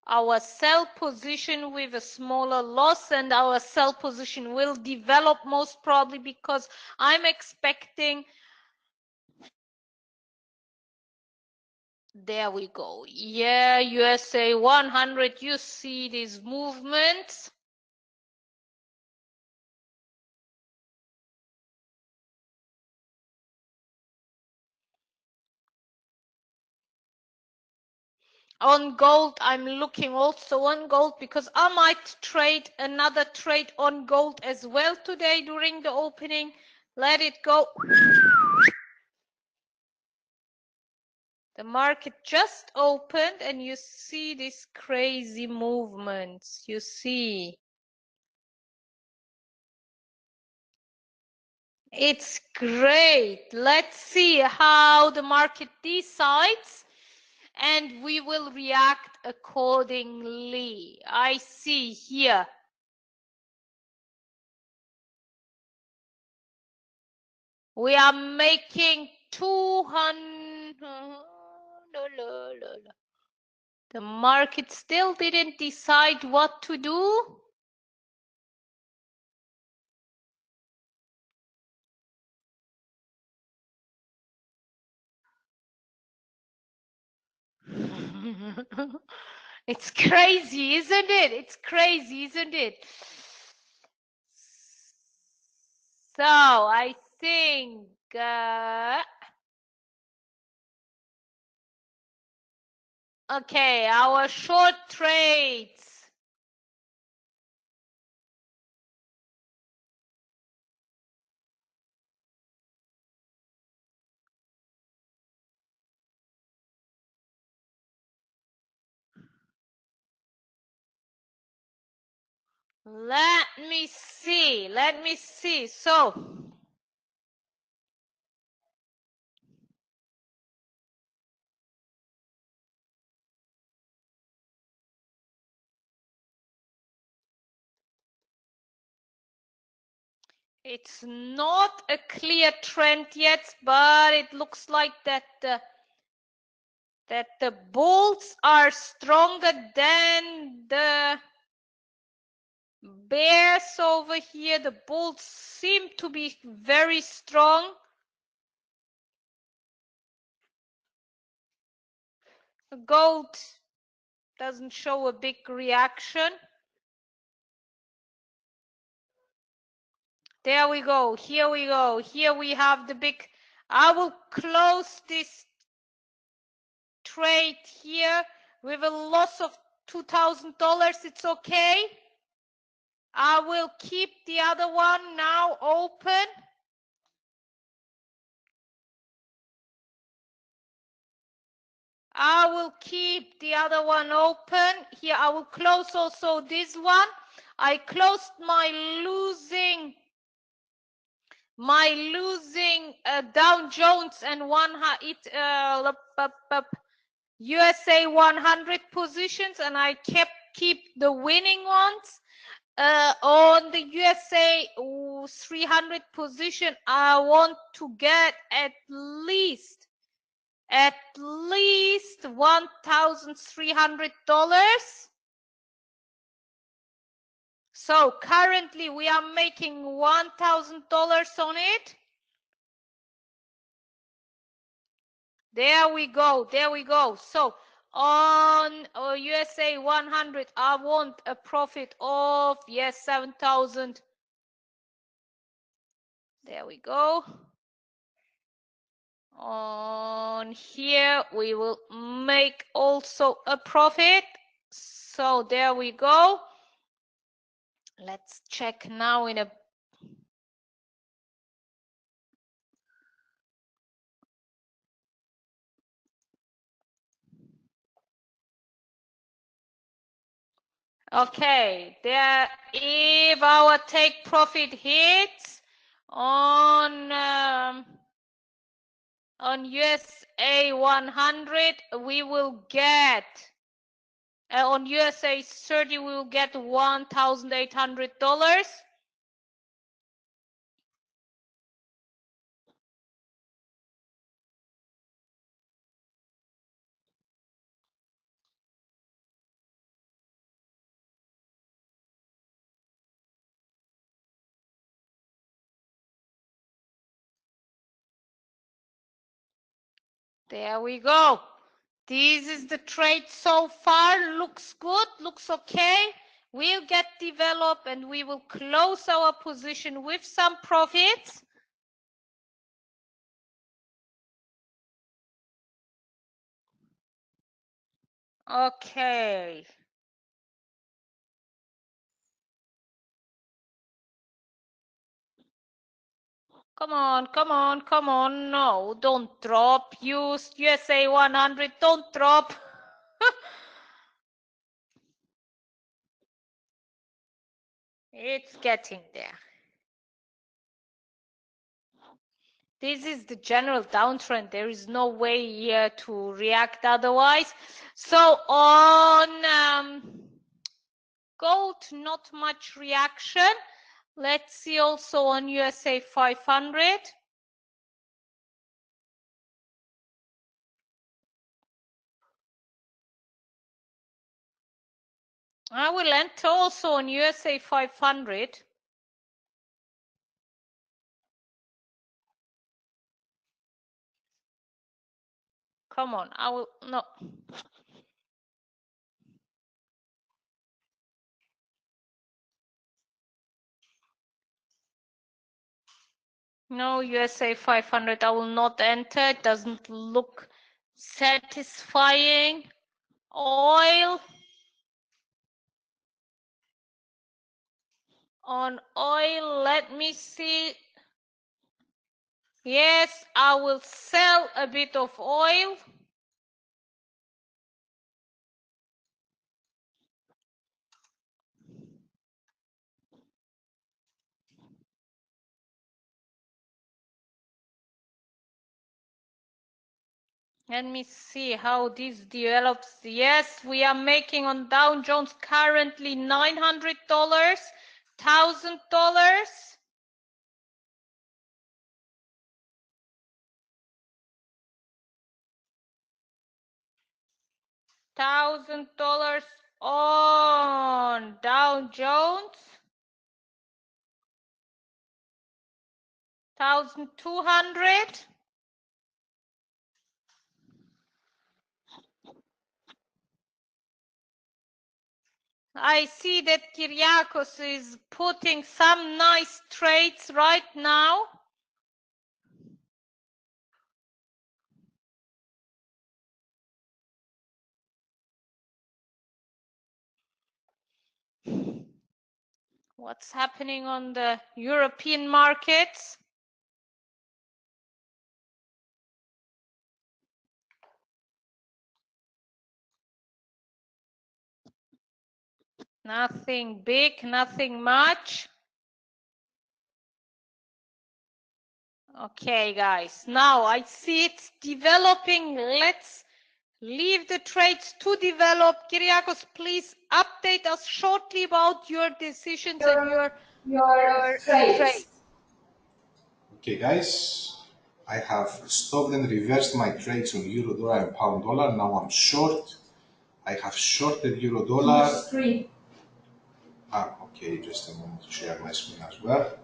our sell position with a smaller loss, and our sell position will develop most probably because I'm expecting. There we go. Yeah, USA 100, you see these movements. On gold, I'm looking also on gold because I might trade another trade on gold as well today during the opening. Let it go. The market just opened and you see these crazy movements. You see. It's great. Let's see how the market decides and we will react accordingly. I see here. We are making 200. The market still didn't decide what to do. It's crazy, isn't it? It's crazy, isn't it? So I think okay, our short trades. Let me see. Let me see. So it's not a clear trend yet, but it looks like that the bulls are stronger than the bears over here. The bulls seem to be very strong. Gold doesn't show a big reaction. There we go. Here we go. Here we have the big. I will close this trade here with a loss of $2,000. It's okay. I will keep the other one now open. I will keep the other one open. Here I will close also this one. I closed my losing Dow Jones and USA 100 positions, and I keep the winning ones. On the USA 300 position, I want to get at least $1,300. So currently we are making $1,000 on it. There we go. There we go. So on USA 100, I want a profit of, yes, 7,000. There we go. On here, we will make also a profit. So there we go. Let's check now in a okay, there if our take profit hits on USA 100 we will get on USA 30 we will get $1,800. There we go. This is the trade so far. Looks good, looks okay. We'll get developed and we will close our position with some profits. Okay. Come on, come on, come on. No, don't drop. Use USA 100. Don't drop. It's getting there. This is the general downtrend. There is no way here to react otherwise. So on gold, not much reaction. Let's see also on USA 500. I will enter also on USA 500. Come on, I will, no. No, USA 500, I will not enter. It doesn't look satisfying. Oil. On oil, let me see. Yes, I will sell a bit of oil. Let me see how this develops. Yes, we are making on Dow Jones currently $900, $1,000. $1,000 on Dow Jones. 1,200. I see that Kyriakos is putting some nice trades right now. What's happening on the European markets? Nothing big, nothing much. Okay, guys, now I see it's developing. Let's leave the trades to develop. Kyriakos, please update us shortly about your decisions and your trades. Okay, guys, I have stopped and reversed my trades on euro dollar and pound dollar. Now I'm short. I have shorted euro dollar. Okay, just a moment to share my screen as well.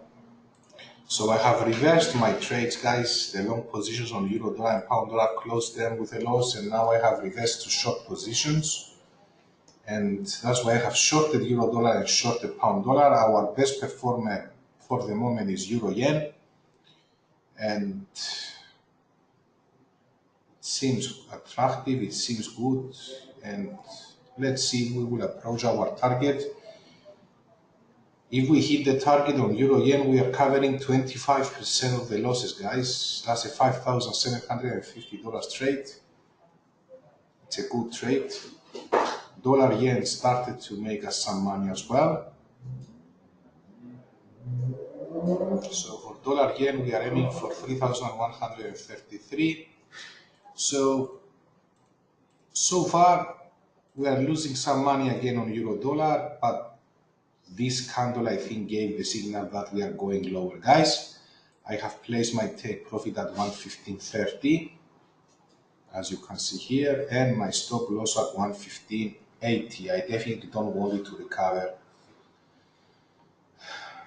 So I have reversed my trades, guys. The long positions on euro dollar and pound dollar, closed them with a loss, and now I have reversed to short positions. And that's why I have shorted euro dollar and shorted pound dollar. Our best performer for the moment is euro yen, and it seems attractive, it seems good, and let's see, we will approach our target. If we hit the target on euro yen, we are covering 25% of the losses, guys. That's a $5,750 trade. It's a good trade. Dollar yen started to make us some money as well. So for dollar yen, we are aiming for 3,133. So far, we are losing some money again on euro dollar, but this candle, I think, gave the signal that we are going lower, guys. I have placed my take profit at 115.30, as you can see here, and my stop loss at 115.80. I definitely don't want it to recover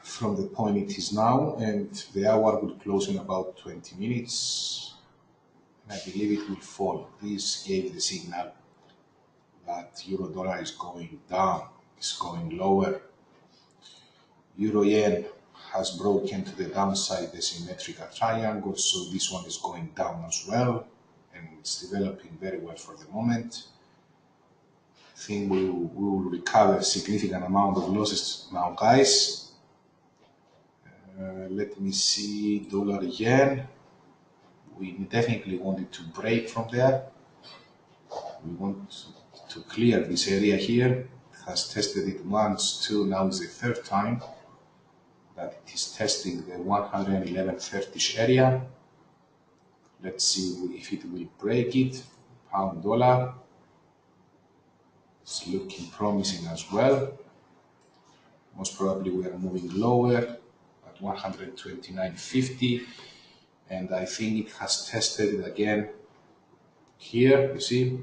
from the point it is now, and the hour will close in about 20 minutes. And I believe it will fall. This gave the signal that euro dollar is going down, is going lower. Euro yen has broken to the downside the symmetrical triangle, so this one is going down as well, and it's developing very well for the moment. I think we will recover a significant amount of losses now, guys. Let me see, dollar yen. We definitely wanted to break from there. We want to clear this area here. It has tested it once, two, now is the third time that it is testing the 111.30-ish area. Let's see if it will break it. Pound dollar. It's looking promising as well. Most probably we are moving lower at 129.50. And I think it has tested it again here, you see,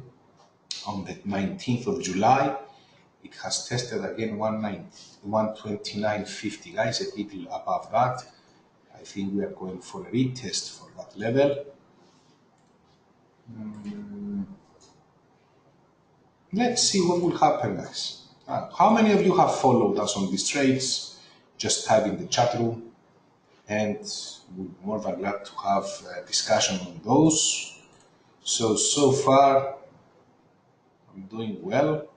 on the 19th of July. It has tested again 129.50, guys, a little above that. I think we are going for a retest for that level. Let's see what will happen, guys. How many of you have followed us on these trades? Just type in the chat room, and we're more than glad to have a discussion on those. So far, I'm doing well.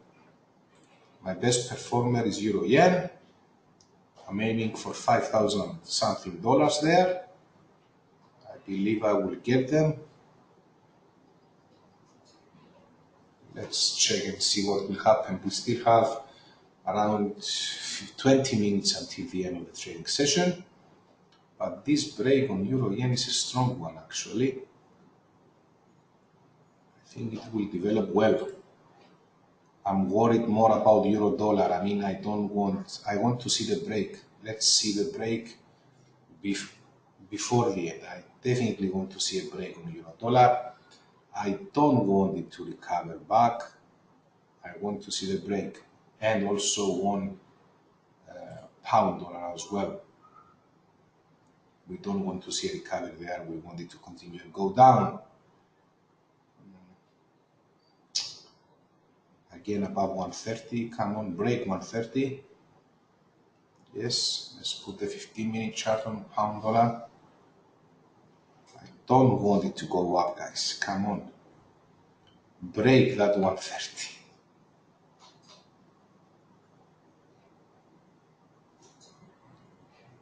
My best performer is euro yen. I'm aiming for 5,000 something dollars there. I believe I will get them. Let's check and see what will happen. We still have around 20 minutes until the end of the trading session. But this break on euro yen is a strong one, actually. I think it will develop well. I'm worried more about euro dollar. I mean, I want to see the break. Let's see the break before the end. I definitely want to see a break on euro dollar. I don't want it to recover back. I want to see the break, and also on pound dollar as well. We don't want to see a recovery there. We want it to continue and go down. Again, above 130. Come on, break 130. Yes, let's put the 15-minute chart on pound dollar. I don't want it to go up, guys. Come on. Break that 130.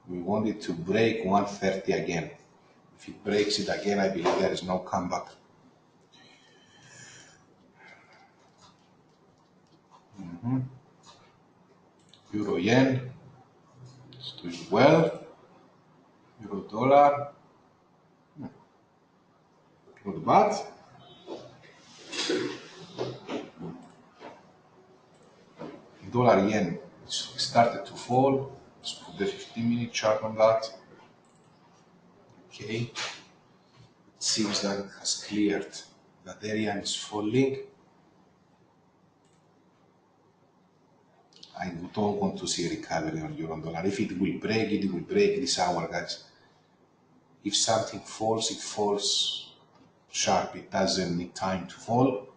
We want it to break 130 again. If it breaks it again, I believe there is no comeback. Euro yen is doing well. Euro dollar, not bad. Dollar yen started to fall. Let's put the 15-minute chart on that. Okay, it seems that it has cleared. That area is falling. I don't want to see a recovery on euro dollar. If it will break, it will break this hour, guys. If something falls, it falls sharp. It doesn't need time to fall.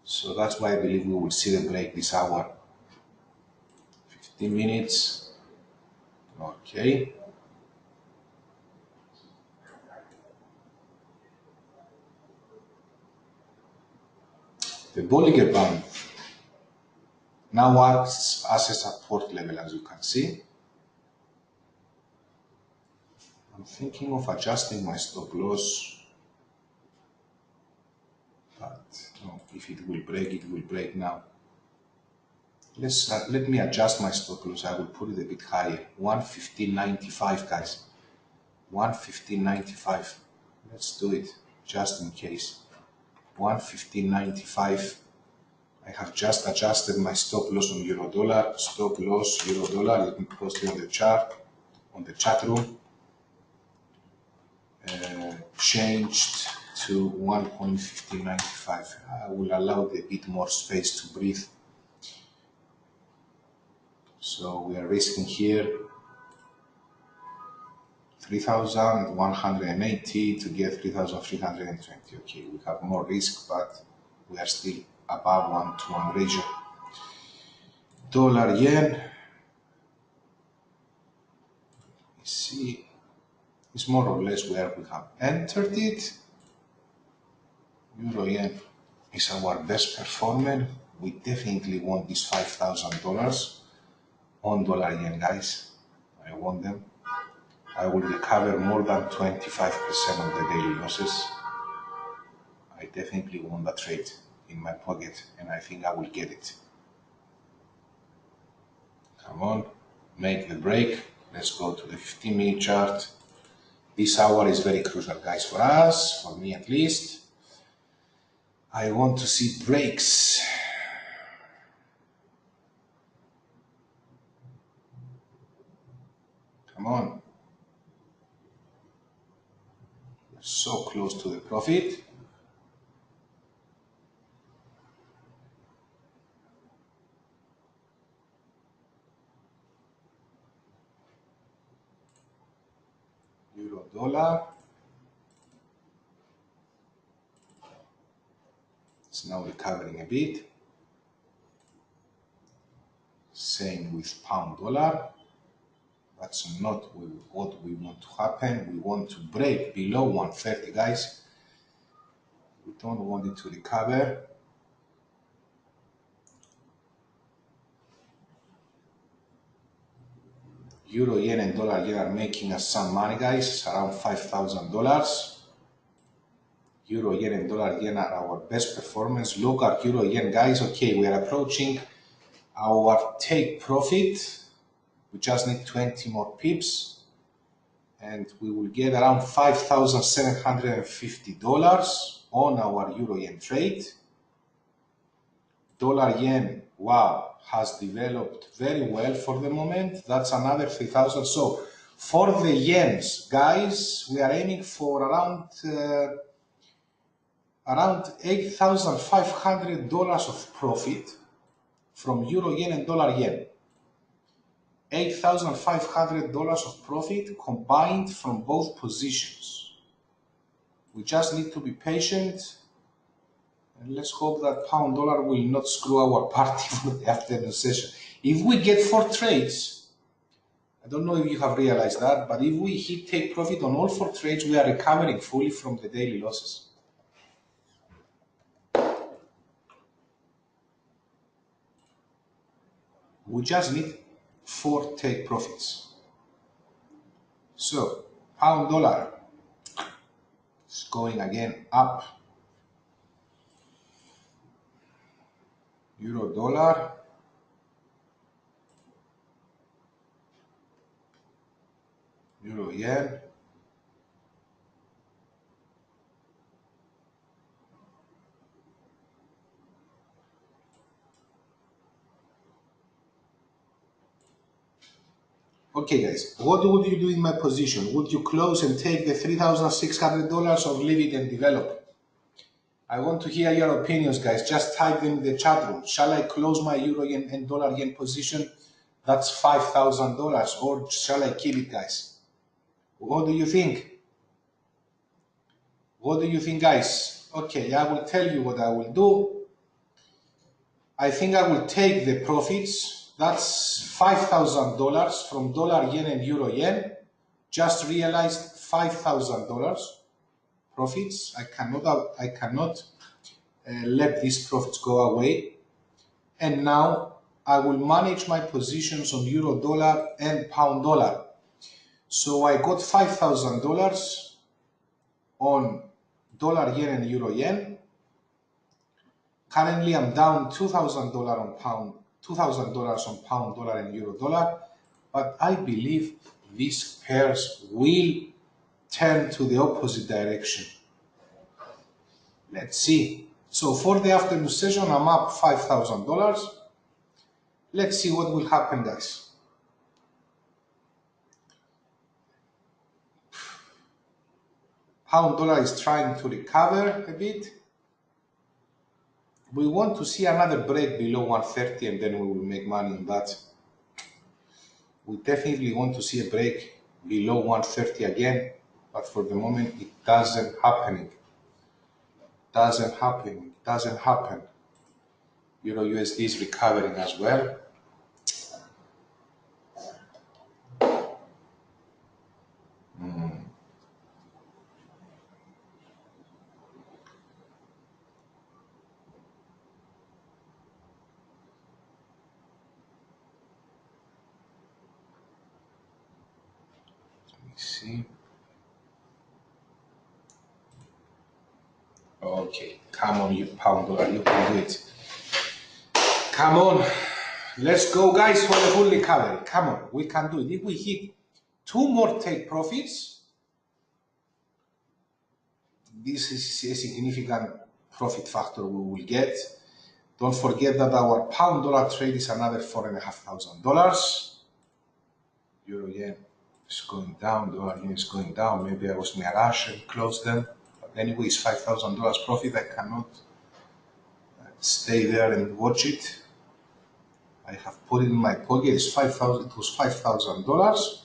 So that's why I believe we will see the break this hour. 15 minutes. Okay. The Bollinger Band now acts as a support level, as you can see. I'm thinking of adjusting my stop loss, but no, if it will break now. Let me adjust my stop loss. I will put it a bit higher. 115.95, guys. 115.95. Let's do it just in case. 115.95. I have just adjusted my stop loss on euro dollar. Stop loss euro dollar. Let me post it on the chart, on the chat room. Changed to 1.1595. I will allow it a bit more space to breathe. So we are risking here 3,180 to get 3,320. Okay, we have more risk, but we are still above 1-to-1 ratio. Dollar yen, you see, is more or less where we have entered it. Euro yen is our best performer. We definitely want these $5,000 on dollar yen, guys. I want them. I will recover more than 25% of the daily losses. I definitely want that trade in my pocket, and I think I will get it. Come on, make the break. Let's go to the 15-minute chart. This hour is very crucial, guys, for us, for me at least. I want to see breaks. Come on. We're so close to the profit. Euro dollar. It's now recovering a bit. Same with pound dollar. That's not what we want to happen. We want to break below 130, guys. We don't want it to recover. Euro yen and dollar yen are making us some money, guys. It's around $5,000. Euro yen and dollar yen are our best performance. Look at euro yen, guys. Okay, we are approaching our take profit. We just need 20 more pips, and we will get around $5,750 on our euro yen trade. Dollar yen, wow, has developed very well for the moment. That's another 3,000. So for the yens, guys, we are aiming for around $8,500 of profit from euro yen and dollar yen. $8,500 of profit combined from both positions. We just need to be patient, and let's hope that pound dollar will not screw our party for the afternoon session. If we get 4 trades, I don't know if you have realized that, but if we hit take profit on all 4 trades, we are recovering fully from the daily losses. We just need 4 take profits. So, pound dollar is going again up. Euro dollar. Euro yen. Okay, guys, what would you do in my position? Would you close and take the $3,600 or leave it and develop? I want to hear your opinions, guys. Just type them in the chat room. Shall I close my euro yen and dollar yen position? That's $5,000. Or shall I keep it, guys? What do you think? What do you think, guys? Okay, I will tell you what I will do. I think I will take the profits. That's $5,000 from dollar yen and euro yen. Just realized $5,000 profits. I cannot let these profits go away. And now I will manage my positions on euro dollar and pound dollar. So I got $5,000 on dollar yen and euro yen. Currently I'm down $2,000 on pound $2,000 on pound dollar and euro dollar, but I believe these pairs will turn to the opposite direction. Let's see. So for the afternoon session, I'm up $5,000. Let's see what will happen, guys. Pound dollar is trying to recover a bit. We want to see another break below 130 and then we will make money on that. We definitely want to see a break below 130 again, but for the moment it doesn't happen. Doesn't happen. Euro USD is recovering as well. See. Okay, come on, you pound dollar, you can do it. Come on, let's go, guys, for the full recovery. Come on, we can do it. If we hit 2 more take profits, this is a significant profit factor we will get. Don't forget that our pound dollar trade is another $4,500. Euro yen is going down, dollar yen is going down. Maybe I was in a rush and closed them. But anyway, it's $5,000 profit. I cannot stay there and watch it. I have put it in my pocket. It's $5,000. It was $5,000.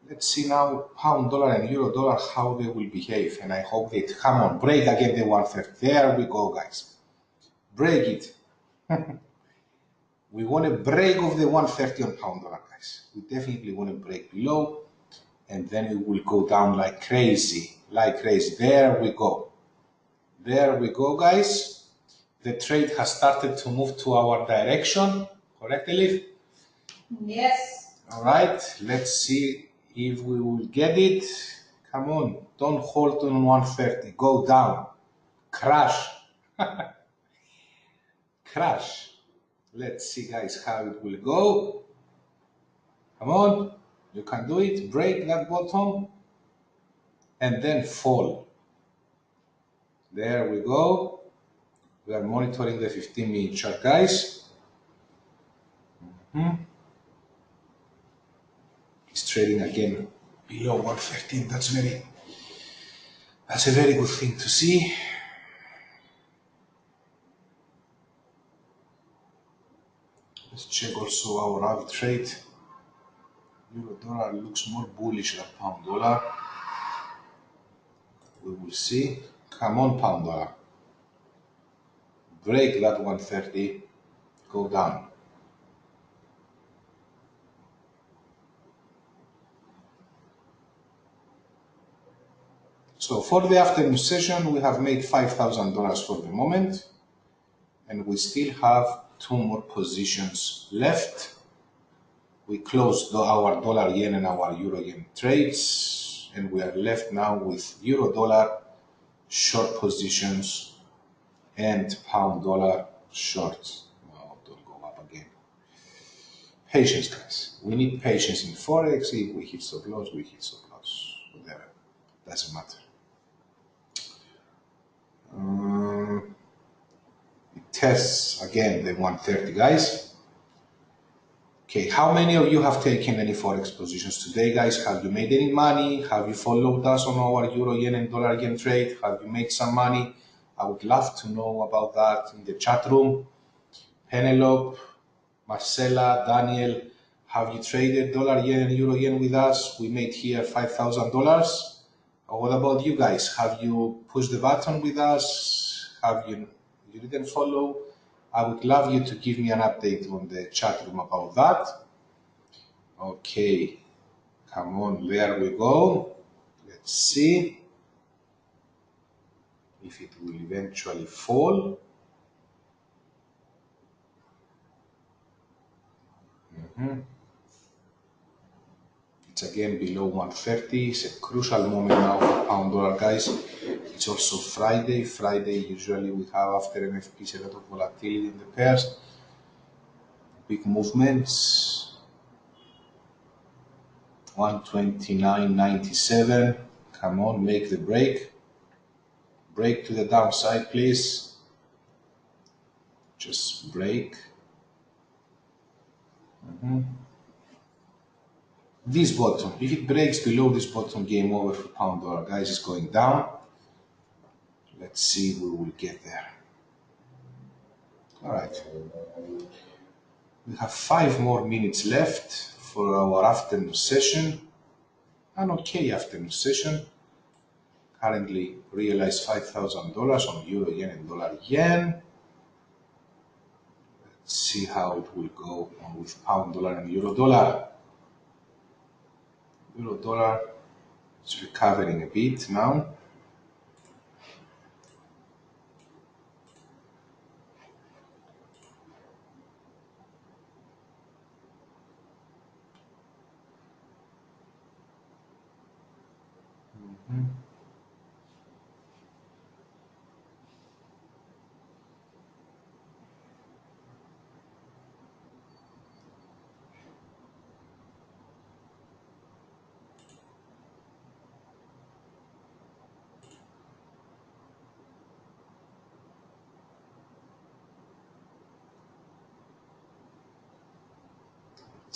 Let's see now pound dollar and euro dollar how they will behave. And I hope they come on, break again the 130. There we go, guys. Break it. We want a break of the 130 on pound dollar, guys. We definitely want to break below, and then it will go down like crazy, There we go. There we go, guys. The trade has started to move to our direction. Correct, Elif? Yes. All right. Let's see if we will get it. Come on. Don't hold on 130. Go down. Crash. Crash. Let's see, guys, how it will go. Come on, you can do it. Break that bottom and then fall. There we go. We are monitoring the 15-minute chart, guys. It's trading again below 113. That's a very good thing to see. Let's check also our other trade. Euro dollar looks more bullish than pound dollar. We will see. Come on, pound dollar. Break that 130. Go down. So for the afternoon session, we have made $5,000 for the moment, and we still have 2 more positions left. We closed our dollar yen and our euro yen trades, and we are left now with euro dollar short positions and pound dollar short. No, don't go up again. Patience, guys. We need patience in Forex. If we hit stop loss, we hit stop loss. Whatever. Doesn't matter. It tests again the 130, guys. Okay, how many of you have taken any Forex positions today, guys? Have you made any money? Have you followed us on our euro yen and dollar yen trade? Have you made some money? I would love to know about that in the chat room. Penelope, Marcela, Daniel, have you traded dollar yen and euro yen with us? We made here $5,000. What about you guys? Have you pushed the button with us? Have you didn't follow? I would love you to give me an update on the chat room about that. Okay, come on, there we go. Let's see if it will eventually fall. It's again below 130. It's a crucial moment now for pound dollar, guys. It's also Friday. Friday, usually we have after NFPs a lot of volatility in the pairs. Big movements. 129.97. Come on, make the break. Break to the downside, please. Just break. This bottom, if it breaks below this bottom, game over for pound dollar. Guys, it's going down. Let's see if we will get there. All right. We have 5 more minutes left for our afternoon session. An okay afternoon session. Currently realized $5,000 on euro yen and dollar yen. Let's see how it will go on with pound dollar and euro dollar. Euro dollar is recovering a bit now.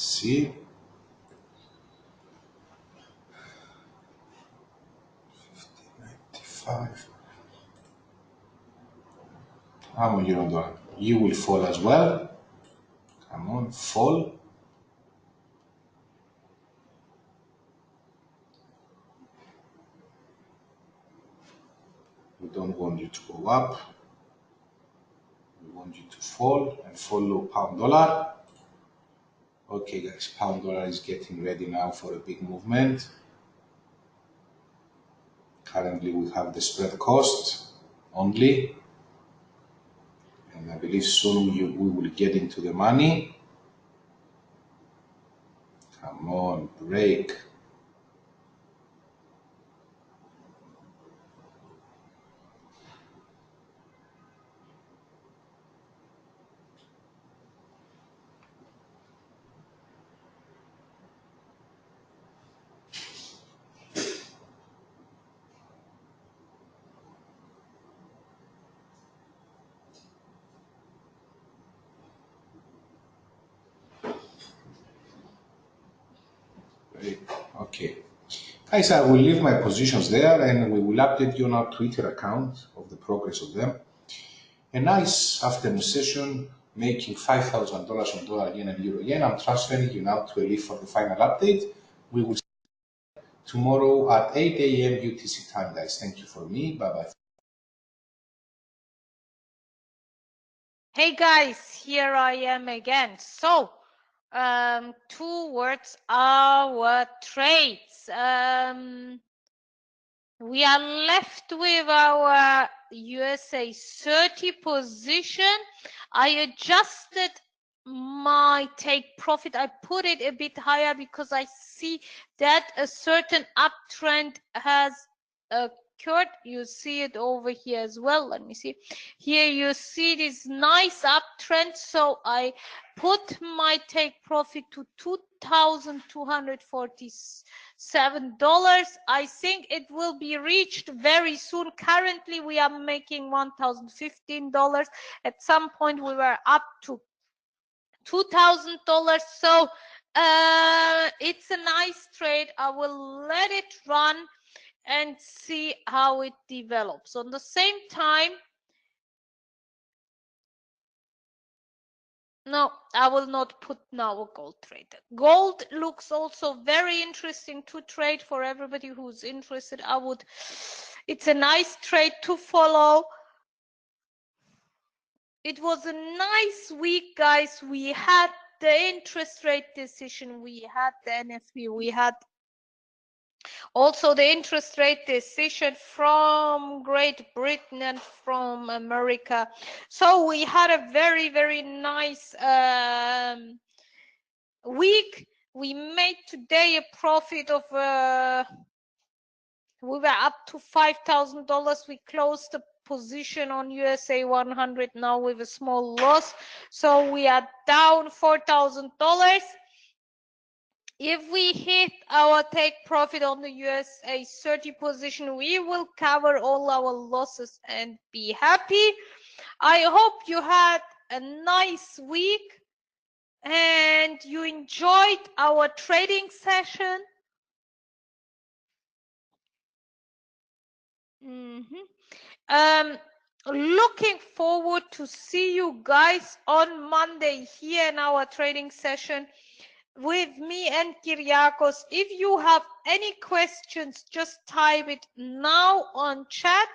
See, 50.95. How much euro dollar? You will fall as well. Come on, fall. We don't want you to go up. We want you to fall and follow pound dollar. Okay, guys, pound dollar is getting ready now for a big movement. Currently, we have the spread cost only. And I believe soon we will get into the money. Come on, break. Break. Okay. Guys, I will leave my positions there and we will update you on our Twitter account of the progress of them. A nice afternoon session, making $5,000 on dollar yen and euro yen. I'm transferring you now to Elif for the final update. We will see you tomorrow at 8 a.m. UTC time, guys. Thank you for me. Bye-bye. Hey guys, here I am again. So, towards our trades. We are left with our USA 30 position. I adjusted my take profit. I put it a bit higher because I see that a certain uptrend has occurred. You see it over here as well. Let me see. Here you see this nice uptrend. So I put my take profit to $2,247. I think it will be reached very soon. Currently, we are making $1,015. At some point, we were up to $2,000. So it's a nice trade. I will let it run and see how it develops. On the same time, no, I will not put now a gold trade. Gold looks also very interesting to trade for everybody who's interested. It's a nice trade to follow. It was a nice week, guys. We had the interest rate decision. We had the NFP. We had also the interest rate decision from Great Britain and from America. So we had a very, very nice week. We made today a profit of we were up to $5,000. We closed the position on USA 100 now with a small loss. So we are down $4,000. If we hit our take profit on the USA 30 position, we will cover all our losses and be happy. I hope you had a nice week and you enjoyed our trading session. Looking forward to see you guys on Monday here in our trading session with me and Kyriakos. If you have any questions, just type it now on chat.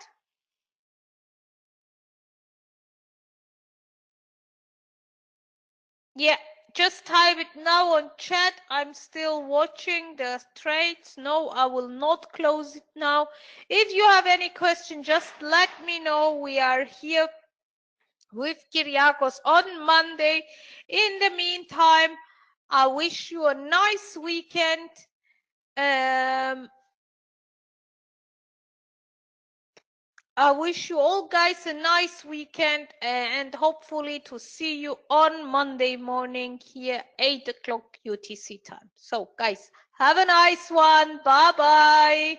Yeah, just type it now on chat. I'm still watching the trades. No, I will not close it now. If you have any question, just let me know. We are here with Kyriakos on Monday. In the meantime, I wish you a nice weekend. I wish you all guys a nice weekend and hopefully to see you on Monday morning here, 8 o'clock UTC time. So guys, have a nice one. Bye-bye.